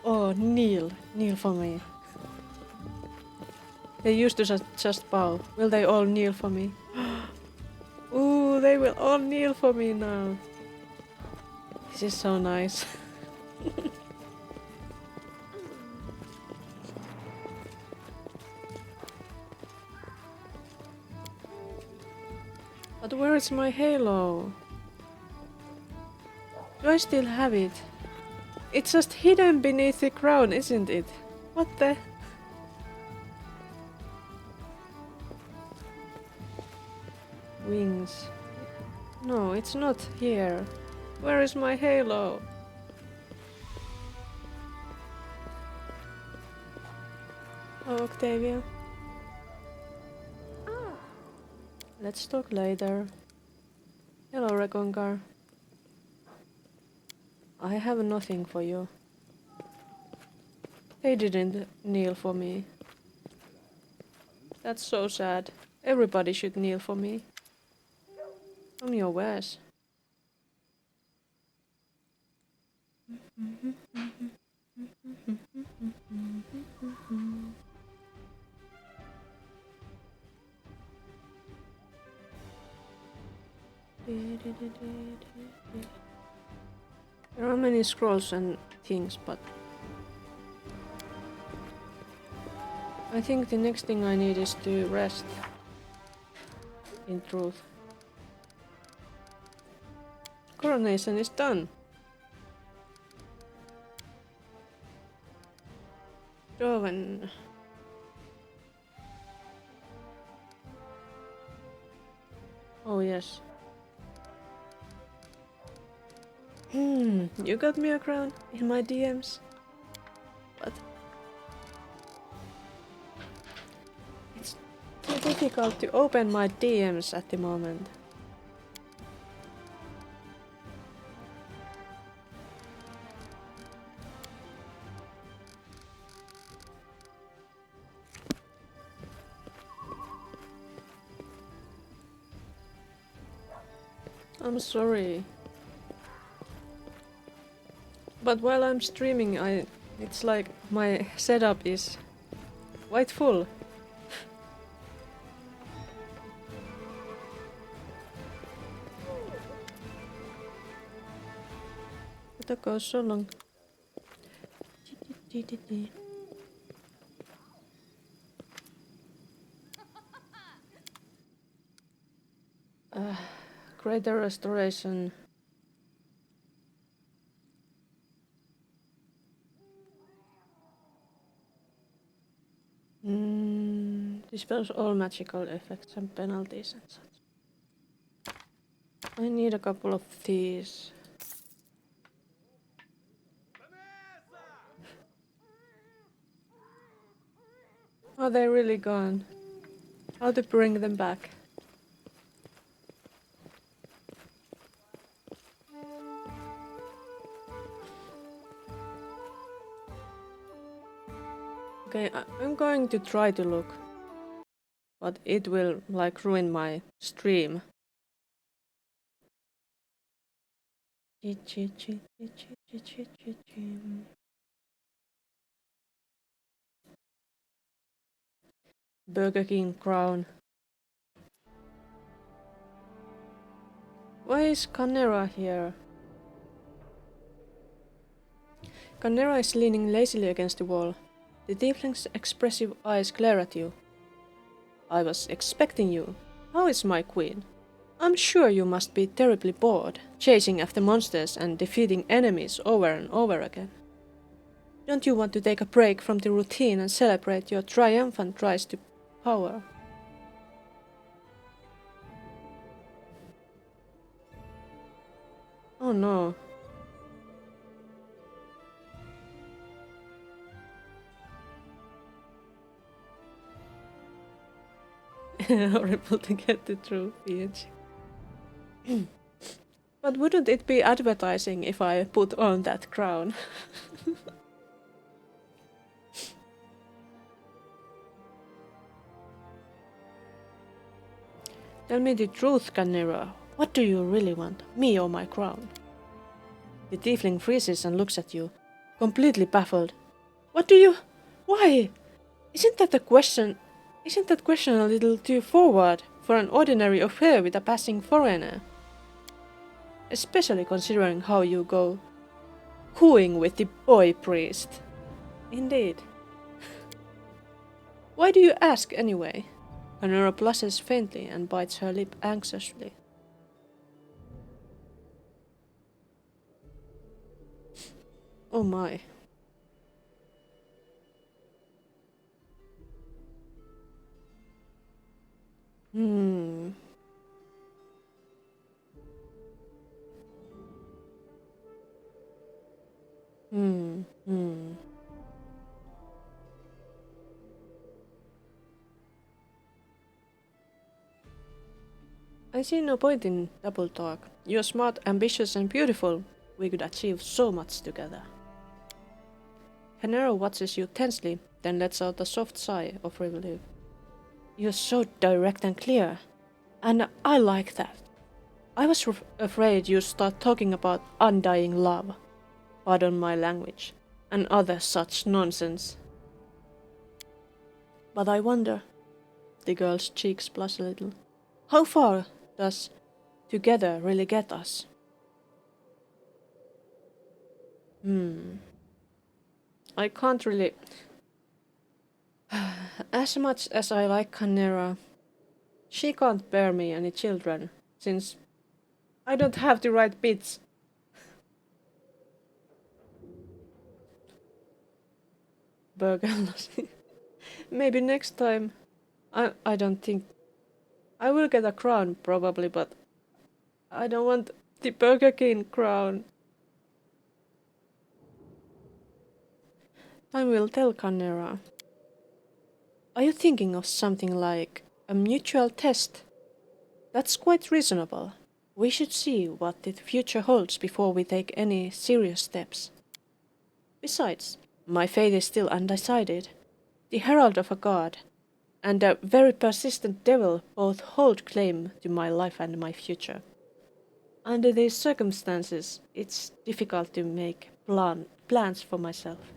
Oh, kneel for me. They used to just bow. Will they all kneel for me? Ooh, they will all kneel for me now. This is so nice. But where is my halo? Do I still have it? It's just hidden beneath the crown, isn't it? What the? Wings. No, it's not here. Where is my halo? Oh, Octavia. Let's talk later. Hello, Recongar. I have nothing for you. They didn't kneel for me. That's so sad. Everybody should kneel for me. I'm your wares. There are many scrolls and things, but I think the next thing I need is to rest. In truth. Coronation is done. Joven. Oh yes. You got me a crown in my DMs. But it's too difficult to open my DMs at the moment. I'm sorry. But while I'm streaming, it's like my setup is quite full. That goes so long. Greater restoration. Dispels all magical effects and penalties and such. I need a couple of these. Are they really gone? How to bring them back? Okay, I'm going to try to look, but it will like ruin my stream. Burger King crown. Why is Canera here? Canera is leaning lazily against the wall. The tiefling's expressive eyes glare at you. I was expecting you. How is my queen? I'm sure you must be terribly bored, chasing after monsters and defeating enemies over and over again. Don't you want to take a break from the routine and celebrate your triumphant rise to power? Oh no. Horrible to get the true PH. But wouldn't it be advertising if I put on that crown? Tell me the truth, Canera. What do you really want? Me or my crown? The tiefling freezes and looks at you, completely baffled. What do you... Why? Isn't that question a little too forward for an ordinary affair with a passing foreigner? Especially considering how you go cooing with the boy priest. Indeed. Why do you ask anyway? Canera blushes faintly and bites her lip anxiously. Oh my. Hmm. I see no point in double talk. You're smart, ambitious, and beautiful. We could achieve so much together. Canero watches you tensely, then lets out a soft sigh of relief. You're so direct and clear, and I like that. I was afraid you'd start talking about undying love, pardon my language, and other such nonsense. But I wonder, the girl's cheeks blush a little, how far does together really get us? I can't really... As much as I like Canera, she can't bear me any children, since I don't have the right bits. Burger. Maybe next time. I don't think... I will get a crown probably, but I don't want the Burger King crown. Time will tell, Canera. Are you thinking of something like a mutual test? That's quite reasonable. We should see what the future holds before we take any serious steps. Besides, my fate is still undecided. The herald of a god and a very persistent devil both hold claim to my life and my future. Under these circumstances, it's difficult to make plans for myself.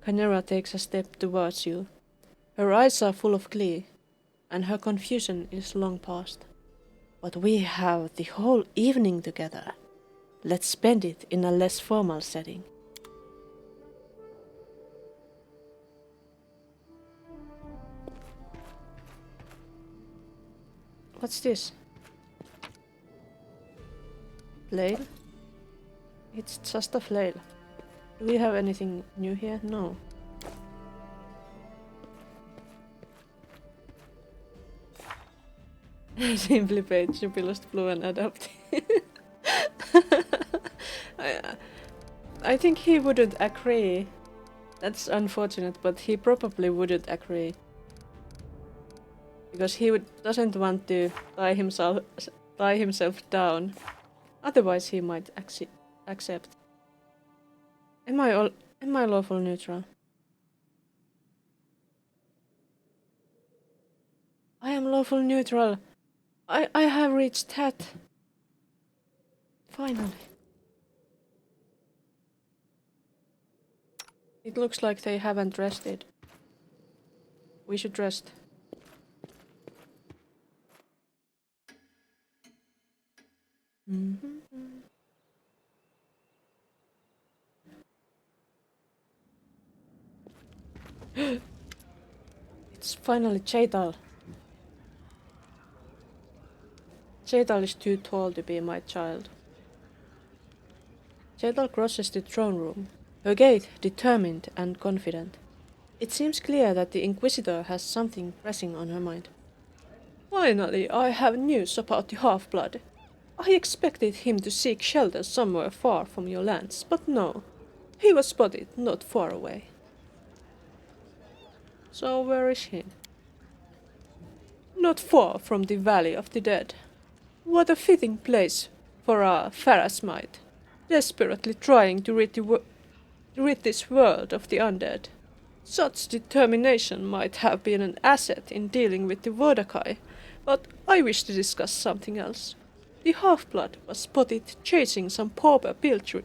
Canera takes a step towards you. Her eyes are full of glee, and her confusion is long past. But we have the whole evening together. Let's spend it in a less formal setting. What's this? Flail? It's just a flail. Do we have anything new here? No. Simply paid Jubilust Blue and Adapt. I think he wouldn't agree. That's unfortunate, but he probably wouldn't agree. Because he doesn't want to tie himself down. Otherwise he might accept. Am I lawful neutral? I am lawful neutral. I have reached that. Finally. It looks like they haven't rested. We should rest. It's finally Chetal. Chetal is too tall to be my child. Chetal crosses the throne room, her gait determined and confident. It seems clear that the Inquisitor has something pressing on her mind. Finally, I have news about the Half-Blood. I expected him to seek shelter somewhere far from your lands, but no. He was spotted not far away. So where is he? Not far from the Valley of the Dead. What a fitting place for a Pharasmite, desperately trying to rid this world of the undead. Such determination might have been an asset in dealing with the Vordakai, but I wish to discuss something else. The Half-Blood was spotted chasing some pauper pilgrim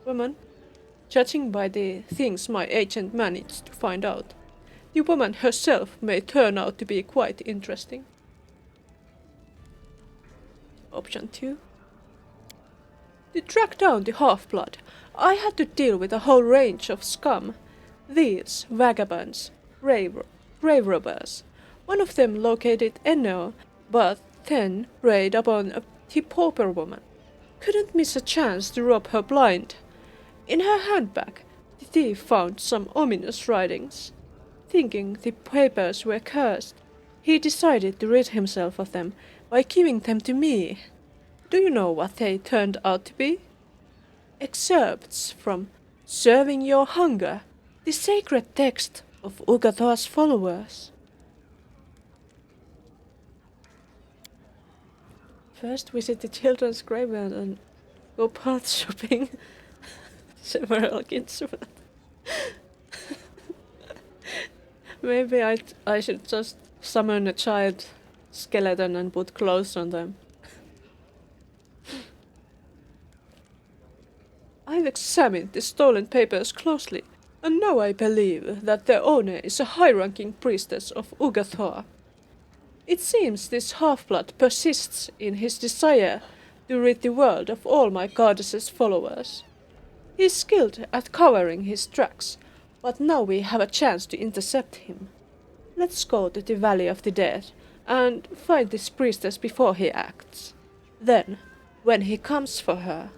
woman. Judging by the things my agent managed to find out, the woman herself may turn out to be quite interesting. Option 2. To track down the Half-Blood, I had to deal with a whole range of scum. Thieves, vagabonds, grave robbers. One of them located Enno, but then preyed upon the pauper woman. Couldn't miss a chance to rob her blind. In her handbag, the thief found some ominous writings. Thinking the papers were cursed, he decided to rid himself of them by giving them to me. Do you know what they turned out to be? Excerpts from Serving Your Hunger, the sacred text of Ugathoa's followers. First visit the children's graveyard and go path shopping. Several kids. Maybe I should just summon a child skeleton and put clothes on them. I've examined the stolen papers closely, and now I believe that their owner is a high-ranking priestess of Ugathoa. It seems this half-blood persists in his desire to rid the world of all my goddess's followers. He's skilled at covering his tracks, but now we have a chance to intercept him. Let's go to the Valley of the Dead and find this priestess before he acts. Then, when he comes for her,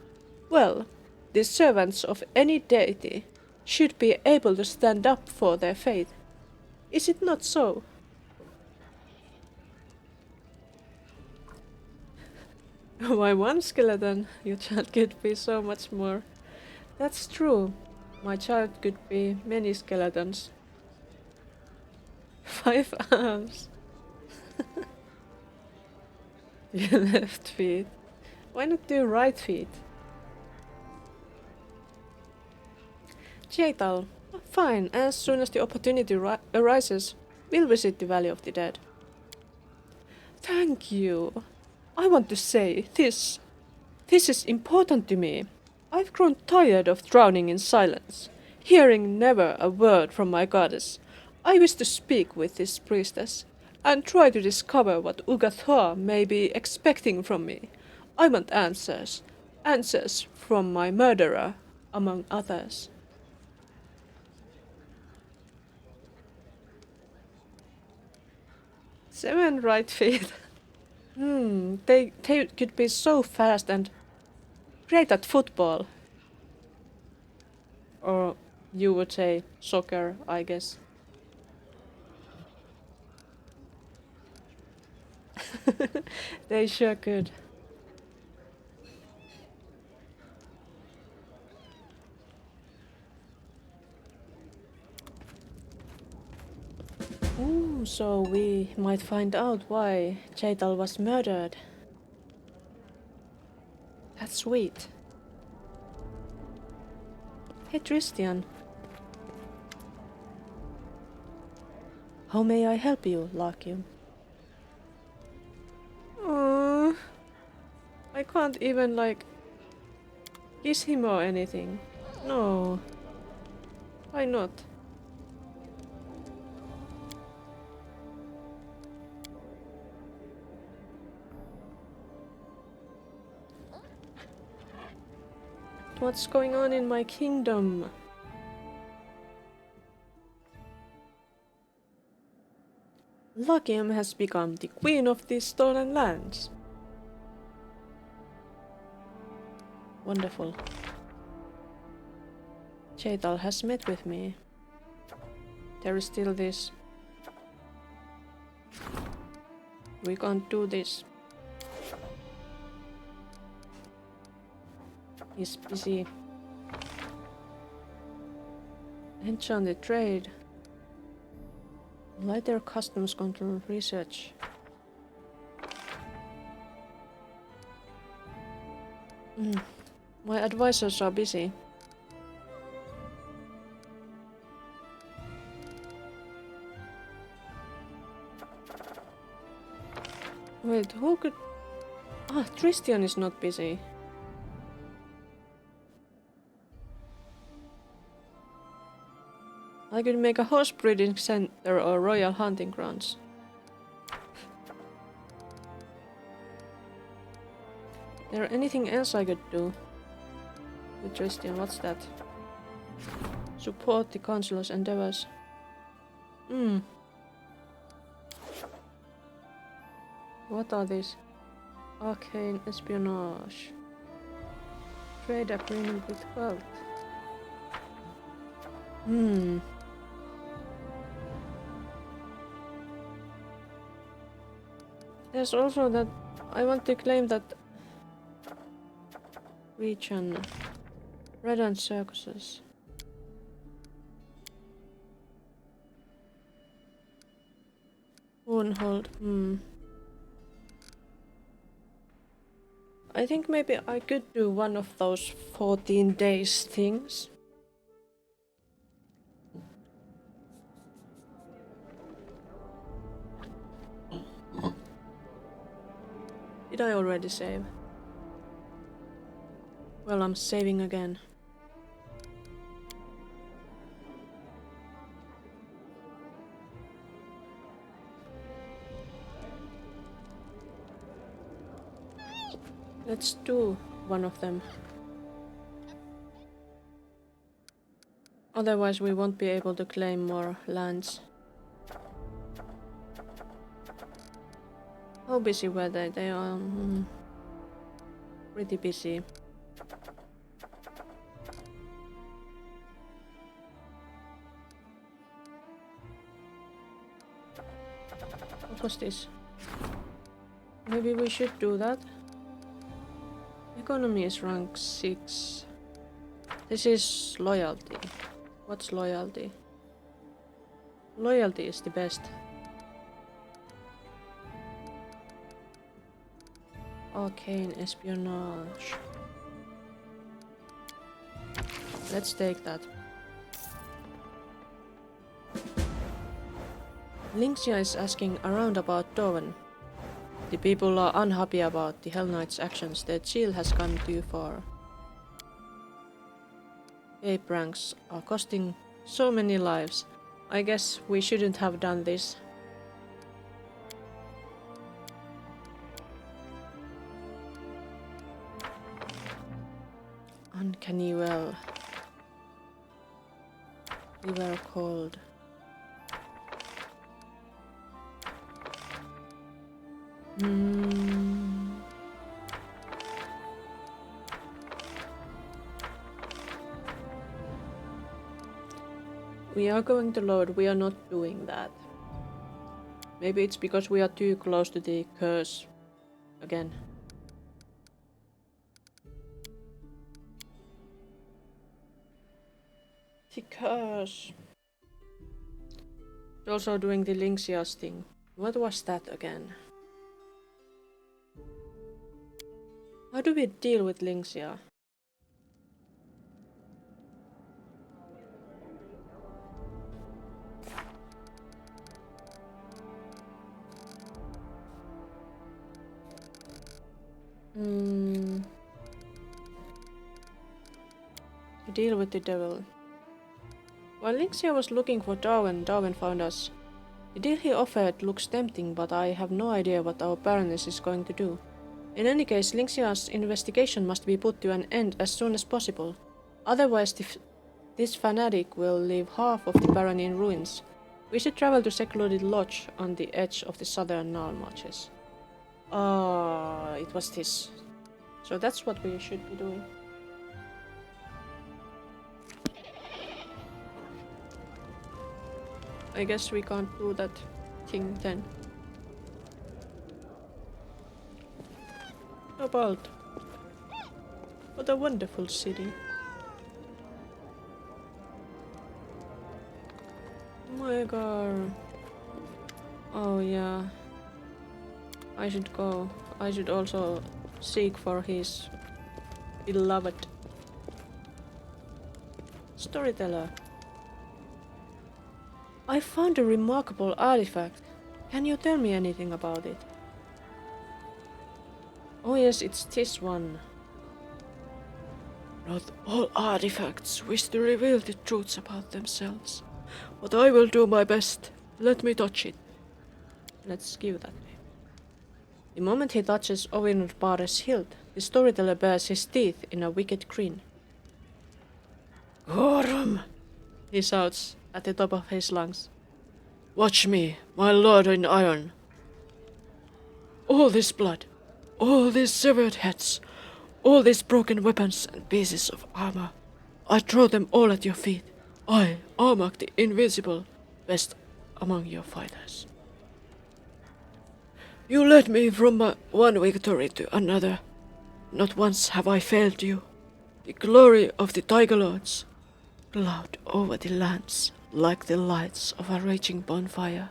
well, the servants of any deity should be able to stand up for their faith. Is it not so? Why one skeleton? Your child could be so much more. That's true. My child could be many skeletons. 5 arms. Your left feet. Why not do right feet? Chetal. Fine, as soon as the opportunity arises, we'll visit the Valley of the Dead. Thank you. I want to say this is important to me. I've grown tired of drowning in silence, hearing never a word from my goddess. I wish to speak with this priestess, and try to discover what Ugathoa may be expecting from me. I want answers. Answers from my murderer, among others. 7 right feet. They could be so fast and great at football. Or you would say soccer, I guess. They sure could. Ooh, so we might find out why Chaital was murdered. That's sweet. Hey Tristian. How may I help you, Lakium? I can't even like kiss him or anything. No. Why not? What's going on in my kingdom? Lakium has become the queen of these stolen lands. Wonderful. Chaital has met with me. There is still this. We can't do this. He's busy. Enchanted trade. Lighter customs control research. My advisors are busy. Wait, who could... Tristian is not busy. I could make a horse breeding center or royal hunting grounds. There anything else I could do? With Tristian, what's that? Support the councilor's endeavors. What are these? Arcane espionage. Trade agreement with wealth. There's also that I want to claim that region. Redon circuses. Woundhold. I think maybe I could do one of those 14 days things. Did I already save? Well, I'm saving again. Let's do one of them. Otherwise we won't be able to claim more lands. How busy were they? They are pretty busy. What was this? Maybe we should do that. Economy is rank 6. This is loyalty. What's loyalty? Loyalty is the best. Arcane espionage. Let's take that. Lynxia is asking around about Doven. The people are unhappy about the Hell Knight's actions. Their chill has gone too far. Ape ranks are costing so many lives. I guess we shouldn't have done this. Uncanny well. We were cold. We are going to load. We are not doing that. Maybe it's because we are too close to the curse again. The curse. Also doing the Linxia's thing. What was that again? How do we deal with Linxia? Deal with the devil. While Linxia was looking for Darwin found us. The deal he offered looks tempting, but I have no idea what our Baroness is going to do. In any case, Linxia's investigation must be put to an end as soon as possible. Otherwise, this fanatic will leave half of the barony in ruins. We should travel to secluded lodge on the edge of the southern Nile marches. It was this. So that's what we should be doing. I guess we can't do that thing then. About. What a wonderful city. Oh my god. Oh yeah. I should go. I should also seek for his beloved storyteller. I found a remarkable artifact. Can you tell me anything about it? Oh yes, it's this one. Not all artifacts wish to reveal the truths about themselves, but I will do my best. Let me touch it. Let's give that way. The moment he touches Ovinurbare's hilt, the storyteller bares his teeth in a wicked grin. Gorum! He shouts at the top of his lungs. Watch me, my lord in iron. All this blood, all these severed heads, all these broken weapons and pieces of armor, I throw them all at your feet. I, Armak the Invincible, best among your fighters. You led me from one victory to another. Not once have I failed you. The glory of the Tiger Lords cloud over the lands like the lights of a raging bonfire.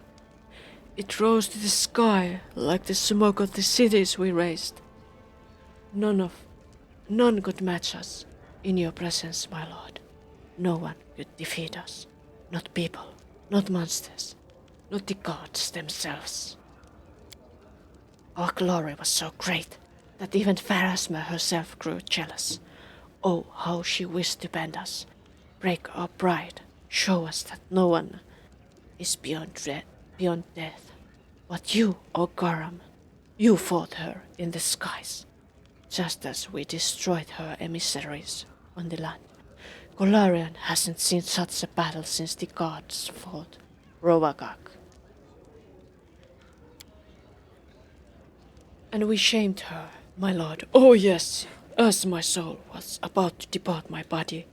It rose to the sky like the smoke of the cities we razed. None could match us in your presence, my lord. No one could defeat us. Not people, not monsters, not the gods themselves. Our glory was so great that even Pharasma herself grew jealous. Oh, how she wished to bend us, break our pride, show us that no one is beyond death. But you, O Garam, you fought her in the skies, just as we destroyed her emissaries on the land. Golarion hasn't seen such a battle since the gods fought Rovagak. And we shamed her, my lord. Oh yes, as my soul was about to depart my body,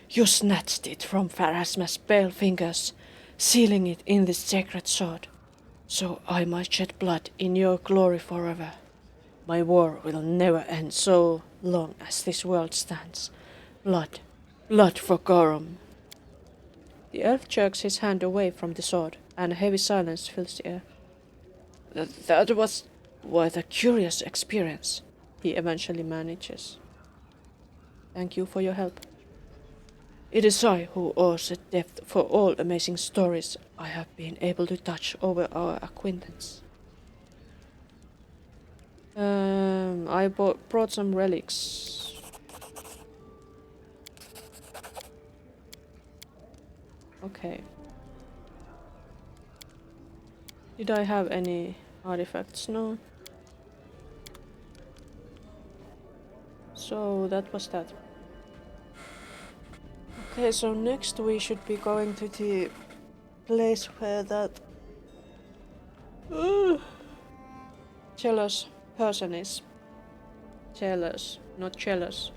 you snatched it from Pharasma's pale fingers, sealing it in the sacred sword, so I might shed blood in your glory forever. My war will never end so long as this world stands. Blood, blood for Gorum. The elf jerks his hand away from the sword, and a heavy silence fills the air. That was quite a curious experience, he eventually manages. Thank you for your help. It is I who owes a debt for all amazing stories I have been able to touch over our acquaintance. I brought some relics. Okay. Did I have any artifacts? No. So that was that. Okay, so next we should be going to the place where that jealous person is. Jealous, not jealous.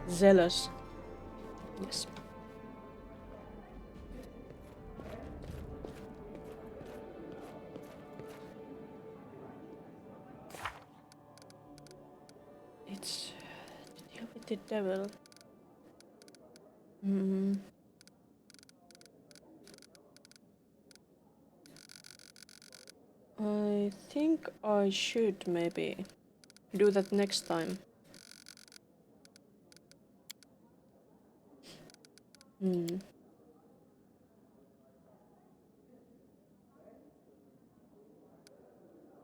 Zealous. Yes. It's to deal with the devil. I think I should maybe do that next time.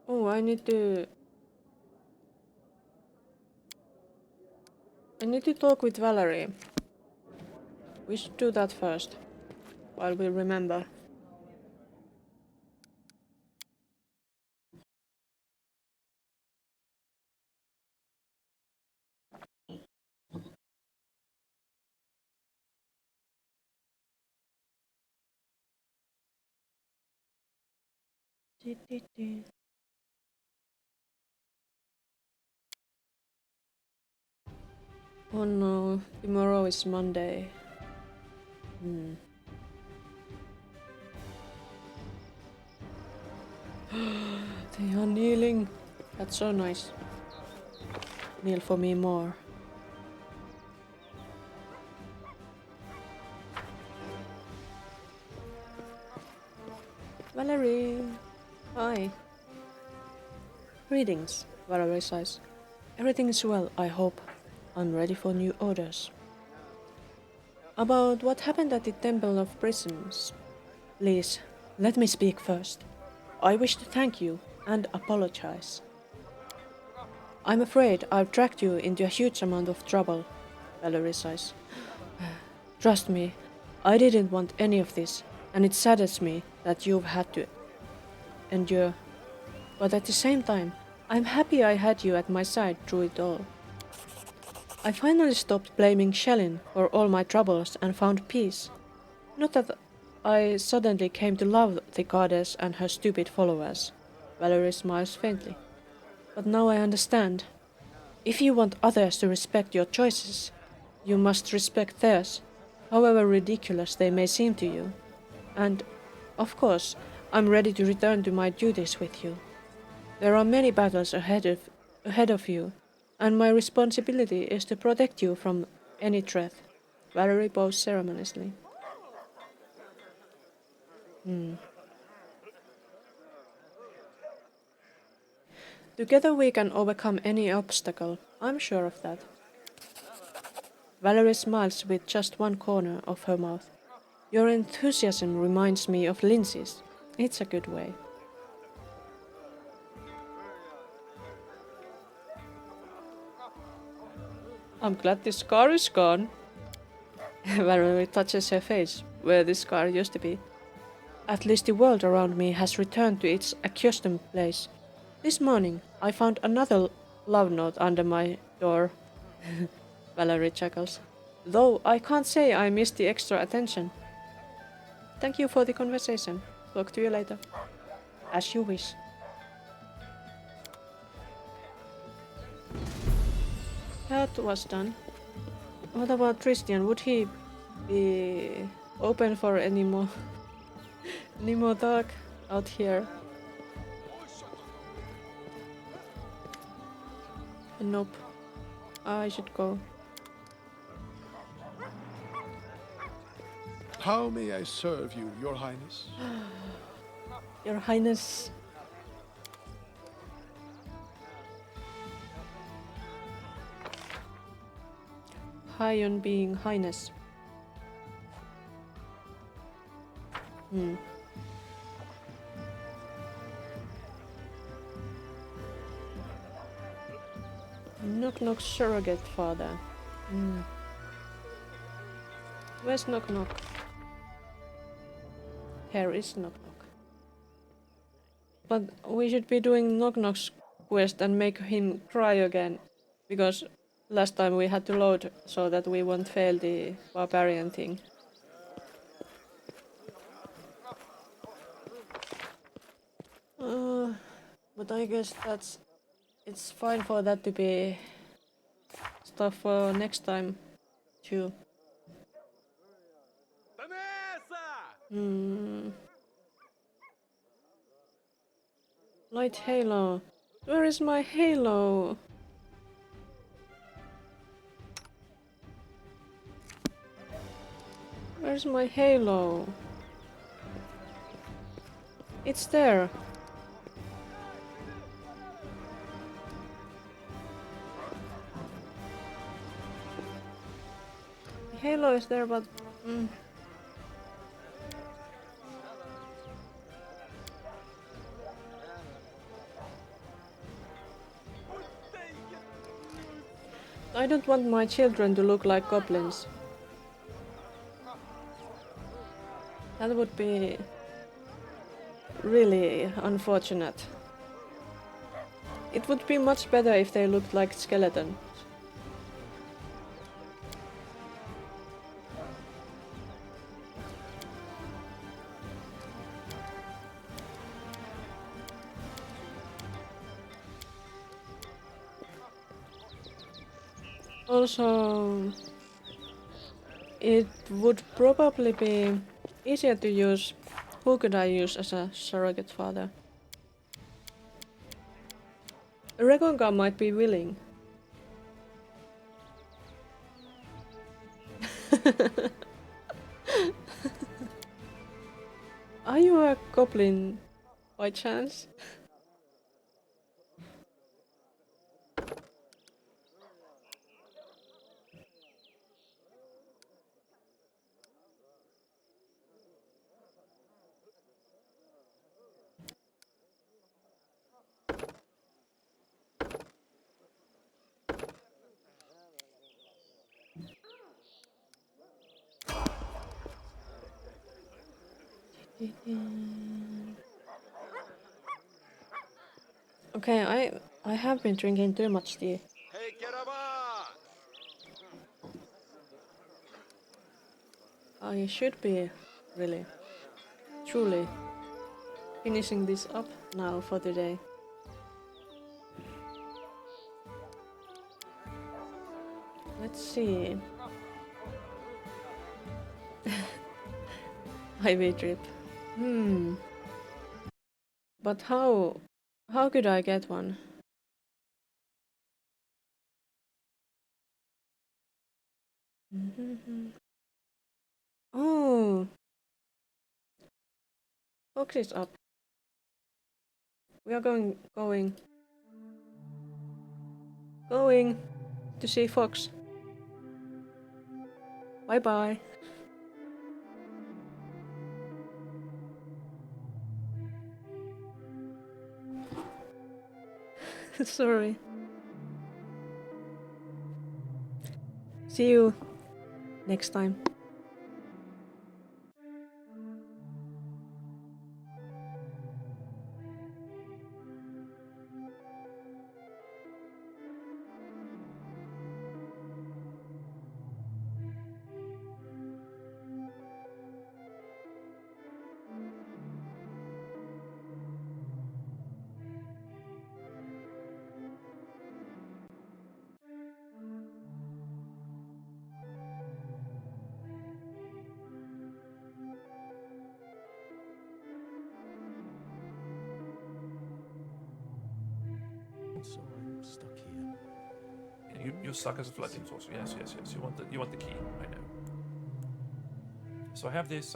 Oh, I need to talk with Valerie. We should do that first, while we remember. Oh no, tomorrow is Monday. They are kneeling. That's so nice. Kneel for me more. Valerie! Hi. Greetings, Valerie says. Everything is well, I hope. I'm ready for new orders. About what happened at the Temple of Prisms. Please, let me speak first. I wish to thank you and apologize. I'm afraid I've dragged you into a huge amount of trouble, Valerie says. Trust me, I didn't want any of this, and it saddens me that you've had to endure. But at the same time, I'm happy I had you at my side through it all. I finally stopped blaming Shellin for all my troubles and found peace. Not that I suddenly came to love the goddess and her stupid followers. Valerie smiles faintly. But now I understand. If you want others to respect your choices, you must respect theirs, however ridiculous they may seem to you. And, of course, I'm ready to return to my duties with you. There are many battles ahead of you, and my responsibility is to protect you from any threat. Valerie bows ceremoniously. Together we can overcome any obstacle, I'm sure of that. Valerie smiles with just one corner of her mouth. Your enthusiasm reminds me of Lindsay's. It's a good way. I'm glad this scar is gone. Valerie touches her face, where this scar used to be. At least the world around me has returned to its accustomed place. This morning, I found another love note under my door. Valerie chuckles. Though I can't say I missed the extra attention. Thank you for the conversation. Talk to you later. As you wish. That was done. What about Christian? Would he be open for any more talk out here? Nope. I should go. How may I serve you, Your Highness? Your Highness. High on being Highness. Knock knock surrogate father. Where's knock knock? Here is knock knock. But we should be doing knock knock's quest and make him cry again. Because last time we had to load so that we won't fail the barbarian thing. But I guess that's It's fine for that to be stuff for next time too. Light halo. Where is my halo? Where's my halo? It's there. The halo is there, but I don't want my children to look like goblins. That would be really unfortunate. It would be much better if they looked like skeletons. Also, it would probably be easier to use. Who could I use as a surrogate father? Regonga might be willing. Are you a goblin by chance? Okay, I have been drinking too much tea. I should be really, truly finishing this up now for today. Let's see. Highway trip. But how could I get one? Oh, Fox is up. We are going to see Fox. Bye bye. Sorry. See you next time. So I'm stuck here. Yeah, you suck as a flooding sorcerer. Yes. You want the key. I know. So I have this.